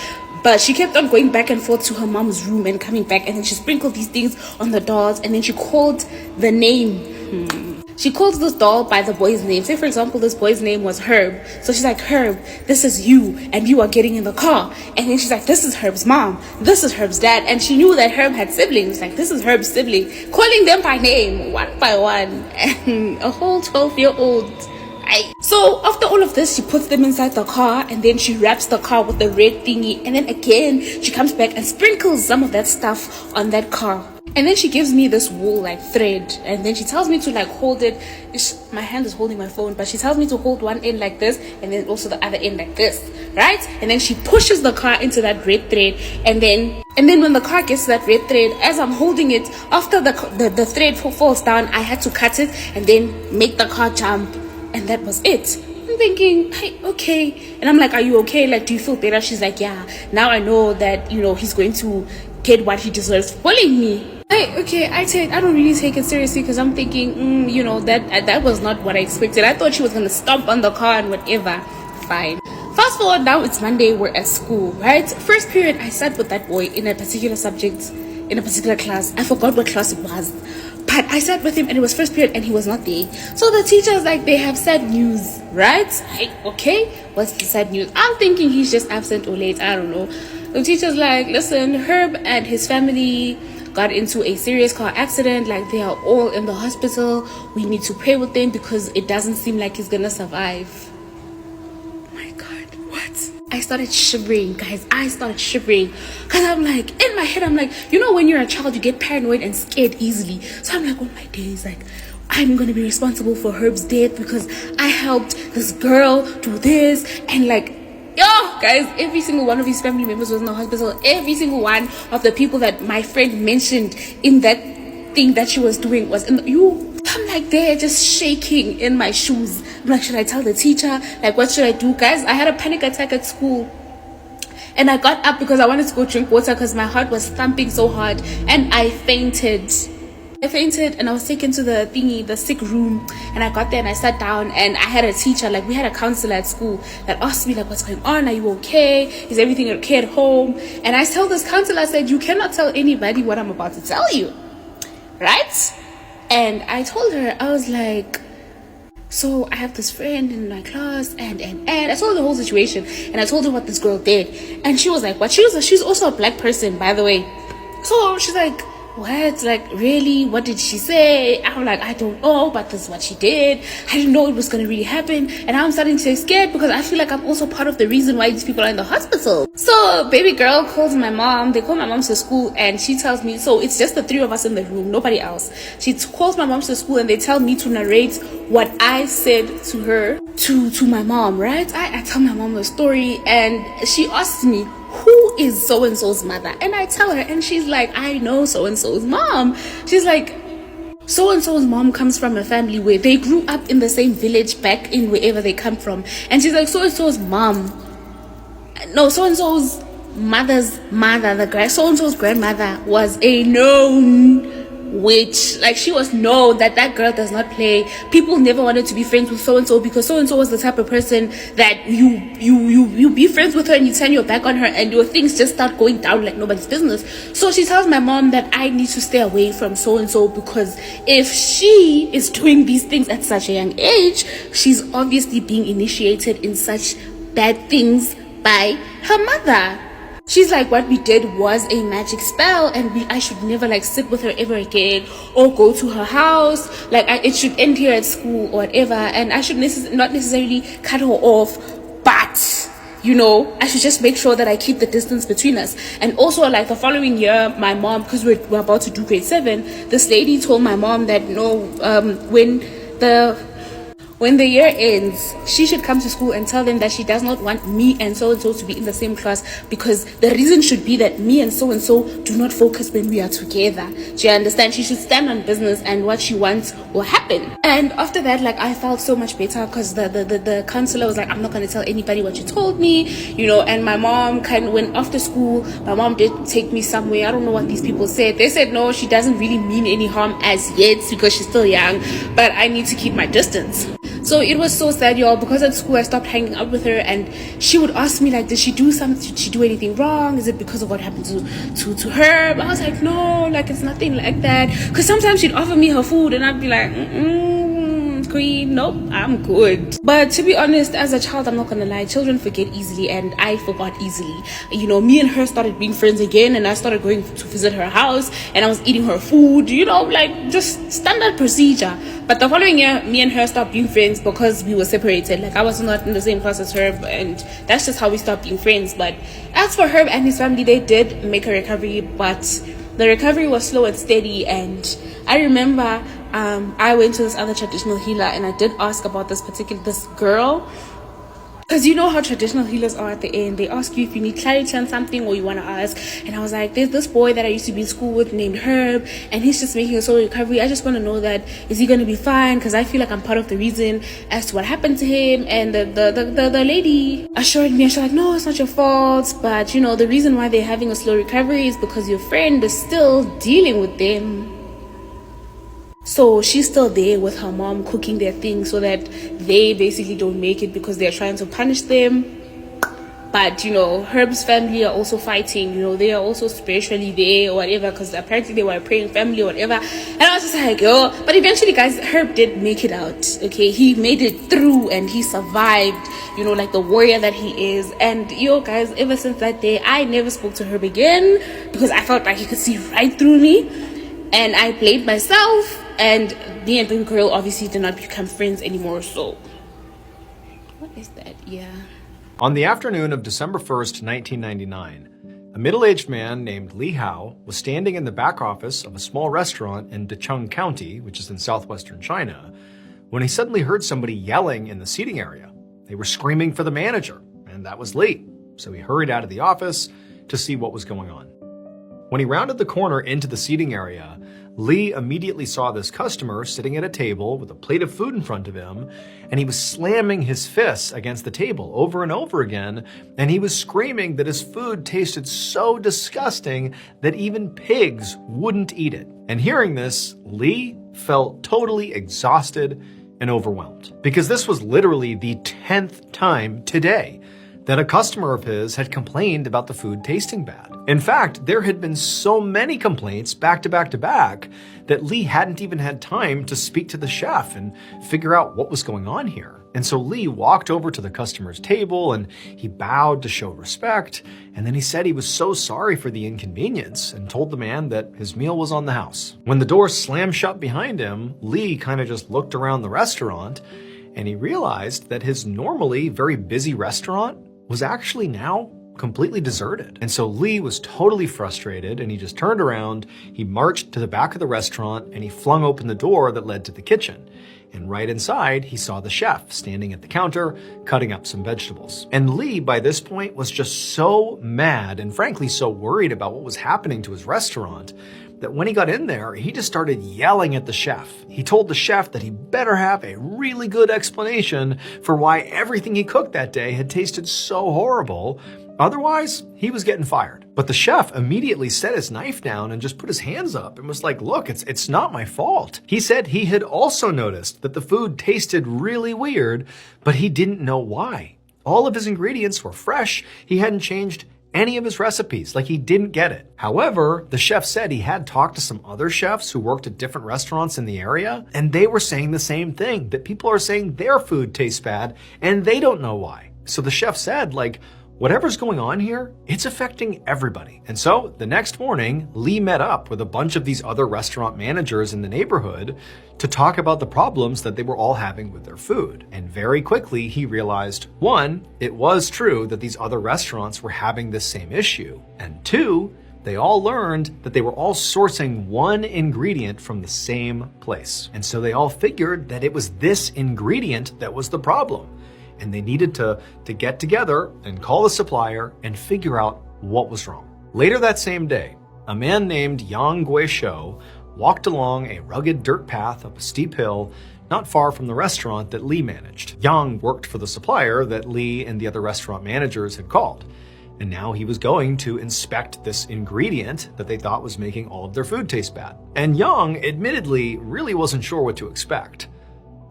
E: but she kept on going back and forth to her mom's room and coming back, and then she sprinkled these things on the dolls, and then she called the name. She calls this doll by the boy's name. Say, for example, this boy's name was Herb. So she's like, Herb, this is you, and you are getting in the car. And then she's like, this is Herb's mom. This is Herb's dad. And she knew that Herb had siblings. Like, this is Herb's sibling. Calling them by name, one by one. And a whole 12-year-old. So after all of this, she puts them inside the car, and then she wraps the car with the red thingy. And then again, she comes back and sprinkles some of that stuff on that car. And then she gives me this wool like thread, and then she tells me to like hold it. My hand is holding my phone, but she tells me to hold one end like this, and then also the other end like this, right? And then she pushes the car into that red thread, and then when the car gets to that red thread, as I'm holding it, after the thread falls down, I had to cut it and then make the car jump, and that was it. I'm thinking, hey, okay. And I'm like, are you okay? Like, do you feel better? She's like, yeah, now I know that, you know, he's going to get what he deserves for bullying me. Hey, okay, I don't really take it seriously because I'm thinking, you know, that was not what I expected. I thought she was gonna stomp on the car and whatever. Fine. Fast forward, now it's Monday, we're at school, right? First period, I sat with that boy in a particular subject, in a particular class. I forgot what class it was, but I sat with him and it was first period and he was not there. So the teacher's like, they have sad news, right? Hey, okay, what's the sad news? I'm thinking he's just absent or late, I don't know. The teacher's like, listen, Herb and his family got into a serious car accident, like they are all in the hospital. We need to pray with them because it doesn't seem like he's gonna survive. Oh my god, what? I started shivering, guys. I started shivering because I'm like, in my head, I'm like, you know, when you're a child, you get paranoid and scared easily. So I'm like, oh my days, like, I'm gonna be responsible for Herb's death because I helped this girl do this, and like, yo, guys, every single one of his family members was in the hospital. Every single one of the people that my friend mentioned in that thing that she was doing was in the, I'm like there just shaking in my shoes. I'm like, should I tell the teacher? Like, what should I do? Guys, I had a panic attack at school. And I got up because I wanted to go drink water because my heart was thumping so hard. And I fainted. And I was taken to the sick room, and I got there and I sat down, and I had a teacher, like we had a counselor at school that asked me like, what's going on? Are you okay? Is everything okay at home? And I told this counselor, I said, you cannot tell anybody what I'm about to tell you, right? And I told her, I was like, So I have this friend in my class, and I told her the whole situation, and I told her what this girl did, and she was like, what? She's also a black person, by the way. So she's like, what? Like, really? What did she say? I'm like, I don't know, but this is what she did. I didn't know it was gonna really happen, and I'm starting to get scared because I feel like I'm also part of the reason why these people are in the hospital. So baby girl calls my mom. They call my mom to school, and she tells me, so it's just the three of us in the room, nobody else. She calls my mom to school, and they tell me to narrate what I said to her to my mom, right? I tell my mom the story, and she asks me, who is so-and-so's mother? And I tell her, and she's like, I know so-and-so's mom. She's like, so-and-so's mom comes from a family where they grew up in the same village back in wherever they come from. And she's like, so-and-so's mom, no, so-and-so's mother's mother, so-and-so's grandmother was a known witch. Like, she was known that girl does not play. People never wanted to be friends with so-and-so because so-and-so was the type of person that you be friends with her and you turn your back on her and your things just start going down like nobody's business. So she tells my mom that I need to stay away from so-and-so because if she is doing these things at such a young age, she's obviously being initiated in such bad things by her mother. She's like, what we did was a magic spell, and I should never like sit with her ever again or go to her house. Like, it should end here at school or whatever, and I should not necessarily cut her off, but you know, I should just make sure that I keep the distance between us. And also, like, the following year, my mom, because we're about to do grade 7, this lady told my mom that when the year ends, she should come to school and tell them that she does not want me and so-and-so to be in the same class because the reason should be that me and so-and-so do not focus when we are together. Do you understand? She should stand on business and what she wants will happen. And after that, like, I felt so much better because the counselor was like, I'm not going to tell anybody what you told me, you know. And my mom when after school, my mom did take me somewhere. I don't know what these people said. They said, no, she doesn't really mean any harm as yet because she's still young, but I need to keep my distance. So it was so sad, y'all, because at school I stopped hanging out with her, and she would ask me, like, did she do something? Did she do anything wrong? Is it because of what happened to her? But I was like, no, like, it's nothing like that. Because sometimes she'd offer me her food and I'd be like, queen, nope, I'm good. But to be honest, as a child, I'm not gonna lie, children forget easily, and I forgot easily. You know, me and her started being friends again, and I started going to visit her house, and I was eating her food, you know, like, just standard procedure. But the following year, me and her stopped being friends because we were separated. Like, I was not in the same class as her, and that's just how we stopped being friends. But as for Herb and his family, they did make a recovery, but the recovery was slow and steady. And I remember I went to this other traditional healer, and I did ask about this girl, because you know how traditional healers are at the end. They ask you if you need clarity on something or you want to ask. And I was like, there's this boy that I used to be in school with named Herb, and he's just making a slow recovery. I just want to know that, is he going to be fine? Because I feel like I'm part of the reason as to what happened to him. And the lady assured me, she's like, no, it's not your fault, but you know, the reason why they're having a slow recovery is because your friend is still dealing with them. So she's still there with her mom cooking their things so that they basically don't make it because they're trying to punish them. But, you know, Herb's family are also fighting, you know, they are also spiritually there or whatever, because apparently they were a praying family or whatever. And I was just like, oh, but eventually, guys, Herb did make it out, okay? He made it through and he survived, you know, like the warrior that he is. And, yo, guys, ever since that day, I never spoke to Herb again because I felt like he could see right through me. And I blamed myself. And me and Baby Girl obviously did not become friends anymore, so what is that? Yeah.
F: On the afternoon of December 1st, 1999, a middle-aged man named Lauri House was standing in the back office of a small restaurant in Dacheng County, which is in southwestern China, when he suddenly heard somebody yelling in the seating area. They were screaming for the manager, and that was Lauri. So he hurried out of the office to see what was going on. When he rounded the corner into the seating area, Lauri immediately saw this customer sitting at a table with a plate of food in front of him, and he was slamming his fists against the table over and over again, and he was screaming that his food tasted so disgusting that even pigs wouldn't eat it. And hearing this, Lauri felt totally exhausted and overwhelmed, because this was literally the 10th time today that a customer of his had complained about the food tasting bad. In fact, there had been so many complaints back to back to back that Lee hadn't even had time to speak to the chef and figure out what was going on here. And so Lee walked over to the customer's table and he bowed to show respect. And then he said he was so sorry for the inconvenience and told the man that his meal was on the house. When the door slammed shut behind him, Lee kind of just looked around the restaurant and he realized that his normally very busy restaurant was actually now completely deserted. And so Lee was totally frustrated and he just turned around, he marched to the back of the restaurant and he flung open the door that led to the kitchen. And right inside, he saw the chef standing at the counter, cutting up some vegetables. And Lee, by this point, was just so mad and frankly so worried about what was happening to his restaurant that when he got in there, he just started yelling at the chef. He told the chef that he better have a really good explanation for why everything he cooked that day had tasted so horrible. Otherwise, he was getting fired. But the chef immediately set his knife down and just put his hands up and was like, look, it's not my fault. He said he had also noticed that the food tasted really weird, but he didn't know why. All of his ingredients were fresh. He hadn't changed any of his recipes, like he didn't get it. However, the chef said he had talked to some other chefs who worked at different restaurants in the area, and they were saying the same thing, that people are saying their food tastes bad and they don't know why. So the chef said, like, whatever's going on here, it's affecting everybody. And so the next morning, Lee met up with a bunch of these other restaurant managers in the neighborhood to talk about the problems that they were all having with their food. And very quickly, he realized, one, it was true that these other restaurants were having this same issue. And two, they all learned that they were all sourcing one ingredient from the same place. And so they all figured that it was this ingredient that was the problem. And they needed to get together and call the supplier and figure out what was wrong. Later that same day, a man named Yang Guisho walked along a rugged dirt path up a steep hill not far from the restaurant that Lee managed. Yang worked for the supplier that Lee and the other restaurant managers had called. And now he was going to inspect this ingredient that they thought was making all of their food taste bad. And Yang admittedly really wasn't sure what to expect.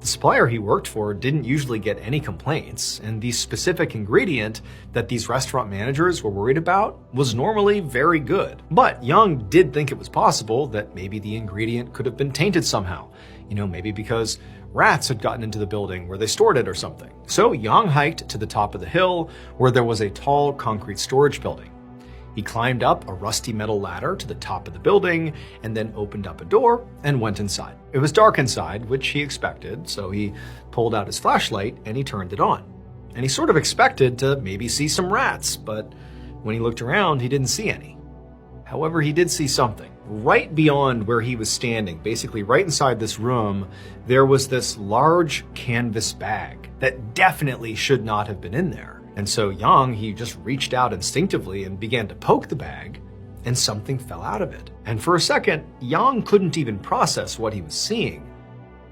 F: The supplier he worked for didn't usually get any complaints, and the specific ingredient that these restaurant managers were worried about was normally very good. But Young did think it was possible that maybe the ingredient could have been tainted somehow. Maybe because rats had gotten into the building where they stored it or something. So Young hiked to the top of the hill where there was a tall concrete storage building. He climbed up a rusty metal ladder to the top of the building and then opened up a door and went inside. It was dark inside, which he expected, so he pulled out his flashlight and he turned it on. And he sort of expected to maybe see some rats, but when he looked around, he didn't see any. However, he did see something. Right beyond where he was standing, basically right inside this room, there was this large canvas bag that definitely should not have been in there. And so Yang, he just reached out instinctively and began to poke the bag, and something fell out of it. And for a second, Yang couldn't even process what he was seeing.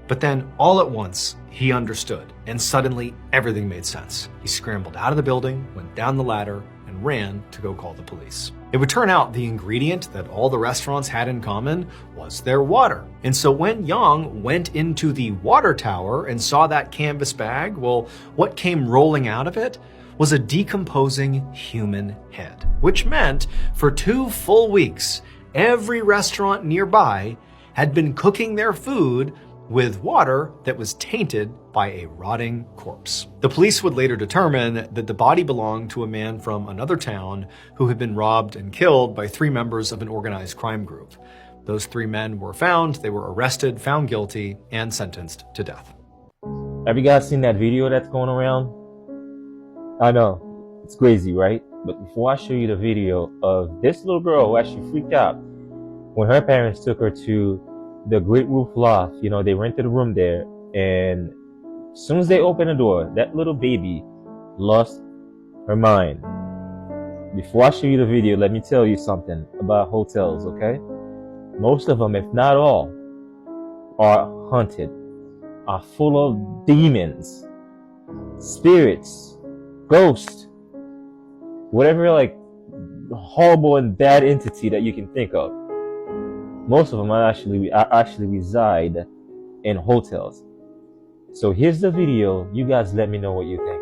F: But then all at once, he understood, and suddenly everything made sense. He scrambled out of the building, went down the ladder, and ran to go call the police. It would turn out the ingredient that all the restaurants had in common was their water. And so when Yang went into the water tower and saw that canvas bag, well, what came rolling out of it was a decomposing human head, which meant for 2 full weeks, every restaurant nearby had been cooking their food with water that was tainted by a rotting corpse. The police would later determine that the body belonged to a man from another town who had been robbed and killed by 3 members of an organized crime group. Those 3 men were found, they were arrested, found guilty, and sentenced to death.
G: Have you guys seen that video that's going around? I know, it's crazy, right? But before I show you the video of this little girl who actually freaked out when her parents took her to the Great Roof Loft, they rented a room there, and as soon as they opened the door, that little baby lost her mind. Before I show you the video, let me tell you something about hotels, okay? Most of them, if not all, are haunted, are full of demons, spirits, ghosts, whatever horrible and bad entity that you can think of. Most of them actually reside in hotels. So here's the video. You guys let me know what you think.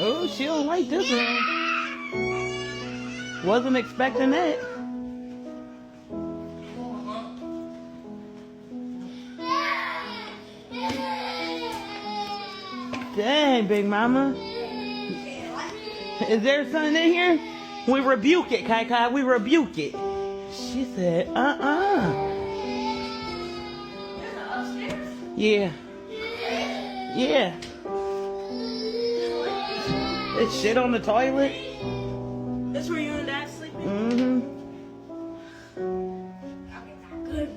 J: Oh, she don't like this one. Wasn't expecting that. Dang, Big Mama. Is there something in here? We rebuke it, Kai Kai. We rebuke it. She said, Yeah. Yeah. It's shit on the toilet.
E: That's where you and Dad sleeping?
J: Mm-hmm.
E: Good.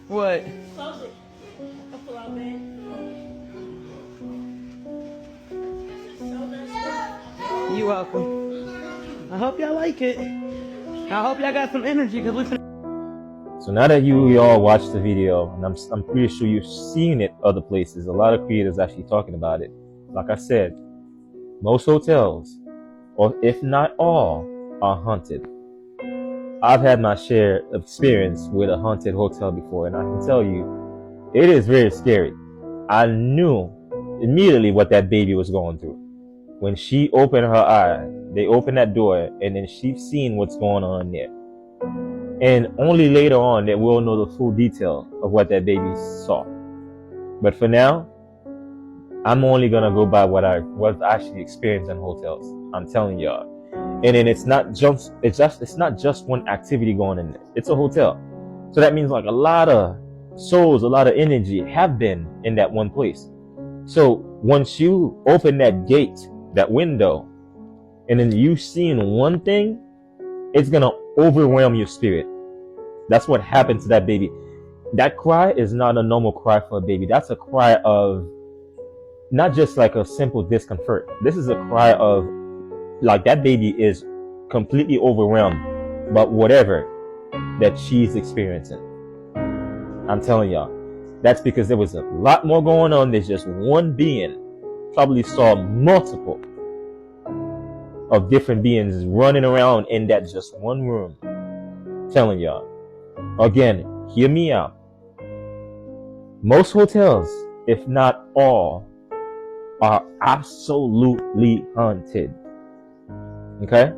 J: What?
E: Close it. I'll pull out bed.
J: You welcome. I hope y'all like it. I hope y'all got some energy because listen.
G: So now that you all watched the video, and I'm pretty sure you've seen it other places, a lot of creators actually talking about it. Like I said, most hotels, or if not all, are haunted. I've had my share of experience with a haunted hotel before, and I can tell you, it is very scary. I knew immediately what that baby was going through. When she opened her eye, they opened that door, and then she's seen what's going on there. And only later on that we'll know the full detail of what that baby saw. But for now, I'm only gonna go by what I actually experienced in hotels. I'm telling y'all. And then it's not just one activity going in there. It's a hotel. So that means like a lot of souls, a lot of energy have been in that one place. So once you open that gate, that window, and then you've seen one thing, it's gonna overwhelm your spirit. That's what happened to that baby. That cry is not a normal cry for a baby. That's a cry of not just like a simple discomfort. This is a cry of like that baby is completely overwhelmed by whatever that she's experiencing. I'm telling y'all, that's because there was a lot more going on than just one being. Probably saw multiple of different beings running around in that just one room. Telling y'all. Again, hear me out. Most hotels, if not all, are absolutely haunted. Okay?